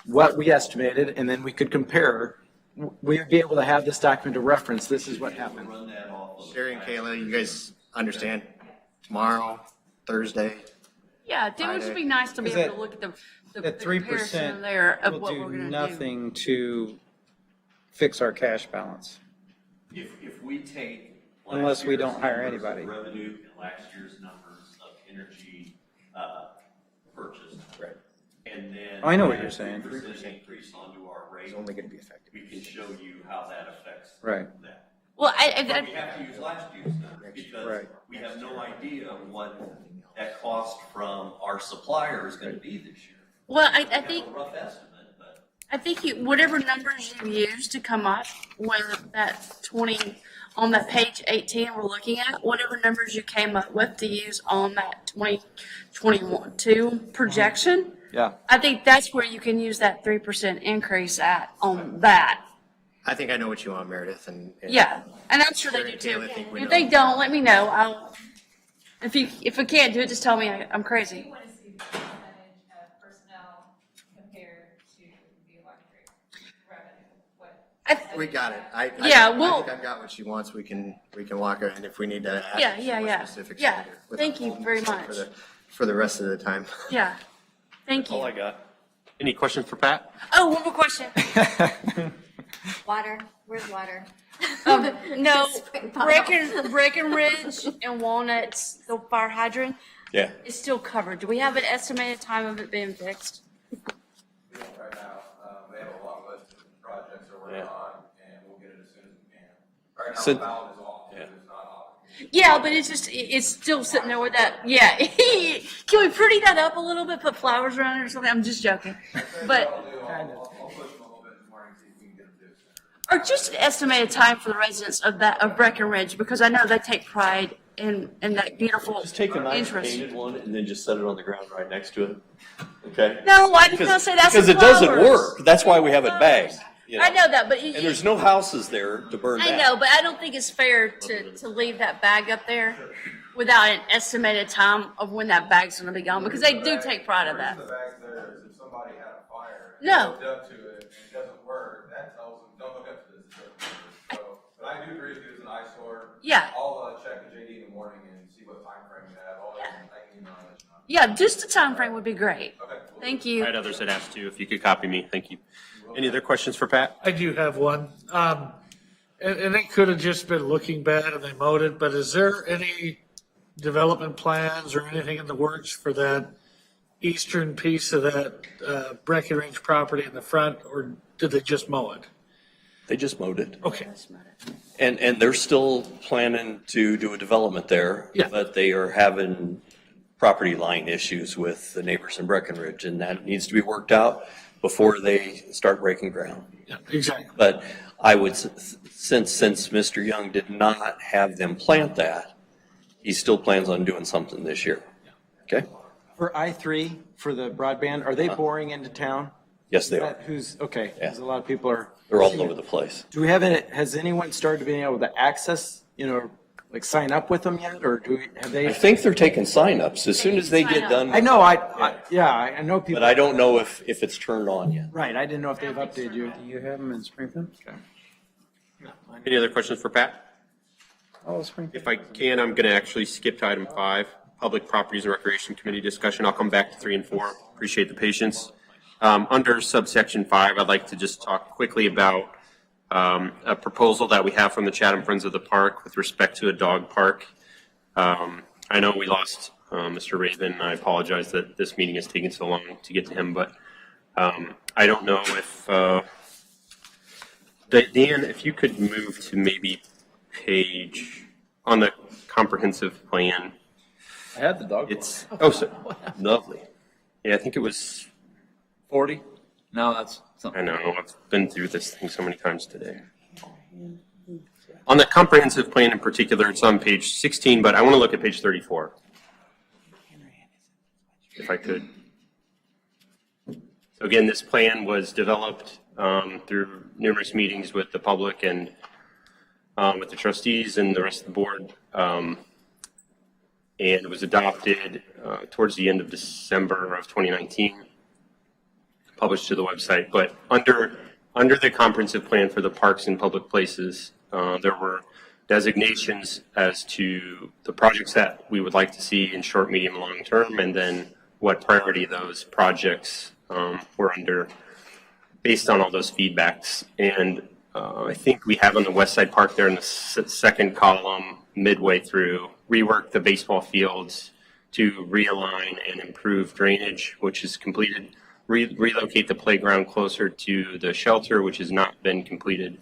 what we estimated, and then we could compare. We would be able to have this document to reference, this is what happened. Sherry and Kayla, you guys understand tomorrow, Thursday? Yeah, it would just be nice to be Because able to look at the That comparison 3% there of will what we're do gonna do. nothing to fix our cash balance. If we take. Unless we don't hire last year's anybody. Revenue and last year's numbers of energy, purchased. Right. And then. I know what you're saying. 3% increase onto our rate. It's only going to be effective. We can show you how that affects. Right. That. Well, But we have to use last year's numbers because Right. we have no idea what that cost from our supplier is gonna be this year. well, I We have think, a rough estimate, but. I think whatever numbers you use to come up with that 20, on that page 18 we're looking at, whatever numbers you came up with to use on that 2022 projection, Yeah. I think that's where you can use that 3% increase on that. I think I know what you want, Meredith, and. Yeah, and I'm sure they do Sherry and too. Kayla think we If know. they don't, let me know. If I can't do it, just tell me I'm I crazy. want to see the percentage of personnel compared to the electric revenue. We got it. Yeah, I well- think I've got what she wants. We can walk her, and if we need to add Yeah, some yeah, more yeah. specifics Yeah, later, thank you very much. For the rest of the time. Yeah, thank All I you. got. Any questions for Pat? Oh, one more question. Water, where's water? No, Spring bottle. Breckenridge and Walnuts, the fire hydrant Yeah. is still covered. Do we have an estimated time of it being fixed? We don't right now, they have a long list of projects they're working Yeah. on, and we'll get it as soon as we can. Right now, So- the valve is off, Yeah. it's not off. Yeah, but it's still sitting there with that, yeah. Can we pretty that up a little bit, put flowers around it or something? I'm just joking. But, I'll push them a little bit in the morning, see if we can get them fixed. or just an estimated time for the residents of Breckenridge, because I know they take pride in that beautiful Just take a nice interest. painted one and then just set it on the ground right next to it. Okay? No, I didn't say that's Because the it doesn't flowers. work. That's why we have it bagged. You I know that, but And there's no houses there to burn down. I know, but I don't think it's fair to leave that bag up there without an estimated time of when that bag's gonna be gone, because they do take pride of that. The reason the bag's there is if somebody had a fire. and No. Hooked up to it and it doesn't work, that tells them, don't hook up to this, it doesn't work. So, but I do agree with you, it's an eyesore. Yeah. I'll, check with JD in the morning and see what time frame you have, I can email it. Yeah, just a time frame would be great. Okay. Thank I you. had others that asked too, if you could copy me, thank you. Any other questions for Pat? I do have one. And it could have just been looking bad and they mowed it, but is there any development plans or anything in the works for that eastern piece of that Breckenridge property in the front, or did they just mow it? They just mowed it. Okay. And they're still planning to do a development there. Yeah. But they are having property line issues with the neighbors in Breckenridge, and that needs to be worked out before they start breaking ground. Yeah, exactly. But I would, since Mr. Young did not have them plant that, he still plans on doing something this year. Okay? For I-3, for the broadband, are they boring into town? Yes, they are. Who's, okay, Yeah. because a lot of people are. They're all over the place. Do we have any, has anyone started being able to access, like sign up with them yet, or have they? I think they're taking signups as soon as they get done. I know, I know people. But I don't know if it's turned on yet. Right, I didn't know if they've updated you. Do you have them in Springfield? Any other questions for Pat? Oh, Springfield. If I can, I'm going to actually skip to item 5, Public Properties and Recreation Committee discussion. I'll come back to 3 and 4. Appreciate the patience. Under subsection 5, I'd like to just talk quickly about a proposal that we have from the Chatham Friends of the Park with respect to a dog park. I know we lost Mr. Raven. I apologize that this meeting has taken so long to get to him, but I don't know if, Dan, if you could move to maybe page on the comprehensive plan. I had the dog. It's, oh, so, lovely. Yeah, I think it was, 40? No, that's something. I know, I've been through this thing so many times today. On the comprehensive plan in particular, it's on page 16, but I want to look at page 34. If I could. again, this plan was developed through numerous meetings with the public and with the trustees and the rest of the board. And it was adopted towards the end of December of 2019, published to the website. But under the comprehensive plan for the parks and public places, there were designations as to the projects that we would like to see in short, medium, long term, and then what priority those projects were under based on all those feedbacks. And I think we have on the West Side Park there in the second column, midway through, rework the baseball fields to realign and improve drainage, which is completed. Relocate the playground closer to the shelter, which has not been completed.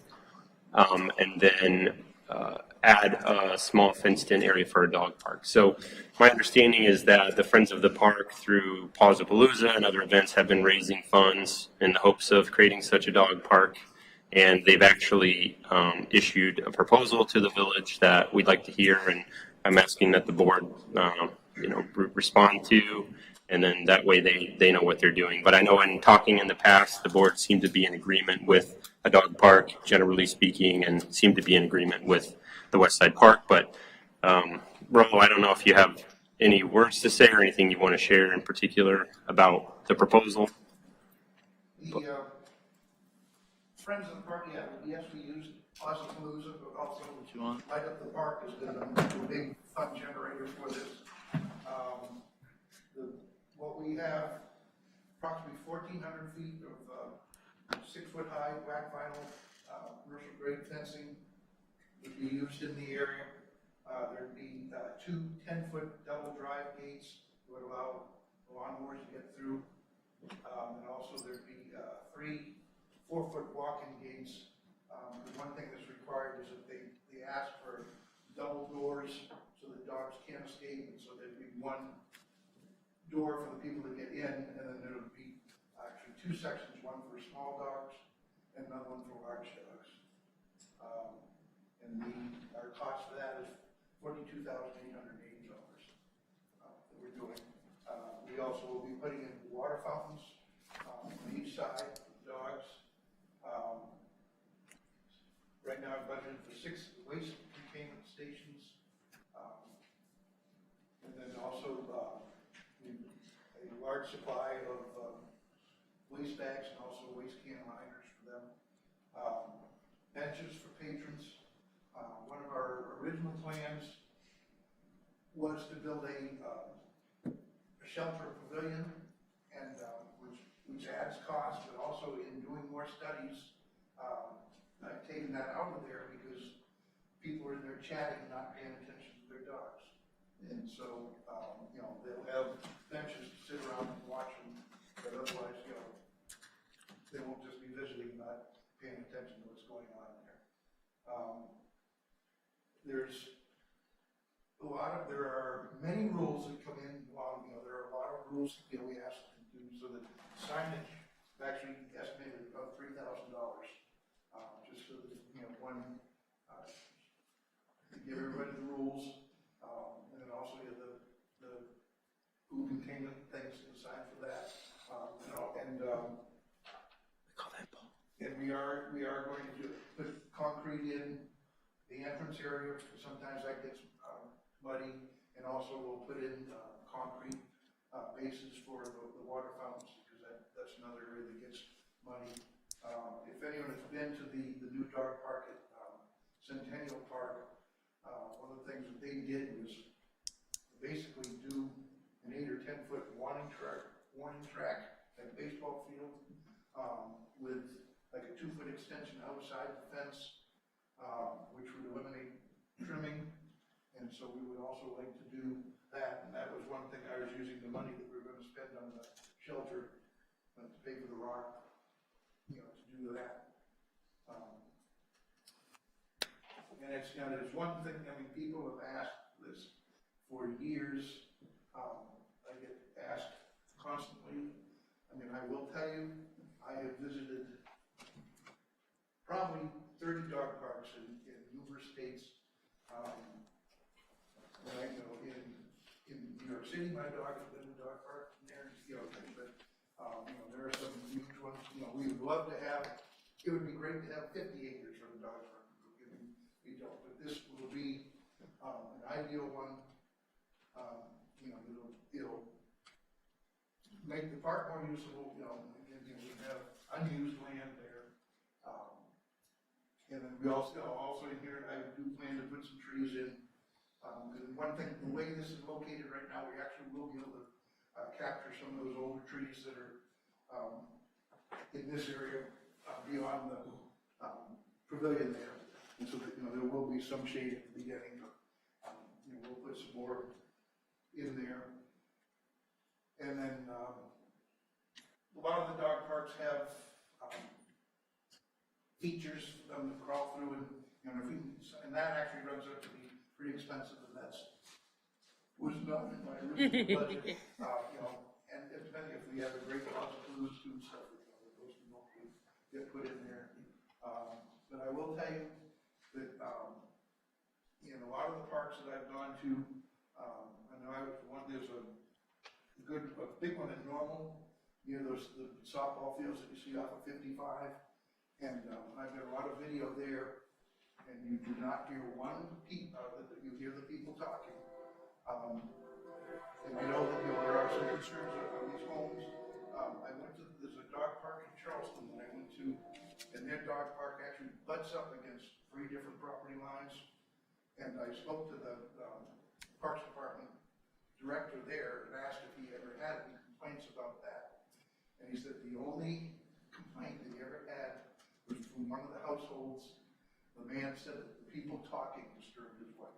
And then add a small fenced-in area for a dog park. So my understanding is that the Friends of the Park, through Pawsapalooza and other events, have been raising funds in the hopes of creating such a dog park. And they've actually issued a proposal to the village that we'd like to hear, and I'm asking that the board, respond to, and then that way they know what they're doing. But I know in talking in the past, the board seemed to be in agreement with a dog park, generally speaking, and seemed to be in agreement with the West Side Park. But Rollo, I don't know if you have any words to say or anything you want to share in particular about the proposal. The Friends of the Park, yeah, yes, we used Pawsapalooza, but also Light Up the Park has been a big fun generator for this. What we have, approximately 1,400 feet of 6-foot high black vinyl commercial grade fencing would be used in the area. There'd be 2 10-foot double drive gates that would allow lawnmowers to get through. And also there'd be 3 4-foot walk-in gates. The one thing that's required is that they ask for double doors so that dogs can't escape, and so there'd be one door for the people to get in, and then there would be actually 2 sections, one for small dogs and another one for large dogs. And our cost for that is $42,880 that we're doing. We also will be putting in water fountains on each side of the dogs. Right now, I've budgeted for 6 waste containment stations, and then also a large supply of waste bags and also waste can liners for them. Benches for patrons. One of our original plans was to build a shelter pavilion, and which adds cost, but also in doing more studies, I've taken that out of there because people are in there chatting and not paying attention to their dogs. And so, they'll have benches to sit around and watch them, but otherwise, they won't just be visiting, not paying attention to what's going on there. There are many rules that come in along, there are a lot of rules that we ask to do, so that signage is actually estimated about $3,000, just so that, to give everybody the rules, and then also the food containment things to sign for that, and we are going to put concrete in the entrance area, because sometimes that gets muddy, and also we'll put in concrete bases for the water fountains, because that's another area that gets muddy. If anyone has been to the new dog park at Centennial Park, one of the things that they did was basically do an 8 or 10-foot warning track at the baseball field, with like a 2-foot extension outside the fence, which would eliminate trimming. And so we would also like to do that, and that was one thing I was using the money that we were going to spend on the shelter to pay for the rock, to do that. And there's one thing, people have asked this for years. I get asked constantly. I will tell you, I have visited probably 30 dog parks in numerous states. I know in New York City, my dog has been in a dog park there, but there are some you know, we would love to have, it would be great to have 50 acres for the dog park. We don't, but this will be an ideal one. You know, it'll make the park more usable, you know, and, we have unused land there. And then we also in here, I do plan to put some trees in. And one thing, the way this is located right now, we actually will be able to capture some of those older trees that are in this area beyond the pavilion there. And so that, you know, there will be some shade at the beginning, but you know, we'll put some more in there. And then a lot of the dog parks have features for them to crawl through, and you know, and that actually runs up to be pretty expensive, and was not in my original budget. You know, and depending if we have a great cause of blues and stuff, you know, those can get put in there. But I will tell you that in a lot of the parks that I've gone to, I know there's a big one in Normal, near the softball fields that you see off of 55. And I've got a lot of video there, and you do not hear you hear the people talking. And you know that there are some concerns on these homes. There's a dog park in Charleston that I went to, and their dog park actually butts up against 3 different property lines. And I spoke to the Parks Department director there and asked if he ever had any complaints about that. And he said the only complaint that he ever had was from one of the households. The man said that the people talking disturbed his wife.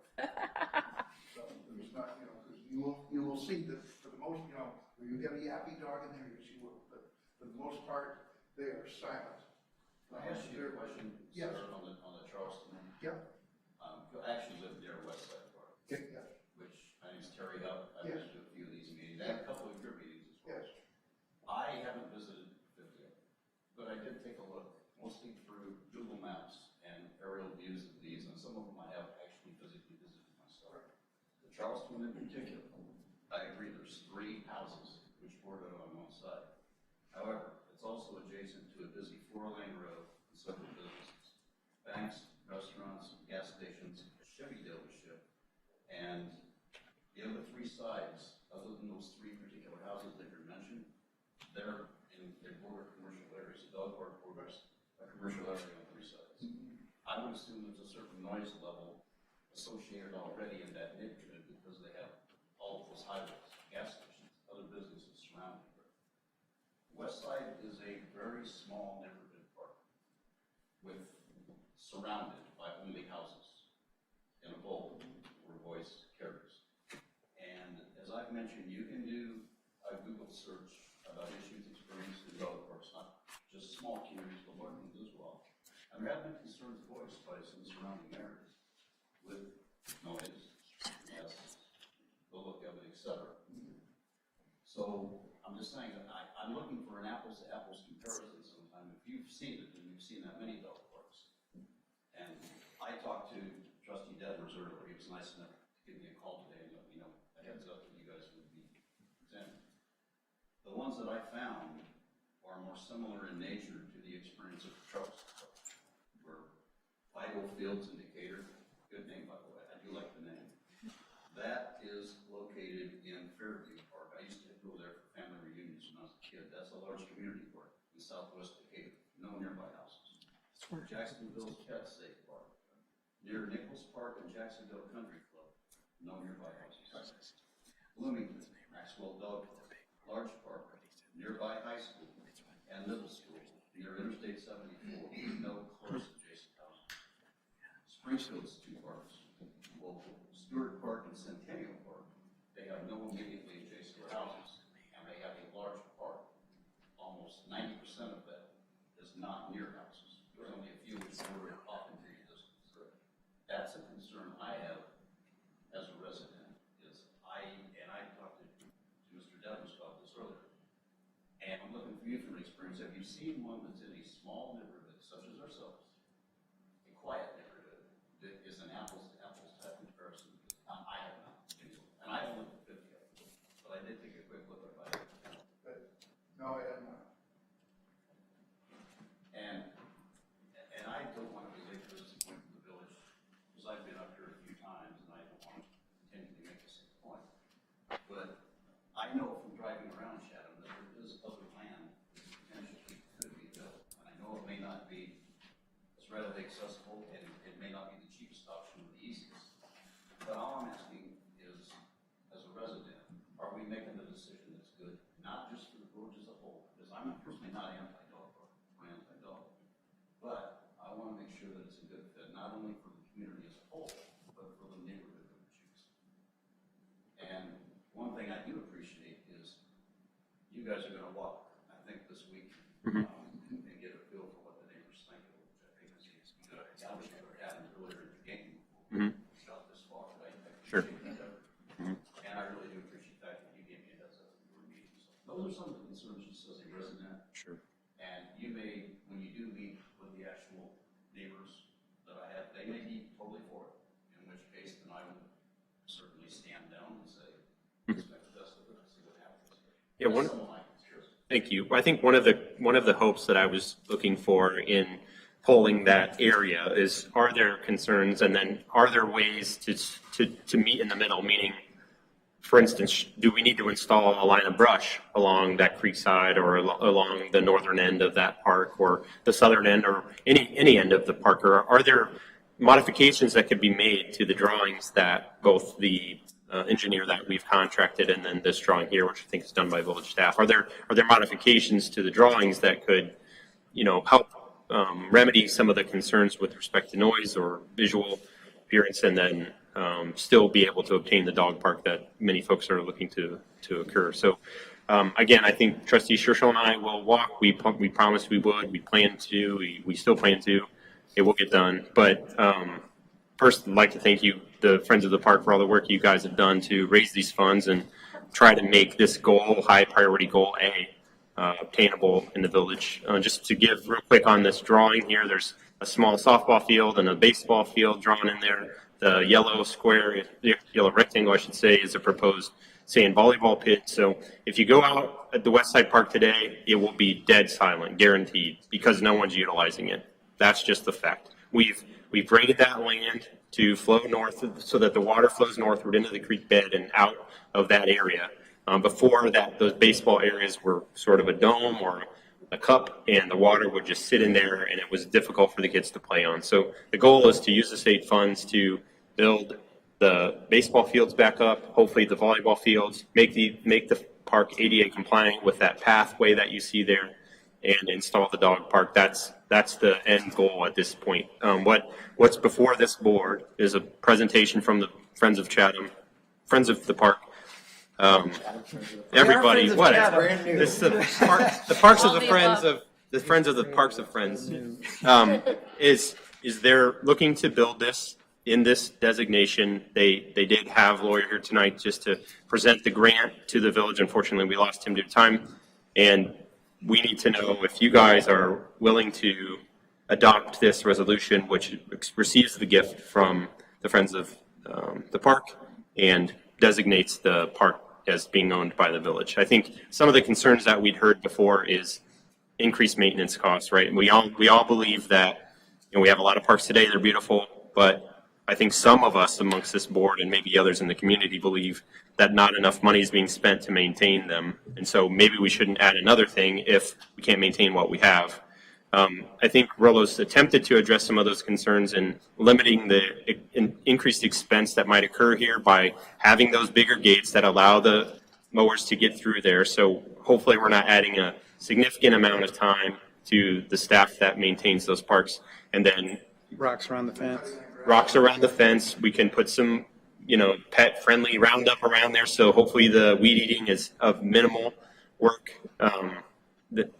So it was not, you know, because you will see that for the most, you know, when you get a yappy dog in there, yes, you will. But for the most part, they are silent. Can I ask you a question, yes, sir, on the Charleston? Yeah. I actually lived there, West Side Park. Yeah. Which, my name's Terry Hupp. I've Yes. been to a few of these meetings, and a couple of your meetings as well. Yes. I haven't visited 50 yet, but I did take a look, mostly through Google Maps and aerial views of these, and some of them I have actually physically visited myself. The Charleston in particular, I agree, there's 3 houses which border on one side. However, it's also adjacent to a busy 4-lane road and several businesses. Banks, restaurants, gas stations, a Chevy dealership, and the other 3 sides, other than those 3 particular houses that you mentioned, they border commercial areas. The dog park borders a commercial area on 3 sides. I would assume there's a certain noise level associated already in that neighborhood because they have all of those highways, gas stations, other businesses surrounding it. West Side is a very small neighborhood park surrounded by only houses in a bowl where voice carries. And as I've mentioned, you can do a Google search about issues experienced in dog parks, not just small communities, but large ones as well. And there have been concerns voiced by some surrounding areas with noise, yes, the look of it, etc. So I'm just saying that I'm looking for an apples to apples comparison sometime. If you've seen it, and you've seen that many dog parks. And I talked to Trustee Detmers earlier. He was nice enough to give me a call today and let me know a heads up that you guys would be examining. The ones that I found are more similar in nature to the experience of Charleston Park, where Idaho Fields in Decatur, good name by the way, I do like the name. That is located in Fairview Park. I used to go there for family reunions when I was a kid. That's a large community park in southwest Decatur, no nearby houses. Jacksonville's Pet State Park, near Nichols Park and Jacksonville Country Club, no nearby houses. Bloomington, Maxwell Dog Park, large park, nearby high school and middle school, near Interstate 74, no close adjacent houses. Springfield's 2 parks, local, Stewart Park and Centennial Park, they have no immediately adjacent houses, and they have a large park. Almost 90% of that is not near houses. There's only a few which border off into the distance. That's a concern I have as a resident. I talked to Mr. Devens about this earlier, and I'm looking for you from experience. Have you seen one that's in a small neighborhood such as ourselves, a quiet neighborhood, that is an apples to apples type comparison? I have not, and I don't live in 50 of them, but I did take a quick look at it. But no, I have not. readily accessible, and it may not be the cheapest option or the easiest. But all I'm asking is, as a resident, are we making the decision that's good, not just for the village as a whole? Because I'm personally not anti-dog park, I'm anti-dog. But I want to make sure that it's a good fit, not only for the community as a whole, but for the neighborhood that we choose. And one thing I do appreciate is you guys are going to walk, I think, this week, and get a feel for what the neighbors think, which I think is good. I wish I would have happened earlier in the game before we got this far, but I Sure. appreciate that. And I really do appreciate the fact that you gave me a heads up before the meeting. So those are some of the concerns just as a resident. Sure. And you may, when you do meet with the actual neighbors that I have, they may be totally for it, in which case then I would certainly stand down and say, expect the best of it, and see what happens. Yeah, That's some of my concerns. Thank you. I think one of the hopes that I was looking for in polling that area is, are there concerns, and then are there ways to meet in the middle? Meaning, for instance, do we need to install a line of brush along that creek side, or along the northern end of that park, or the southern end, or any end of the park? Or are there modifications that could be made to the drawings that both the engineer that we've contracted and then this drawing here, which I think is done by village staff, are there modifications to the drawings that could, help remedy some of the concerns with respect to noise or visual appearance, and then still be able to obtain the dog park that many folks are looking to occur? So again, I think Trustee Scherschel and I will walk. We promised we would. We plan to. We still plan to. It will get done. But first, I'd like to thank you, the Friends of the Park, for all the work you guys have done to raise these funds and try to make this goal, high priority goal A, obtainable in the village. Just to give real quick on this drawing here, there's a small softball field and a baseball field drawn in there. The yellow square, yellow rectangle, I should say, is a proposed sand volleyball pit. So if you go out at the West Side Park today, it will be dead silent, guaranteed, because no one's utilizing it. That's just the fact. We've graded that land to flow north so that the water flows northward into the creek bed and out of that area. Before that, those baseball areas were sort of a dome or a cup, and the water would just sit in there, and it was difficult for the kids to play on. So the goal is to use the state funds to build the baseball fields back up, hopefully the volleyball fields, make the park ADA compliant with that pathway that you see there, and install the dog park. That's the end goal at this point. What's before this board is a presentation from the Friends of Chatham, Friends of the Park. Everybody, what? This is the Parks of the Friends of the Friends of the Parks of Friends. Is they're looking to build this in this designation. They did have a lawyer here tonight just to present the grant to the village. Unfortunately, we lost him due to time, and we need to know if you guys are willing to adopt this resolution, which receives the gift from the Friends of the Park and designates the park as being owned by the village. I think some of the concerns that we'd heard before is increased maintenance costs, right? And we all believe that, we have a lot of parks today, they're beautiful, but I think some of us amongst this board and maybe others in the community believe that not enough money is being spent to maintain them. And so maybe we shouldn't add another thing if we can't maintain what we have. I think Rollo's attempted to address some of those concerns in limiting the increased expense that might occur here by having those bigger gates that allow the mowers to get through there. So hopefully we're not adding a significant amount of time to the staff that maintains those parks. And then Rocks around the fence. Rocks around the fence. We can put some, pet-friendly Roundup around there. So hopefully the weed eating is of minimal work.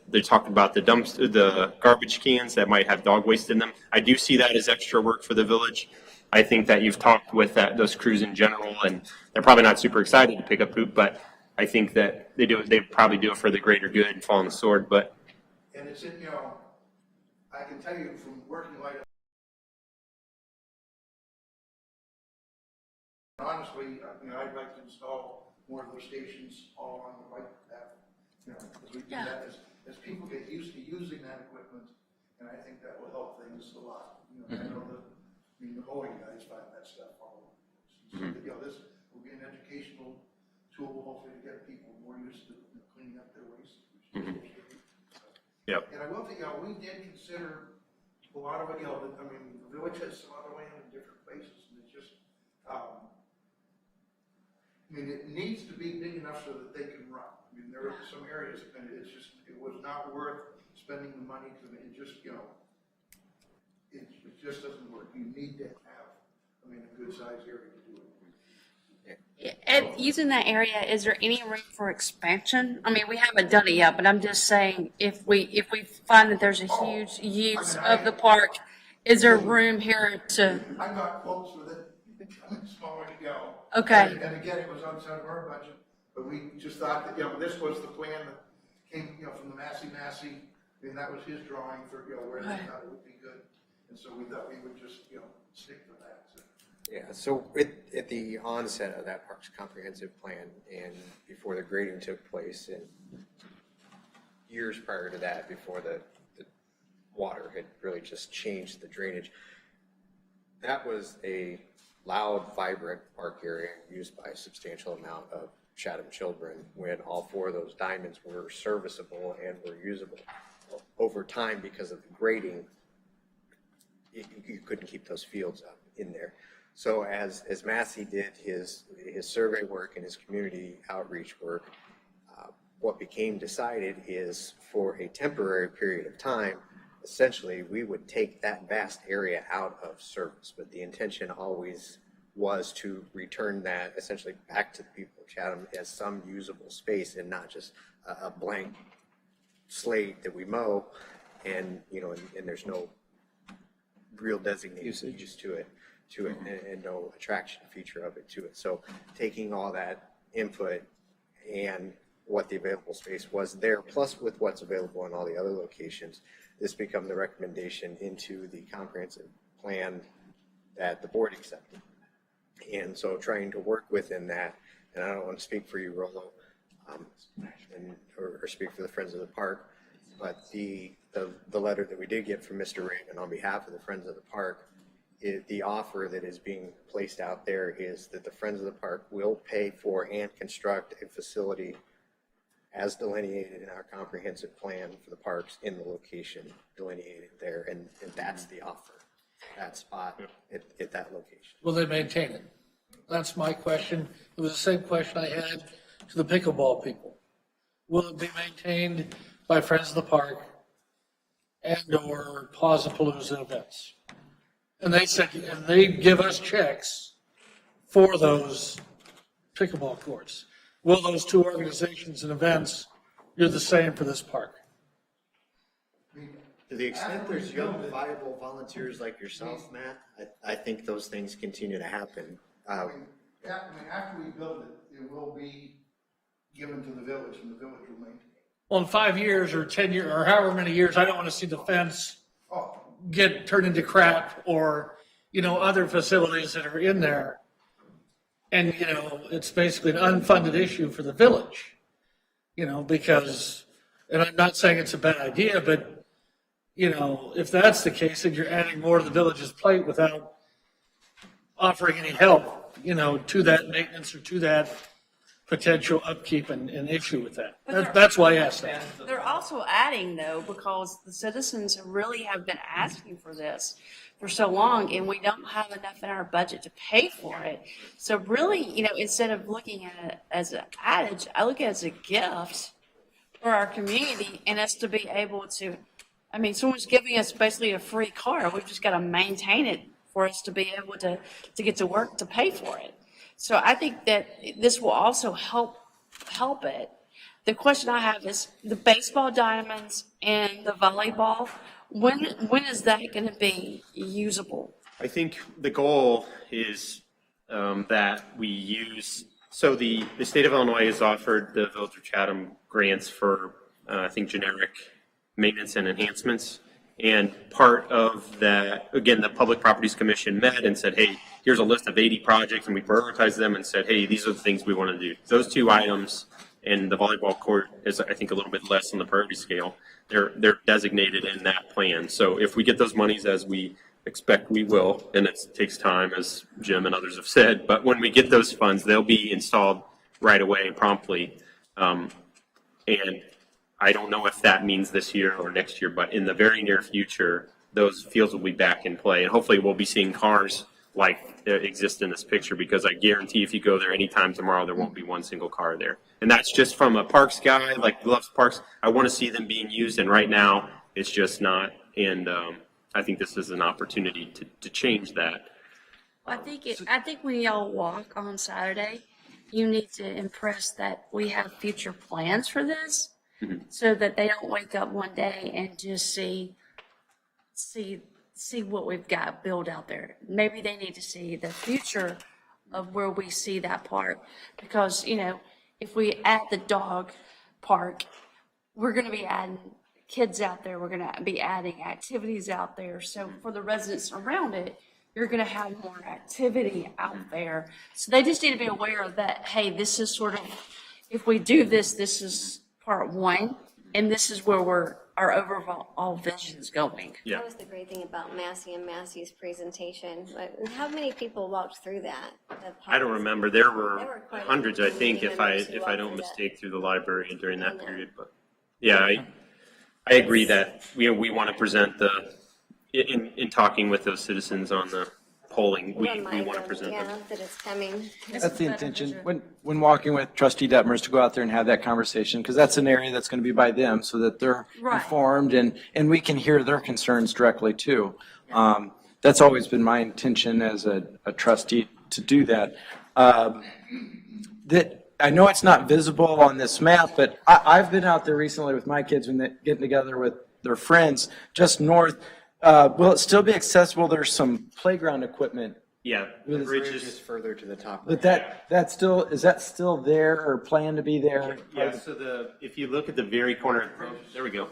They talked about the garbage cans that might have dog waste in them. I do see that as extra work for the village. I think that you've talked with those crews in general, and they're probably not super excited to pick up poop, but I think that they probably do it for the greater good and fall on the sword. But and it's I can tell you from working like honestly, I'd like to install more of those stations all along the bike path. Because we do that as people get used to using that equipment, and I think that will help things a lot. I know the mowing guys find that stuff all over. So, this will be an educational tool, hopefully, to get people more used to cleaning up their waste. And I will think, we did consider a lot of it, you know, I mean, the village has some other land in different places, and it's just, I mean, it needs to be big enough so that they can run. I mean, there are some areas, and it's just, it was not worth spending the money, because it just, you know, it just doesn't work. You need to have, I mean, a good sized area to do it. And using that area, is there any room for expansion? I mean, we haven't done it yet, but I'm just saying, if we find that there's a huge use of the park, is there room here to? I got quotes with it, smaller to go. Okay. And again, it was outside of our budget, but we just thought that, you know, this was the plan that came, you know, from the Massey, and that was his drawing for, you know, where they thought it would be good. And so we thought we would just, you know, stick to that. So. Yeah, so at the onset of that park's comprehensive plan and before the grading took place and years prior to that, before the water had really just changed the drainage, that was a loud, vibrant park area used by a substantial amount of Chatham children when all four of those diamonds were serviceable and were usable. Over time, because of the grading, you couldn't keep those fields up in there. So as Massey did his survey work and his community outreach work, what became decided is for a temporary period of time, essentially we would take that vast area out of service, but the intention always was to return that essentially back to the people of Chatham as some usable space and not just a blank slate that we mow and, you know, and there's no real designated use to it. And no attraction feature of it to it. So taking all that input and what the available space was there, plus with what's available in all the other locations, this became the recommendation into the comprehensive plan that the board accepted. And so trying to work within that, and I don't want to speak for you, Rollo, or speak for the Friends of the Park, but the letter that we did get from Mr. Raymond on behalf of the Friends of the Park, the offer that is being placed out there is that the Friends of the Park will pay for and construct a facility as delineated in our comprehensive plan for the parks in the location delineated there, and that's the offer, that spot at that location. Will they maintain it? That's my question. It was the same question I had to the pickleball people. Will it be maintained by Friends of the Park and or Plaza-Palooza events? And they said, and they give us checks for those pickleball courts. Will those two organizations and events do the same for this park? To the extent there's young, viable volunteers like yourself, Matt, I think those things continue to happen. After we build it, it will be given to the village, and the village will maintain it. Well, in 5 years or 10 years or however many years, I don't want to see the fence get turned into crap or, you know, other facilities that are in there. And, you know, it's basically an unfunded issue for the village, you know, because, and I'm not saying it's a bad idea, but, you know, if that's the case, then you're adding more to the village's plate without offering any help, you know, to that maintenance or to that potential upkeep and issue with that. That's why I asked that. They're also adding though, because the citizens really have been asking for this for so long, and we don't have enough in our budget to pay for it. So really, you know, instead of looking at it as an adage, I look at it as a gift for our community and us to be able to, I mean, someone's giving us basically a free car. We've just got to maintain it for us to be able to get to work to pay for it. So I think that this will also help it. The question I have is the baseball diamonds and the volleyball, when is that going to be usable? I think the goal is that we use, so the state of Illinois has offered the Village of Chatham grants for, I think, generic maintenance and enhancements. And part of that, again, the Public Properties Commission met and said, hey, here's a list of 80 projects, and we prioritized them and said, hey, these are the things we want to do. Those two items, and the volleyball court is, I think, a little bit less on the priority scale. They're designated in that plan. So if we get those monies as we expect we will, and it takes time, as Jim and others have said, but when we get those funds, they'll be installed right away and promptly. And I don't know if that means this year or next year, but in the very near future, those fields will be back in play. And hopefully we'll be seeing cars like exist in this picture, because I guarantee if you go there anytime tomorrow, there won't be one single car there. And that's just from a parks guy, like loves parks. I want to see them being used, and right now it's just not. And I think this is an opportunity to change that. I think when y'all walk on Saturday, you need to impress that we have future plans for this, so that they don't wake up one day and just see what we've got built out there. Maybe they need to see the future of where we see that park, because, you know, if we add the dog park, we're going to be adding kids out there. We're going to be adding activities out there. So for the residents around it, you're going to have more activity out there. So they just need to be aware of that. Hey, this is sort of, if we do this, this is part one, and this is where our overall vision's going. Yeah. That was the great thing about Massey and Massey's presentation. How many people walked through that? I don't remember. There were quite a hundreds, few I think, if members who I walked don't through that. mistake, through the library during that period. But yeah, I agree that we want to present in talking with those citizens on the polling, we want to present them. Yeah, that it's coming. That's the intention, when walking with trustee Detmers, to go out there and have that conversation, because that's an area that's going to be by them, so that they're Right. informed, and we can hear their concerns directly too. That's always been my intention as a trustee, to do that. That, I know it's not visible on this map, but I've been out there recently with my kids when they're getting together with their friends just north. Will it still be accessible? There's some playground equipment. Yeah, The the bridge bridge is further to the top. But is that still there or planned to be there? Yeah, so if you look at the very corner, there we go.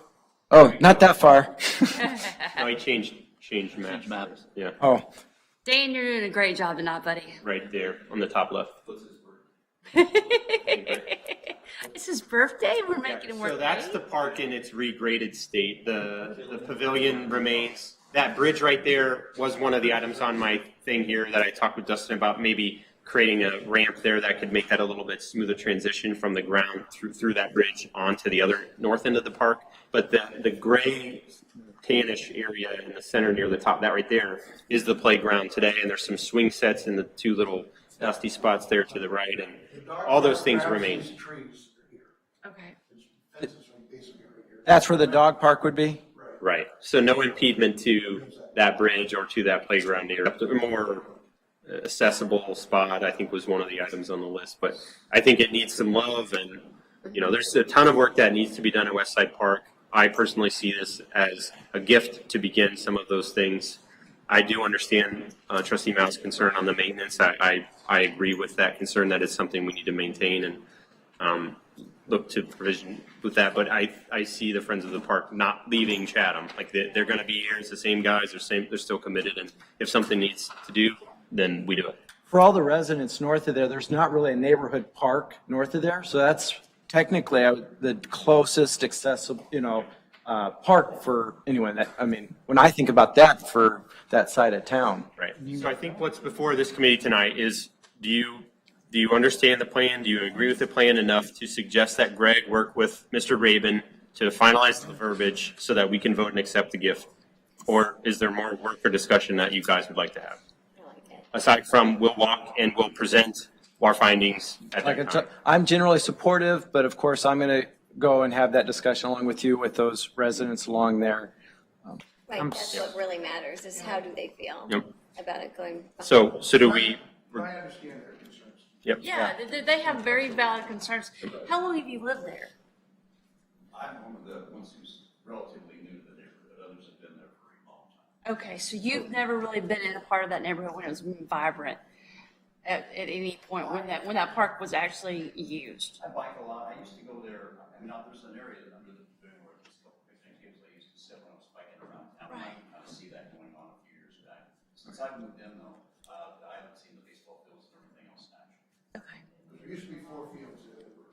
Oh, not that far. No, he changed maps. Yeah, Oh, Dan, you're doing a great job tonight, buddy. right there on the top left. It's his birthday. We're making him work. So that's the park in its regraded state. The pavilion remains. That bridge right there was one of the items on my thing here that I talked with Dustin about, maybe creating a ramp there that could make that a little bit smoother transition from the ground through that bridge onto the other north end of the park. But the gray tannish area in the center near the top, that right there is the playground today. And there's some swing sets in the two little dusty spots there to the right, and all those things remain. Okay. that's where the dog park would be? Right. So no impediment to that bridge or to that playground area. The more accessible spot, I think, was one of the items on the list. But I think it needs some love, and there's a ton of work that needs to be done at Westside Park. I personally see this as a gift to begin some of those things. I do understand Trustee Mao's concern on the maintenance. I agree with that concern, that it's something we need to maintain and look to provision with that. But I see the Friends of the Park not leaving Chatham. Like they're going to be here. It's the same guys. They're still committed. And if something needs to do, then we do it. For all the residents north of there, there's not really a neighborhood park north of there. So that's technically the closest accessible, park for anyone when I think about that for that side of town. Right. So I think what's before this committee tonight is, do you understand the plan? Do you agree with the plan enough to suggest that Greg work with Mr. Rabin to finalize the verbiage so that we can vote and accept the gift? Or is there more work or discussion that you guys would like to have? Aside from, we'll walk and we'll present our findings at that time. I'm generally supportive, but of course I'm going to go and have that discussion along with you, with those residents along there. Right, that's what really matters, is how do they feel about it going. So do we? I understand their concerns. Yep. Yeah, they have very valid concerns. How long have you lived there? I'm one of the ones who's relatively new to the neighborhood. Others have been there for a long time. Okay, so you've never really been in a part of that neighborhood when it was vibrant at any point when that park was actually used. I bike a lot. I used to go there. There's an area under the pavilion where there's a couple of big tables I used to sit when I was biking around town. Right. I kind of see that going on a few years back. Since I've moved in, though, I haven't seen the baseball fields and everything else now. Okay. There used to be 4 fields that were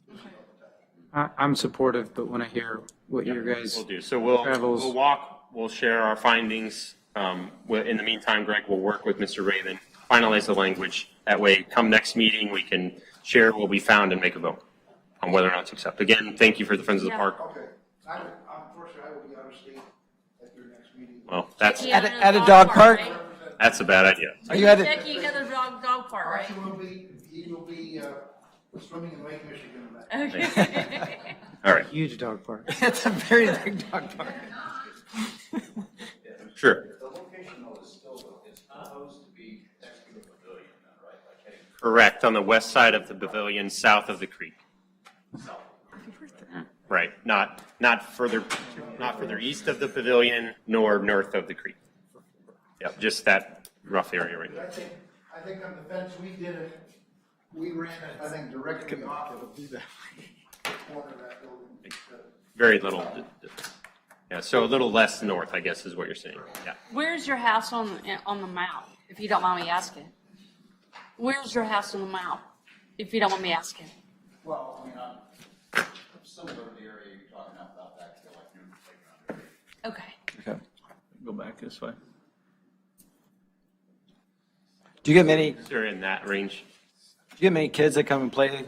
busy all the time. I'm supportive, but when I hear what your guys' We'll do. So we'll walk, we'll share our findings. In the meantime, Greg will work with Mr. Raven, finalize the language. That way, come next meeting, we can share what we found and make a vote on whether or not to accept. Again, thank you for the Friends of the Park. Okay. Unfortunately, I will be out of state at your next meeting. Well, that's, At a dog park? right? that's a bad idea. Are you at it? Jackie, you got the dog park, right? He will be swimming in Lake Michigan. Okay. All right, Huge dog park. It's a very big dog park. sure. The location though is still, it's supposed to be next to the pavilion then, right? Like heading Correct, on the west side of the pavilion, south of the creek. south. Right, not further east of the pavilion nor north of the creek. Yep, just that rough area right there. I think on the fence, we ran it, I think, directly off of the corner of that building. Very little. Yeah, so a little less north, I guess, is what you're saying. Yeah. Where's your house on the map, if you don't mind me asking? Where's your house on the map, if you don't mind me asking? Well, I mean, I'm similar to the area you're talking about back to like New Playground area. Okay. Okay. Go back this way. Do you get many, They're in that range. many kids that come and play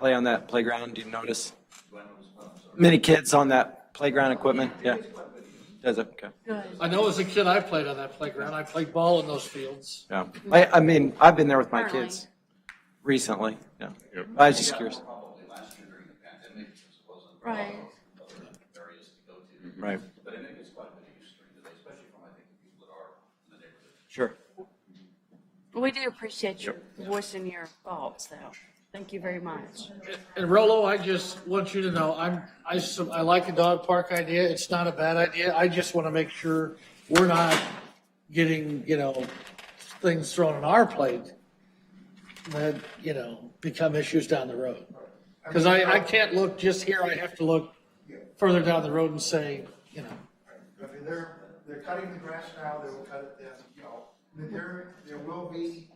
on that playground? Do you notice? Many kids on that playground equipment? Yeah. Does it? Okay. Good. I know as a kid, I played on that playground. I played ball in those fields. Yeah. I mean, I've been there with my Currently. kids recently. Yeah. Yep. I was just curious. Probably last year during the pandemic, since it wasn't. Right. Other areas to go to. Right. But I think it's quite a bit of use during the day, especially from, I think, the people that are in the neighborhood. Sure. We do appreciate your voicing your thoughts, though. Thank you very much. And Rolo, I just want you to know, I like a dog park idea. It's not a bad idea. I just want to make sure we're not getting, things thrown on our plate that, become issues down the road. Because I can't look just here. I have to look further down the road and say, I mean, they're cutting the grass now, they will cut it then, I mean, there will be,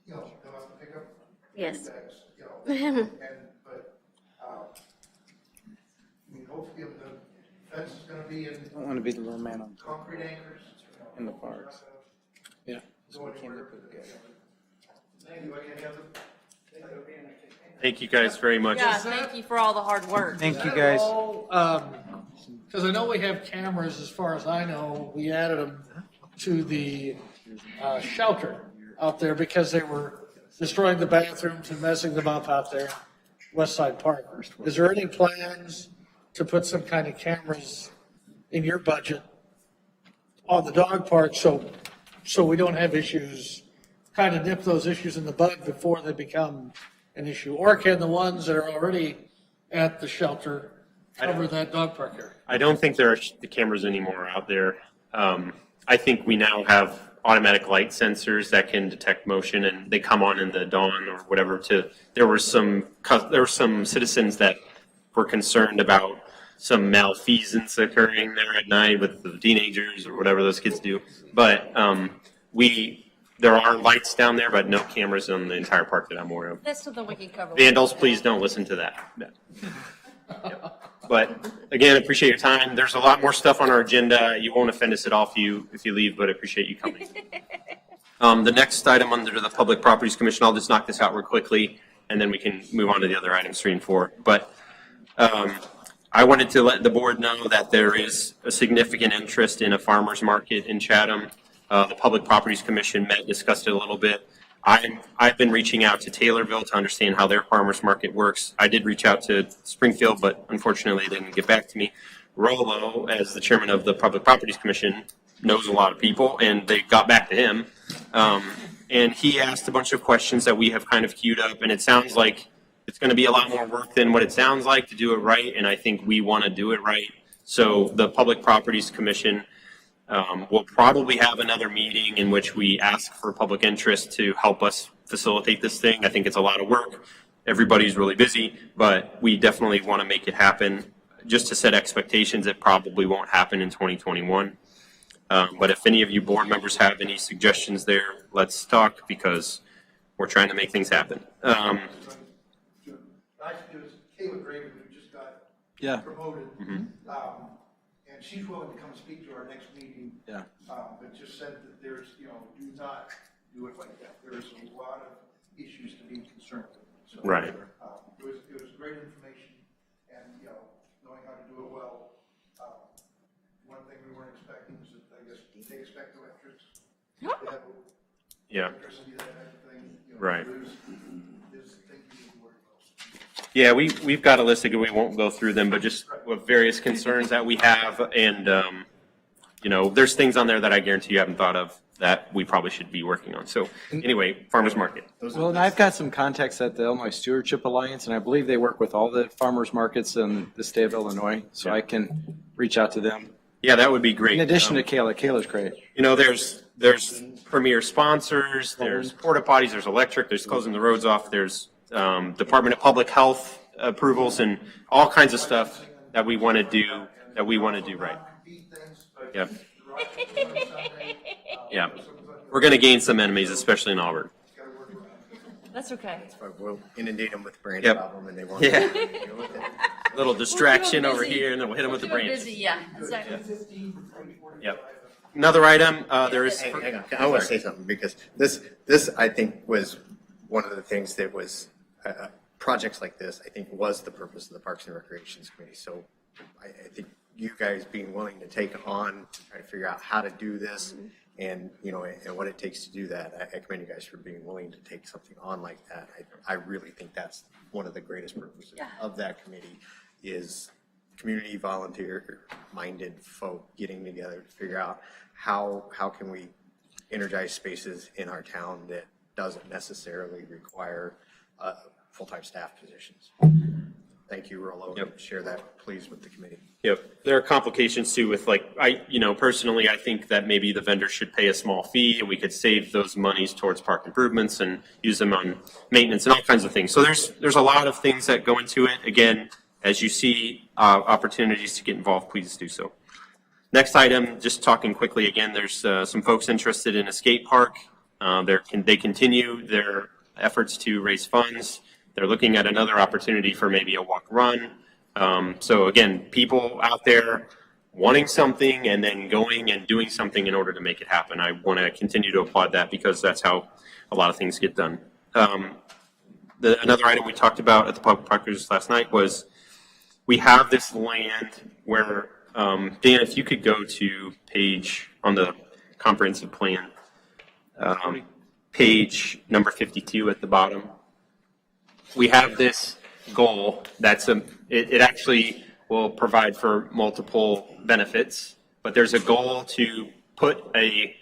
they'll have to pick up. Yes. Bags, but, I mean, hopefully the fence is gonna be in I don't want to be the little man on concrete anchors. in the parks. Yeah. Go anywhere. Anyway, any other? Thank you guys very much. Yeah, thank you for all the hard work. Thank you, guys. Because I know we have cameras, as far as I know, we added them to the shelter out there because they were destroying the bathrooms and messing them up out there, West Side Park. Is there any plans to put some kind of cameras in your budget on the dog park so we don't have issues, kind of nip those issues in the bud before they become an issue? Or can the ones that are already at the shelter cover that dog park area? I don't think there are the cameras anymore out there. I think we now have automatic light sensors that can detect motion, and they come on in the dawn or whatever. There were some citizens that were concerned about some malfeasance occurring there at night with the teenagers or whatever those kids do. But there are lights down there, but no cameras on the entire park that I'm aware of. That's something we can cover. Vandals, please don't listen to that. Yeah. But again, appreciate your time. There's a lot more stuff on our agenda. You won't offend us at all if you leave, but I appreciate you coming. The next item under the Public Properties Commission, I'll just knock this out real quickly, and then we can move on to the other items 3 and 4. But I wanted to let the board know that there is a significant interest in a farmer's market in Chatham. The Public Properties Commission met, discussed it a little bit. I've been reaching out to Taylorville to understand how their farmers market works. I did reach out to Springfield, but unfortunately they didn't get back to me. Rolo, as the chairman of the Public Properties Commission, knows a lot of people, and they got back to him. And he asked a bunch of questions that we have kind of queued up, and it sounds like it's going to be a lot more work than what it sounds like to do it right, and I think we want to do it right. So the Public Properties Commission we'll probably have another meeting in which we ask for public interest to help us facilitate this thing. I think it's a lot of work. Everybody's really busy, but we definitely want to make it happen. Just to set expectations, it probably won't happen in 2021. But if any of you board members have any suggestions there, let's talk because we're trying to make things happen. Last year was Kayla Draven, who just got promoted. And she's willing to come speak to our next meeting. Yeah. But just said that there's, do not do it like that. There's a lot of issues to be concerned with. So, Right. It was great information, and, knowing how to do it well, They have Yeah, electricity, that type of thing, you know, right. Just think you need to worry about. Yeah, we've got a list of, we won't go through them, but just with various concerns that we have. And, you know, there's things on there that I guarantee you haven't thought of that we probably should be working on. So anyway, farmers market. Well, and I've got some contacts at the Illinois Stewardship Alliance, and I believe they work with all the farmers markets in the state of Illinois, so I can reach out to them. Yeah, that would be great. In addition to Kayla, Kayla's great. You know, there's premier sponsors, there's porta potties, there's electric, there's closing the roads off, there's Department of Public Health approvals and all kinds of stuff that we want to do right. Yep. Yeah. We're going to gain some enemies, especially in Auburn. That's okay. We'll inundate them with the branch Yep. problem and they won't. Yeah. deal with it. Little distraction We'll keep 'em over busy. here, and then we'll hit them with the Keep 'em branch. busy, yeah, exactly. Yep. Another item, there is. Hang on, I want to say something because this I think was one of the things that was, projects like this, I think was the purpose of the Parks and Recreations Committee. So I think you guys being willing to take on, to try to figure out how to do this and, you know, and what it takes to do that. I commend you guys for being willing to take something on like that. I really think that's one of the greatest purposes of that committee is community volunteer-minded folk getting together to figure out how can we energize spaces in our town that doesn't necessarily require full-time staff positions. Thank you, Rollo. Yep. Share that, please, with the committee. Yep. There are complications too with personally, I think that maybe the vendor should pay a small fee and we could save those monies towards park improvements and use them on maintenance and all kinds of things. So there's a lot of things that go into it. Again, as you see opportunities to get involved, please do so. Next item, just talking quickly again, there's some folks interested in a skate park. They continue their efforts to raise funds. They're looking at another opportunity for maybe a walk run. So again, people out there wanting something and then going and doing something in order to make it happen. I want to continue to applaud that because that's how a lot of things get done. Another item we talked about at the public parkers last night was we have this land where, Dan, if you could go to page on the comprehensive plan, page number 52 at the bottom. We have this goal that's it actually will provide for multiple benefits, but there's a goal to put a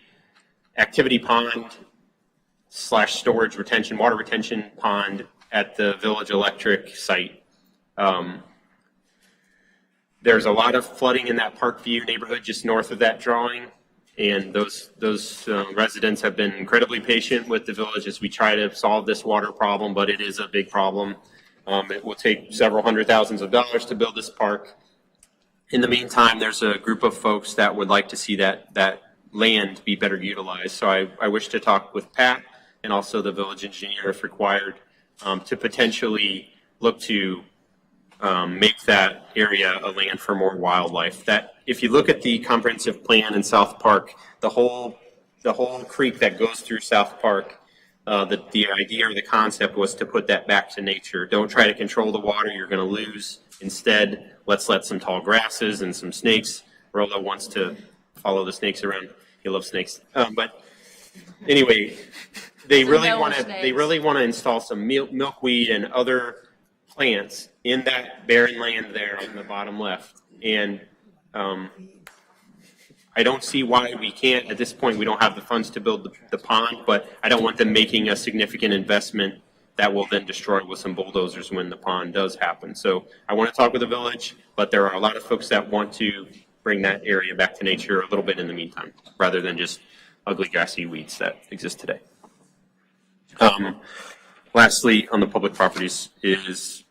activity pond / storage retention, water retention pond at the Village Electric site. There's a lot of flooding in that Parkview neighborhood just north of that drawing. And those residents have been incredibly patient with the village as we try to solve this water problem, but it is a big problem. It will take several $100,000s to build this park. In the meantime, there's a group of folks that would like to see that land be better utilized. So I wish to talk with Pat and also the village engineer if required to potentially look to make that area a land for more wildlife. That if you look at the comprehensive plan in South Park, the whole creek that goes through South Park, the idea or the concept was to put that back to nature. Don't try to control the water, you're going to lose. Instead, let's let some tall grasses and some snakes. Rollo wants to follow the snakes around. He loves snakes. But anyway, they really want to install some milkweed and other plants in that barren land there on the bottom left. And I don't see why we can't, at this point, we don't have the funds to build the pond, but I don't want them making a significant investment that will then destroy with some bulldozers when the pond does happen. So I want to talk with the village, but there are a lot of folks that want to bring that area back to nature a little bit in the meantime, rather than just ugly grassy weeds that exist today. Lastly, on the public properties is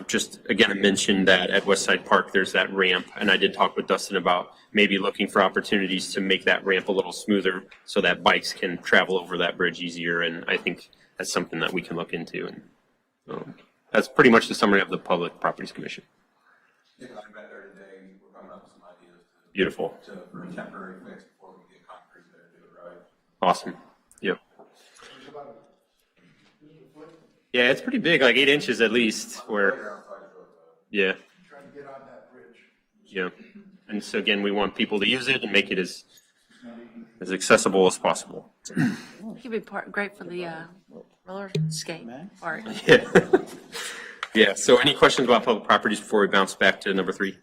just again, I mentioned that at Westside Park, there's that ramp. And I did talk with Dustin about maybe looking for opportunities to make that ramp a little smoother so that bikes can travel over that bridge easier. And I think that's something that we can look into. And that's pretty much the summary of the Public Properties Commission. Yeah, I met there today. We're coming up with some ideas. Beautiful. For a temporary fix before we get concrete there to do it right. Awesome. Yep. Yeah, it's pretty big, like 8 inches at least. Yeah. Trying to get on that bridge. Yeah. And so again, we want people to use it and make it as as accessible as possible. It could be great for the roller skate part. Yeah. Yeah, so any questions about public properties before we bounce back to number 3?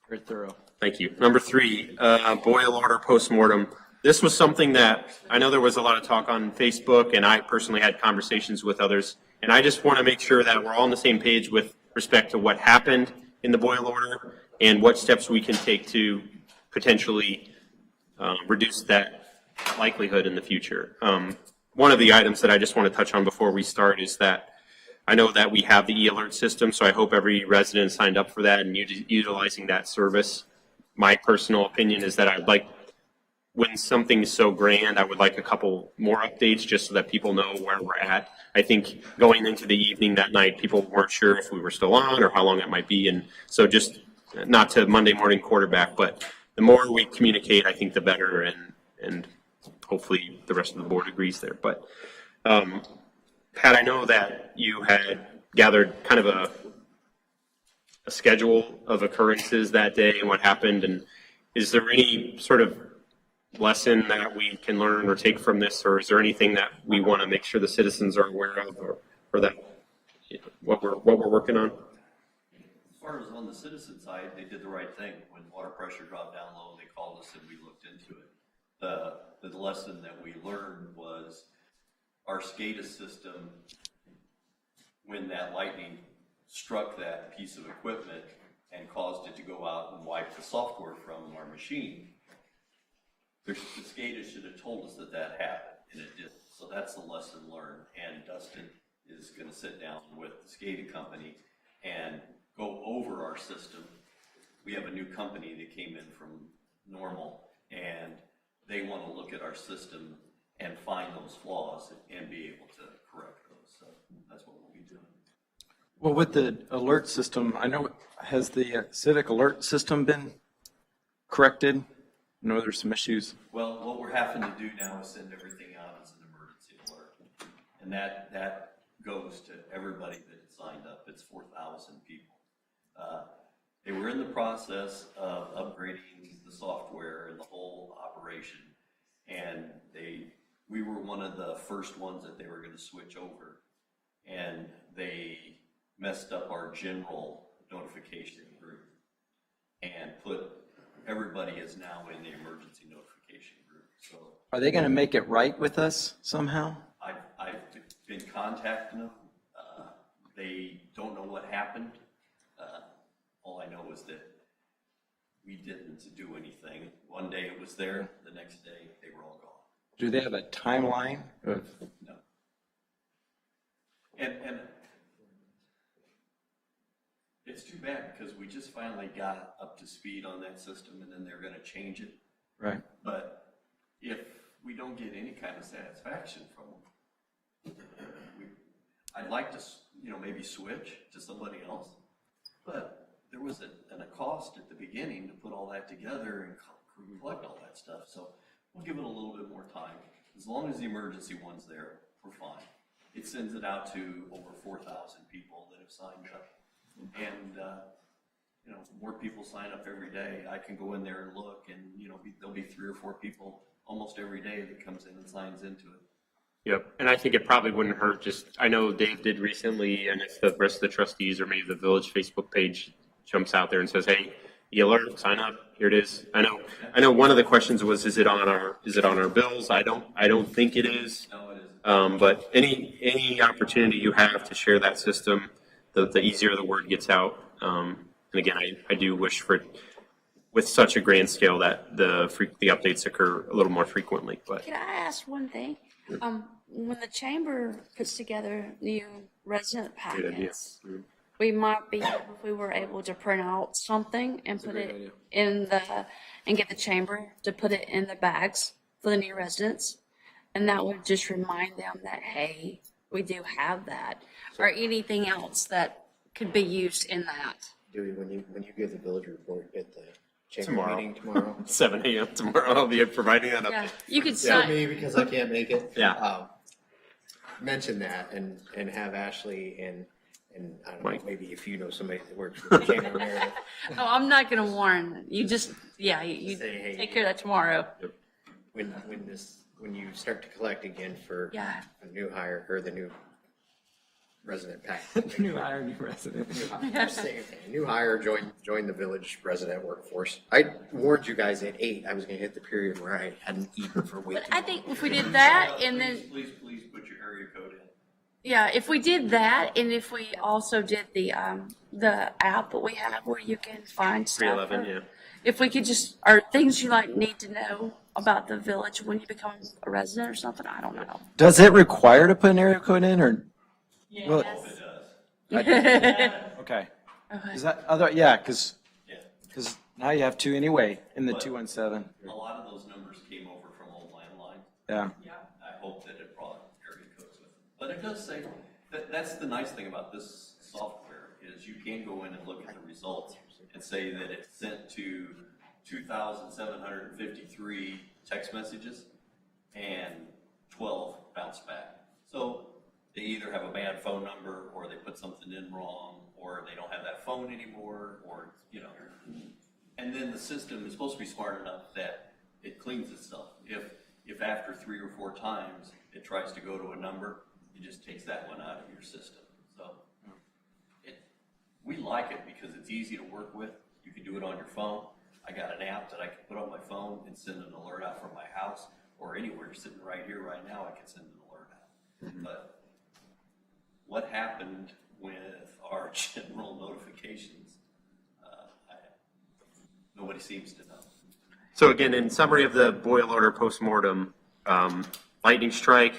Very thorough. Thank you. Number 3, boil order postmortem. This was something that I know there was a lot of talk on Facebook, and I personally had conversations with others. And I just want to make sure that we're all on the same page with respect to what happened in the boil order and what steps we can take to potentially reduce that likelihood in the future. One of the items that I just want to touch on before we start is that I know that we have the e-alert system, so I hope every resident signed up for that and utilizing that service. My personal opinion is that I'd like, when something's so grand, I would like a couple more updates just so that people know where we're at. I think going into the evening that night, people weren't sure if we were still on or how long it might be. And so just not to Monday morning quarterback, but the more we communicate, I think the better. And hopefully the rest of the board agrees there. But Pat, I know that you had gathered kind of a schedule of occurrences that day and what happened. And is there any sort of lesson that we can learn or take from this, or is there anything that we want to make sure the citizens are aware of, or that what we're working on? As far as on the citizen side, they did the right thing. When water pressure dropped down low, they called us and we looked into it. The lesson that we learned was our SCADA system, when that lightning struck that piece of equipment and caused it to go out and wipe the software from our machine, the SCADA should have told us that that happened, and it didn't. So that's the lesson learned. And Dustin is going to sit down with the SCADA company and go over our system. We have a new company that came in from Normal, and they want to look at our system and find those flaws and be able to correct those. So that's what we'll be doing. Well, with the alert system, I know, has the civic alert system been corrected? I know there's some issues. Well, what we're having to do now is send everything out as an emergency alert. And that goes to everybody that signed up. It's 4,000 people. They were in the process of upgrading the software and the whole operation. And we were one of the first ones that they were going to switch over. And they messed up our general notification group and put everybody is now in the emergency notification group. So Are they going to make it right with us somehow? I've been contacting them. They don't know what happened. All I know is that we didn't do anything. One day it was there, the next day they were all gone. Do they have a timeline of? No. And it's too bad because we just finally got up to speed on that system, and then they're going to change it. Right. But if we don't get any kind of satisfaction from them, I'd like to, maybe switch to somebody else. But there was a cost at the beginning to put all that together and collect all that stuff. So we'll give it a little bit more time. As long as the emergency one's there, we're fine. It sends it out to over 4,000 people that have signed up. And, more people sign up every day. I can go in there and look, and, there'll be 3 or 4 people almost every day that comes in and signs into it. Yep, and I think it probably wouldn't hurt I know Dave did recently, and if the rest of the trustees or maybe the village Facebook page jumps out there and says, hey, e-alert, sign up, here it is. I know one of the questions was, is it on our bills? I don't think it is. No, it isn't. But any opportunity you have to share that system, the easier the word gets out. And again, I do wish with such a grand scale that the updates occur a little more frequently. But Can I ask one thing? When the chamber puts together new resident packets, we might be, if we were able to print out something and put it and get the chamber to put it in the bags for the new residents. And that would just remind them that, hey, we do have that, or anything else that could be used in that. Dewey, when you give the village report at the chamber meeting tomorrow, 7 a.m. tomorrow, I'll be providing that update. Yeah, you could Yeah, sign. me, because I can't make it. Yeah. Mention that and have Ashley and I don't Mike. know, maybe if you know somebody that works for the chamber mayor. Oh, I'm not gonna warn. You just, you Say, hey, take care of that tomorrow. when you start to collect again for Yeah. a new hire or the new resident pack. New hire, new resident. New hire joined the village resident workforce. I warned you guys at 8, I was gonna hit the period where I hadn't eaten for way But too I long. think if we did that and then, Please put your area code in. yeah, if we did that and if we also did the app that we have where you can find stuff. 311, yeah. If we could just, or things you like need to know about the village when you become a resident or something, I don't know. Does it require to put an area code in or? Will it- Okay. Is that other, yeah, because now you have two anyway in the 217. A lot of those numbers came over from old landline. Yeah. I hope that it brought area codes with it. But it does say, that's the nice thing about this software, is you can go in and look at the results and say that it sent to 2,753 text messages and 12 bounced back. So they either have a bad phone number, or they put something in wrong, or they don't have that phone anymore, or, you know. And then the system is supposed to be smart enough that it cleans itself. If after 3 or 4 times it tries to go to a number, it just takes that one out of your system. So we like it because it's easy to work with. You can do it on your phone. I got an app that I can put on my phone and send an alert out from my house, or anywhere sitting right here, right now, I can send an alert out. But what happened with our general notifications? Nobody seems to know. So again, in summary of the boil order postmortem, lightning strike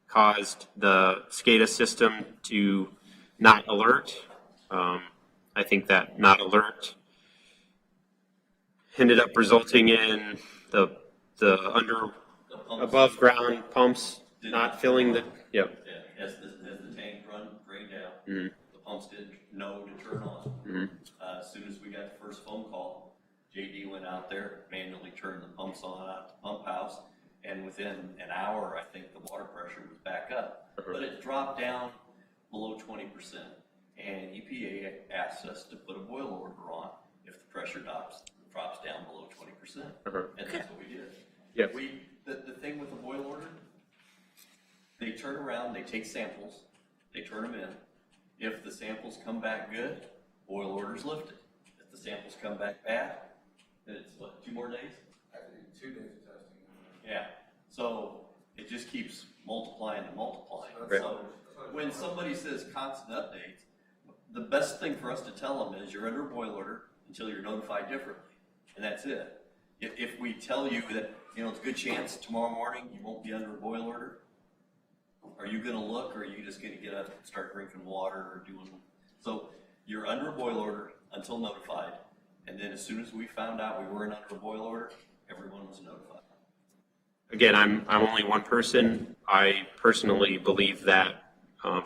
caused the SCADA system to not alert. I think that not alert ended up resulting in the above ground pumps not filling the, yep. Yeah, as the tank drained out, Mm-hmm. the pumps didn't know to turn on. Mm-hmm. As soon as we got the first phone call, JD went out there, manually turned the pumps on out the pump house, and within an hour, I think the water pressure was back up. But it dropped down below 20%. And EPA asked us to put a boil order on if the pressure drops down below 20%. And that's what we did. Yeah. The thing with the boil order, they turn around, they take samples, they turn them in. If the samples come back good, boil order's lifted. If the samples come back bad, then it's what, 2 more days? I think 2 days of testing. Yeah. So it just keeps multiplying and multiplying. Right. So when somebody says constant updates, the best thing for us to tell them is you're under a boil order until you're notified differently. And that's it. If we tell you that, it's a good chance tomorrow morning you won't be under a boil order, are you going to look, or are you just going to get up and start drinking water or doing? So you're under a boil order until notified, and then as soon as we found out we weren't under a boil order, everyone was notified. Again, I'm only one person. I personally believe that,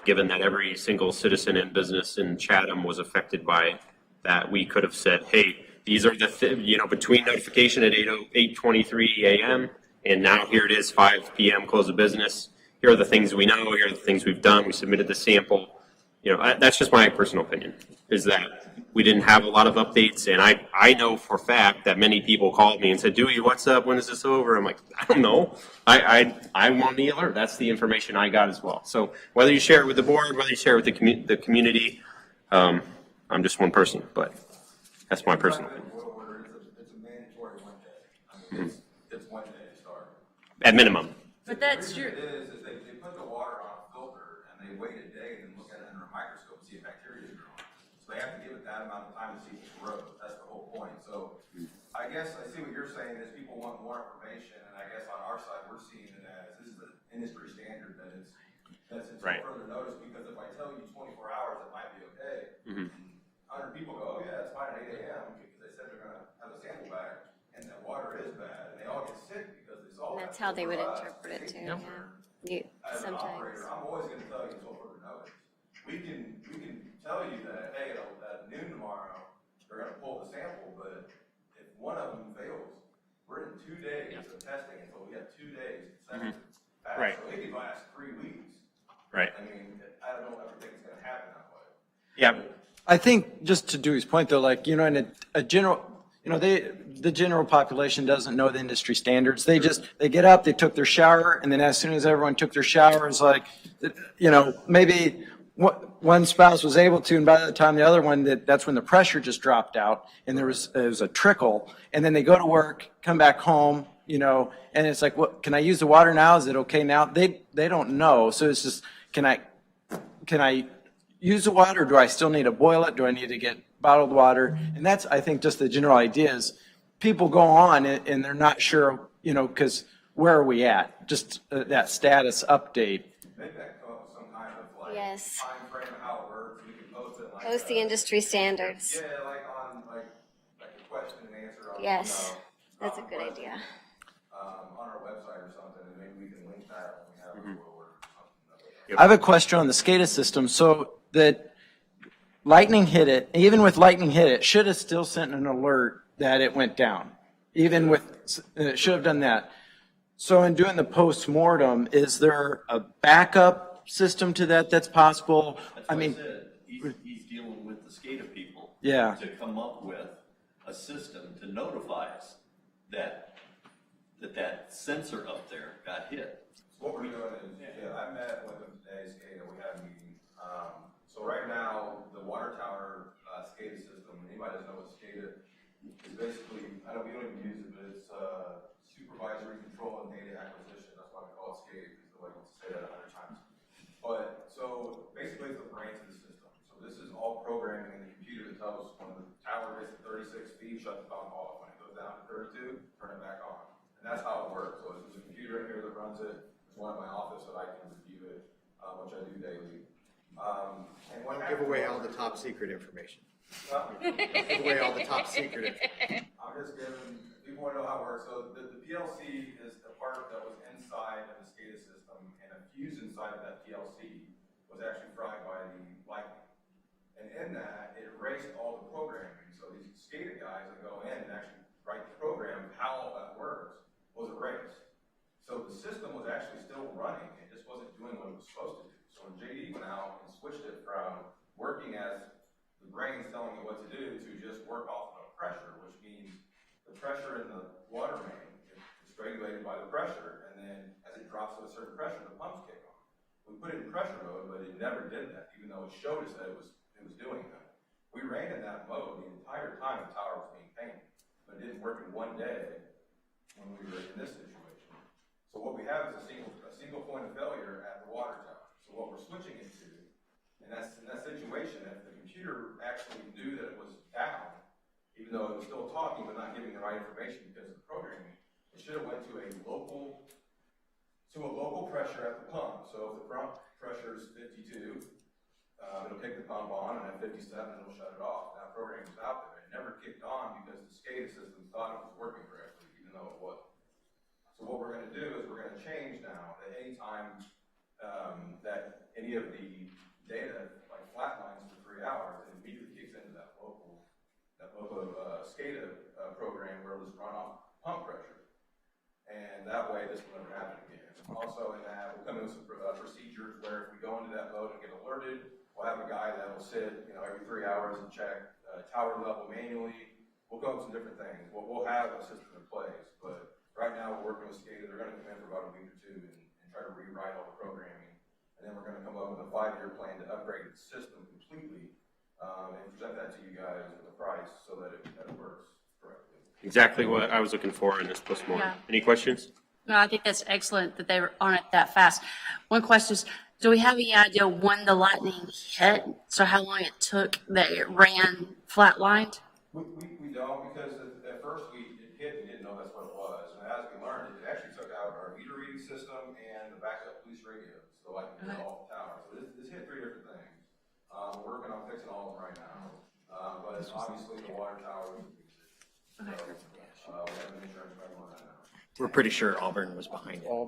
given that every single citizen and business in Chatham was affected by that, we could have said, hey, these are the, between notification at 8:23 a.m. and now here it is, 5 p.m., close of business. Here are the things we know. Here are the things we've done. We submitted the sample. That's just my personal opinion, is that we didn't have a lot of updates. And I know for a fact that many people called me and said, Dewey, what's up? When is this over? I'm like, I don't know. I want the alert. That's the information I got as well. So whether you share it with the board, whether you share it with the community, I'm just one person, but that's my personal opinion. It's a mandatory 1 day. It's 1 day to start. At minimum. But that's your. The reason it is they put the water on a filter and they wait a day and then look at it under a microscope to see if bacteria is growing. So they have to give it that amount of time to see if it grows. That's the whole point. So I guess I see what you're saying is people want more information, and I guess on our side we're seeing it as this is the industry standard that it's Right. further notice, because if I tell you 24 hours it might be okay, 100 people go, oh yeah, it's fine at 8 a.m. because they said they're gonna have a sample back, and that water is bad, and they all get sick because it's all. That's how they would interpret it too, yeah. As an Sometimes. operator, I'm always gonna tell you until further notice. We can tell you that, hey, at noon tomorrow, they're gonna pull the sample, but if one of them fails, we're in 2 days of testing, and so we have 2 days to test it. Right. So it could last 3 weeks. Right. I mean, I don't ever think it's gonna happen that way. Yeah. I think, just to Dewey's point though, like, in a general, the general population doesn't know the industry standards. They get up, they took their shower, and then as soon as everyone took their shower, it's like, maybe one spouse was able to, and by the time the other one, that's when the pressure just dropped out, and there was a trickle, and then they go to work, come back home, and it's like, what, can I use the water now? Is it okay now? They don't know. So it's just, can I use the water? Or do I still need to boil it? Do I need to get bottled water? And that's, I think, just the general idea is people go on and they're not sure, because where are we at? Just that status update. Make that come up with some kind of like Yes. time frame of how it works. We can post it like Post the industry standards. Yeah, like on like a question and answer on Yes, that's a good idea. On our website or something, and maybe we can link that when we have a or something. I have a question on the SCADA system. So that lightning hit it, even with lightning hit it, should have still sent an alert that it went down. Even with, it should have done that. So in doing the post-mortem, is there a backup system to that that's possible? That's what I said. He's dealing with the SCADA people. Yeah. To come up with a system to notify us that sensor up there got hit. So what we're doing is, I met with them today, SCADA, we had a meeting. So right now, the water tower SCADA system, anybody doesn't know what SCADA is basically, we don't even use it, but it's supervisory control and data acquisition. That's why we call it SCADA, because nobody wants to say that 100 times. But so basically, it's the brains of the system. So this is all programming in the computer that tells us when the tower gets to 36 feet, shut the pump off. When it goes down to 32, turn it back on. And that's how it works. So there's a computer in here that runs it. There's one in my office that I can review it, which I do daily. And Don't give away all the top secret information. Don't give away all the top secret information. I'm just giving, people want to know how it works. So the PLC is the part that was inside of the SCADA system, and a fuse inside of that PLC was actually fried by the lightning. And in that, it erased all the programming. So these SCADA guys that go in and actually write the program, how that works, was erased. So the system was actually still running, it just wasn't doing what it was supposed to do. So when JD went out and switched it from working as the brain's telling you what to do to just work off of pressure, which means the pressure in the water main is regulated by the pressure, and then as it drops to a certain pressure, the pumps kick on. We put it in pressure mode, but it never did that, even though it showed us that it was doing that. We ran in that mode the entire time the tower was being painted, but it didn't work in one day when we were in this situation. So what we have is a single point of failure at the water tower. So what we're switching it to, and that's in that situation, if the computer actually knew that it was down, even though it was still talking but not giving the right information because of the programming, it should have went to a local pressure at the pump. So if the pump pressure is 52, it'll kick the pump on, and at 57 it'll shut it off. That programming was out there. It never kicked on because the SCADA system thought it was working correctly, even though it wasn't. So what we're going to do is we're going to change now that any time that any of the data like flatlines for 3 hours, it immediately kicks into that local SCADA program where it'll just run off pump pressure. And that way this will never happen again. Also in that, we'll come in with some procedures where if we go into that mode and get alerted, we'll have a guy that will sit, every 3 hours and check tower level manually. We'll go with some different things. We'll have a system in place, but right now we're working with SCADA. They're going to come in for about a week or two and try to rewrite all the programming. And then we're going to come up with a 5-year plan to upgrade the system completely and present that to you guys with a price so that it works correctly. Exactly what I was looking for in this postmortem. Yeah. Any questions? No, I think that's excellent that they were on it that fast. One question is, do we have any idea when the lightning hit? So how long it took that it ran flatlined? We don't, because at first it hit, we didn't know that's what it was. And as we learned, it actually took out our meter reading system and the backup police radios, so like off the tower. So this hit 3 different things. We're working on fixing all of them right now. But obviously the water tower was we have an insurance claim on that now. We're pretty sure Auburn was behind it. Oh,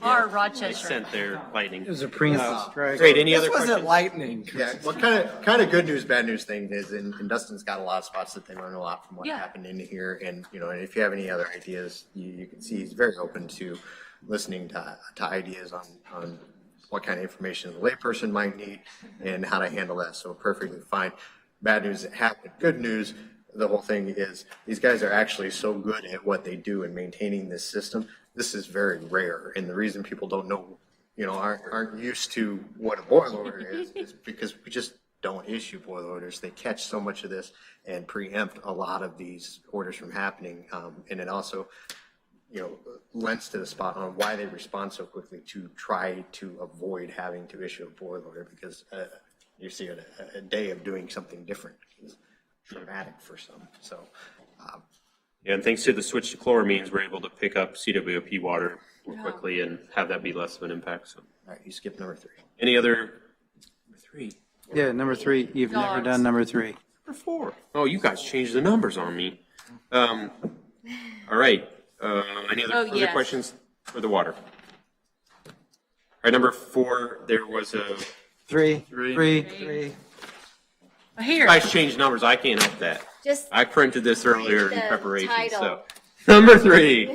or They Rochester. sent their lightning. It was a preemptive strike. Great, any other This wasn't questions? lightning. Yeah, what kind of good news, bad news thing is, and Dustin's got a lot of spots that they learn a lot from what Yeah. happened in here. And, and if you have any other ideas, you can see he's very open to listening to ideas on what kind of information the layperson might need and how to handle that. So perfectly fine. Bad news, it happened. Good news, the whole thing is these guys are actually so good at what they do in maintaining this system. This is very rare, and the reason people don't know, aren't used to what a boil order is because we just don't issue boil orders. They catch so much of this and preempt a lot of these orders from happening, and it also, lends to the spot on why they respond so quickly to try to avoid having to issue a boil order, because you see a day of doing something different is traumatic for some. So, Yeah, and thanks to the switch to chloramines, we're able to pick up CWP water more quickly and have that be less of an impact. So, all right, you skip number 3. Any other? Number 3. Yeah, number 3. You've never Dogs. done number 3. Number 4. Oh, you guys changed the numbers on me. All right. Any other yes. questions for the water? All right, number 4, there was a... 3. You Here, guys changed numbers. I can't help that. Just I printed this earlier in the preparation. title. So, number 3.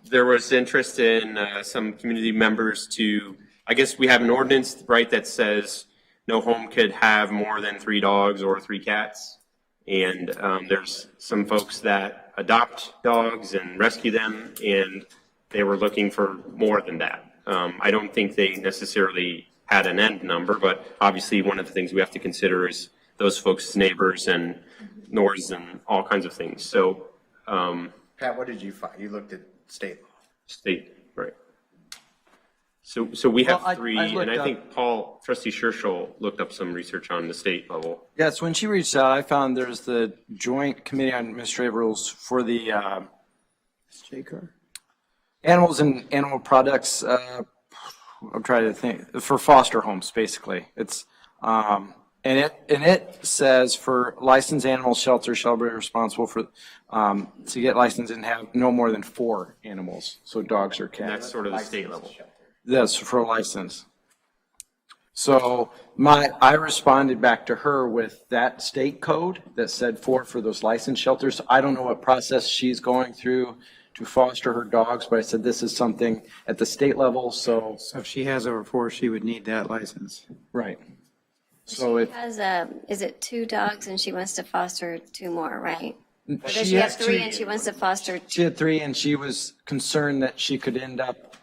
There was interest in some community members to, I guess we have an ordinance, right, that says no home could have more than 3 dogs or 3 cats. And there's some folks that adopt dogs and rescue them, and they were looking for more than that. I don't think they necessarily had an end number, but obviously one of the things we have to consider is those folks' neighbors and NORS and all kinds of things. So, Pat, what did you find? You looked at state law. State, right. So we have Well, I 3, looked and I up- think Trustee Scherschel looked up some research on the state level. Yes, when she reached out, I found there's the Joint Committee on Administrative Rules for the animals and animal products. I'm trying to think, for foster homes, basically. It's and it says for licensed animal shelters shall be responsible for to get licensed and have no more than 4 animals, so dogs or And cats. that's sort of the state level. That's for a license. So I responded back to her with that state code that said 4 for those licensed shelters. I don't know what process she's going through to foster her dogs, but I said this is something at the state level, so. So if she has over 4, she would need that license. Right. So She if. has, is it 2 dogs and she wants to foster 2 more, right? Or does She she have has 3 two. and she wants to foster She had 3 and she was concerned that she could end up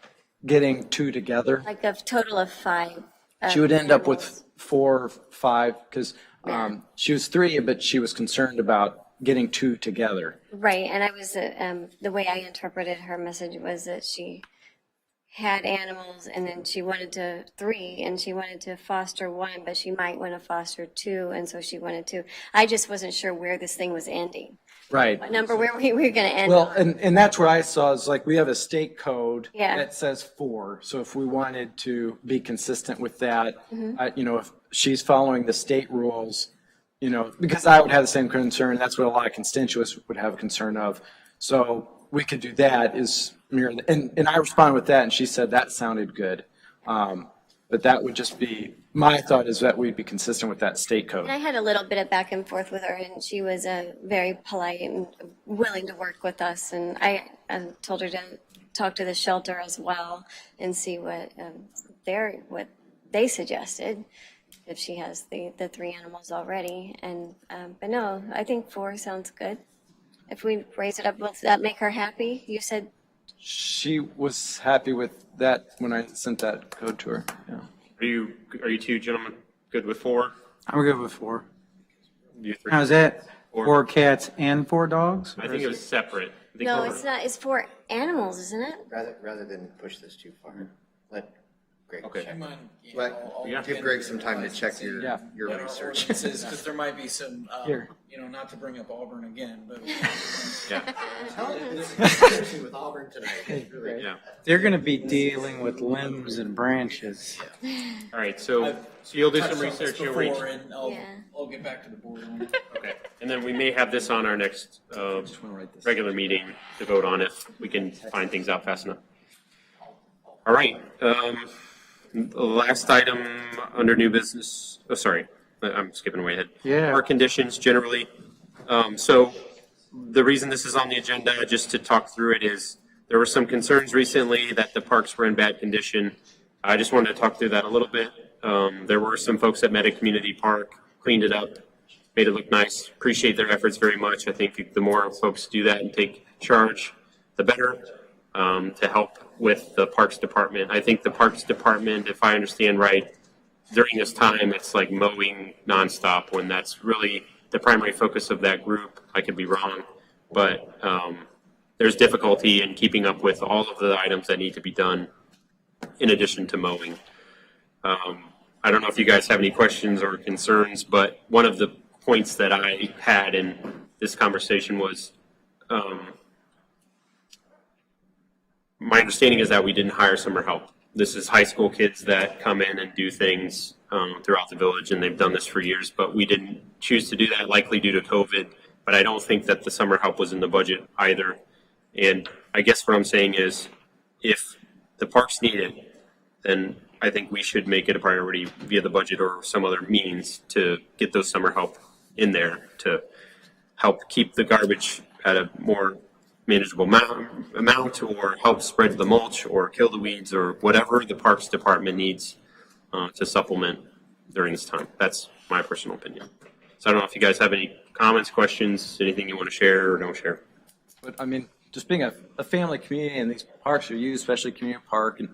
getting 2 together. like a total of 5? She would end up with animals? 4, 5, because she was 3, but she was concerned about getting 2 together. Right, and I was, the way I interpreted her message was that she had animals and then she wanted to 3 and she wanted to foster 1, but she might want to foster 2, and so she wanted to. I just wasn't sure where this thing was ending. Right. What number were we going to end Well, on? and that's where I saw is like we have a state code Yeah. that says 4. So if we wanted to be consistent with that, Mm-hmm. if she's following the state rules, because I would have the same concern. That's what a lot of constituents would have a concern of. So we could do that is mirror, and I responded with that, and she said that sounded good. But that would just be, my thought is that we'd be consistent with that state code. And I had a little bit of back and forth with her, and she was very polite and willing to work with us. And I told her to talk to the shelter as well and see what they suggested, if she has the 3 animals already. And but no, I think 4 sounds good. If we raise it up, will that make her happy? You said She was happy with that when I sent that code to her. Yeah. Are you 2 gentlemen good with 4? I'm good with 4. You 3? Now, is that Or- 4 cats and 4 dogs? I think it was separate. I think no, we were- it's not. It's 4 animals, isn't it? Rather than push this too far, let Greg Okay. check. I'll Yeah. Give Greg some time to check your research. Because there might be some, Here. not to bring up Auburn again, but. Yeah. With Auburn tonight, it's really. Yeah. They're going to be dealing with limbs and branches. All right, so you'll do some research, you'll reach. Before, and Yeah. I'll get back to the board on it. Okay, and then we may have this on our next regular meeting to vote on if we can find things out fast enough. All right, the last item under new business, I'm skipping way ahead. Yeah. Park conditions generally. So the reason this is on the agenda, just to talk through it, is there were some concerns recently that the parks were in bad condition. I just wanted to talk through that a little bit. There were some folks that met at Community Park, cleaned it up, made it look nice. Appreciate their efforts very much. I think the more folks do that and take charge, the better, to help with the Parks Department. I think the Parks Department, if I understand right, during this time, it's like mowing nonstop when that's really the primary focus of that group. I could be wrong, but there's difficulty in keeping up with all of the items that need to be done in addition to mowing. I don't know if you guys have any questions or concerns, but one of the points that I had in this conversation was my understanding is that we didn't hire summer help. This is high school kids that come in and do things throughout the village, and they've done this for years, but we didn't choose to do that, likely due to COVID. But I don't think that the summer help was in the budget either. And I guess what I'm saying is, if the parks need it, then I think we should make it a priority via the budget or some other means to get those summer help in there to help keep the garbage at a more manageable amount, or help spread the mulch or kill the weeds or whatever the Parks Department needs to supplement during this time. That's my personal opinion. So I don't know if you guys have any comments, questions, anything you want to share or don't share. But I mean, just being a family community, and these parks are used, especially community park, and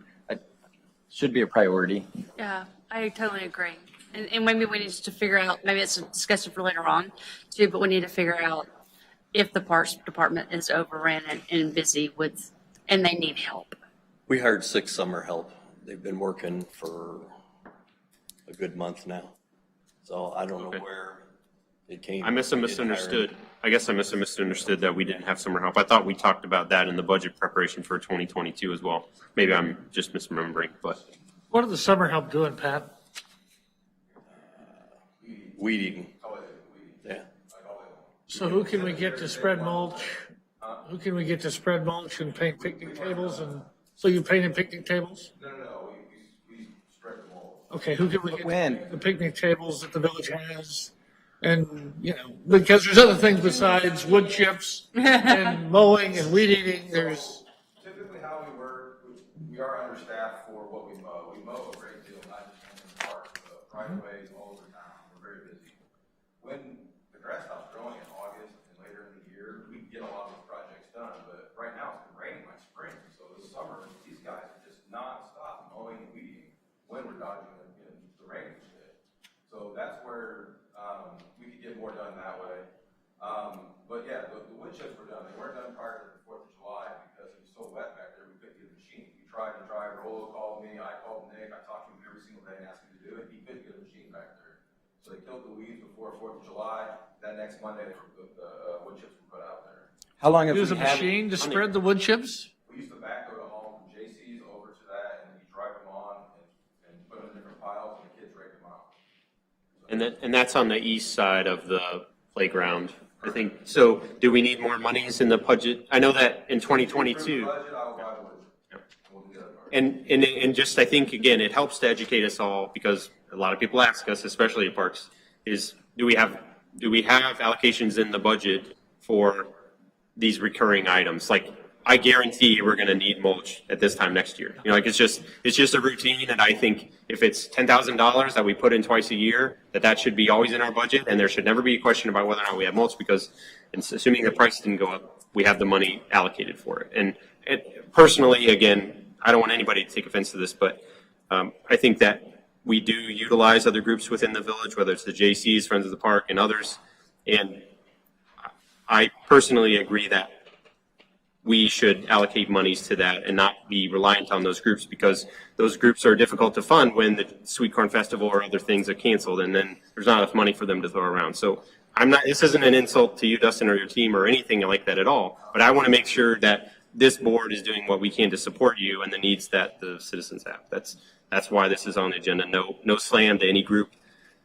should be a priority. Yeah, I totally agree. And maybe we need to figure out, maybe it's a discussion for later on too, but we need to figure out if the Parks Department is overran and busy with, and they need help. We hired 6 summer help. They've been working for a good month now. So I don't know where it came. I misunderstood. I guess I misunderstood that we didn't have summer help. I thought we talked about that in the budget preparation for 2022 as well. Maybe I'm just misremembering, but. What are the summer help doing, Pat? Weed eating. Yeah. So who can we get to spread mulch? Who can we get to spread mulch and paint picnic tables? And so you painted picnic tables? No, we spread them all. Okay, who can we get When? the picnic tables that the village has? And, you know, because there's other things besides wood chips and mowing and weed eating. There's. Typically how we work, we are understaffed for what we mow. We mow a great deal, not just in the park, but right away all over town. We're very busy. When the grass stops growing in August and later in the year, we get a lot of those projects done. But right now it's been raining by spring, so this summer these guys are just non-stop mowing and weeding when we're dodging the rain and shit. So that's where we could get more done that way. But yeah, the wood chips were done. They weren't done prior to the 4th of July because it was so wet back there we couldn't get a machine. We tried and tried. Rolo called me. I called Nick. I talked to him every single day and asked him to do it. He couldn't get a machine back there. So they killed the weeds before 4th of July. That next Monday, the wood chips were put out there. How long have Use we a had? machine to spread the wood chips? We used to backhoe the home from JC's over to that, and then you drive them on and put them in different piles, and the kids rake them out. And that's on the east side of the playground, I think. So do we need more monies in the budget? I know that in 2022. And just, I think, again, it helps to educate us all, because a lot of people ask us, especially at parks, is do we have allocations in the budget for these recurring items? Like, I guarantee we're going to need mulch at this time next year. You know, like it's just a routine, and I think if it's $10,000 that we put in twice a year, that should be always in our budget, and there should never be a question about whether or not we have mulch, because assuming the price didn't go up, we have the money allocated for it. And personally, again, I don't want anybody to take offense to this, but I think that we do utilize other groups within the village, whether it's the JCs, Friends of the Park, and others, and I personally agree that we should allocate monies to that and not be reliant on those groups, because those groups are difficult to fund when the Sweet Corn Festival or other things are canceled, and then there's not enough money for them to throw around. So this isn't an insult to you, Dustin, or your team or anything like that at all, but I want to make sure that this board is doing what we can to support you and the needs that the citizens have. That's why this is on the agenda. No slam to any group.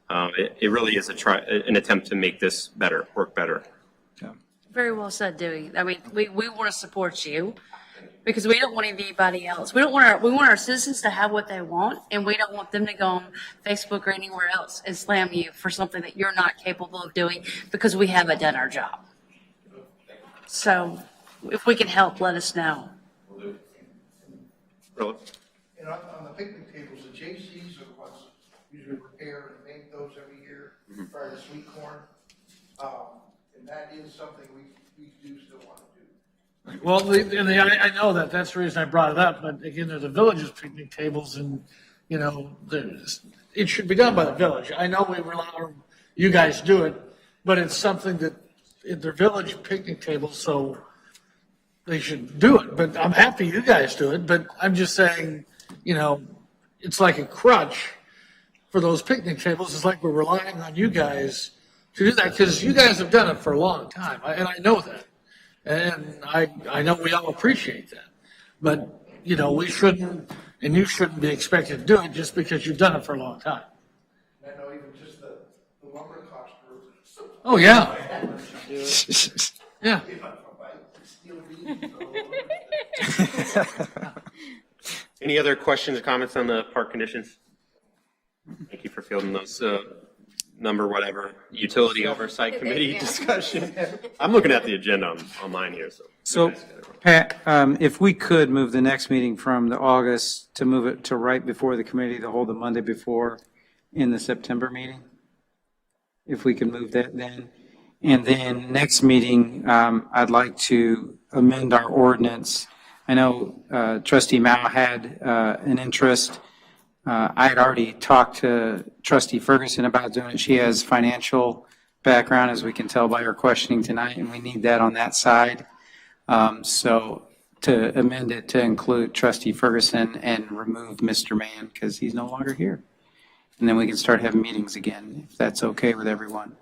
It really is an attempt to make this work better. Very well said, Dewey. I mean, we want to support you because we don't want anybody else. We want our citizens to have what they want, and we don't want them to go on Facebook or anywhere else and slam you for something that you're not capable of doing because we haven't done our job. So if we can help, let us know. Really? And on the picnic tables, the JCs are the ones usually repair and paint those every year prior to sweet corn. And that is something we do still want to do. Well, I know that, that's the reason I brought it up, but again, there's the village's picnic tables and, you know, it should be done by the village. I know we rely on, you guys do it, but it's something that, they're village picnic tables, so they should do it. But I'm happy you guys do it, but I'm just saying, you know, it's like a crutch for those picnic tables. It's like we're relying on you guys to do that, because you guys have done it for a long time, and I know that. And I know we all appreciate that. But, you know, we shouldn't, and you shouldn't be expected to do it just because you've done it for a long time. And I know even just the lumber cost for. Oh, yeah. Yeah. Any other questions or comments on the park conditions? Thank you for fielding those, number whatever, utility oversight committee discussion. I'm looking at the agenda on mine here, so. So, Pat, if we could move the next meeting from the August to move it to right before the committee, to hold the Monday before in the September meeting? If we could move that then. And then next meeting, I'd like to amend our ordinance. I know Trustee Mao had an interest. I had already talked to Trustee Ferguson about doing it. She has financial background, as we can tell by her questioning tonight, and we need that on that side. So to amend it to include Trustee Ferguson and remove Mr. Mann, because he's no longer here. And then we can start having meetings again, if that's okay with everyone.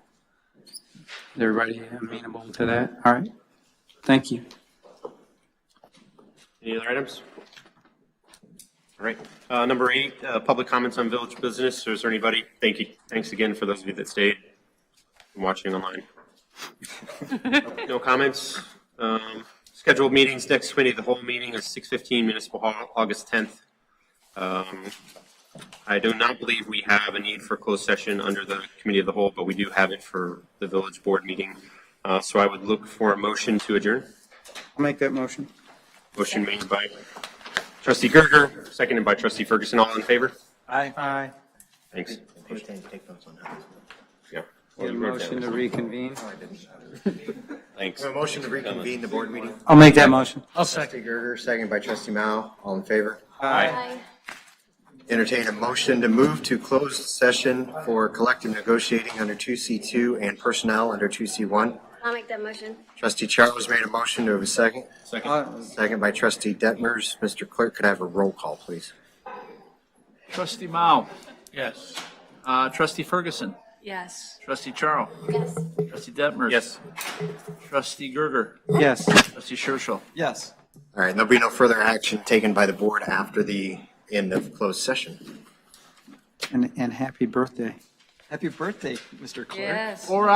Is everybody amenable to that? All right. Thank you. Any other items? All right. Number 8, public comments on village business. Is there anybody? Thank you. Thanks again for those of you that stayed and watching online. No comments. Scheduled meetings. Next committee of the whole meeting is 6:15 Municipal Hall, August 10th. I do not believe we have a need for closed session under the committee of the whole, but we do have it for the village board meeting. So I would look for a motion to adjourn. I'll make that motion. Motion made by Trustee Gerger, seconded by Trustee Ferguson. All in favor? Aye. Thanks. Take notes on that. Yeah. Get a motion to reconvene. Thanks. A motion to reconvene the board meeting. I'll make that motion. I'll second. Trustee Gerger, second by Trustee Mao. All in favor? Aye. Entertain a motion to move to closed session for collective negotiating under 2C2 and personnel under 2C1. I'll make that motion. Trustee Charles made a motion. Do we have a second? Second. Second by Trustee Detmers. Mr. Clerk, could I have a roll call, please? Trustee Mao. Yes. Trustee Ferguson. Yes. Trustee Charles. Yes. Trustee Detmers. Yes. Trustee Gerger. Yes. Trustee Scherschel. Yes. All right, there'll be no further action taken by the board after the end of closed session. And happy birthday. Happy birthday, Mr. Clerk. Yes. 4 hours.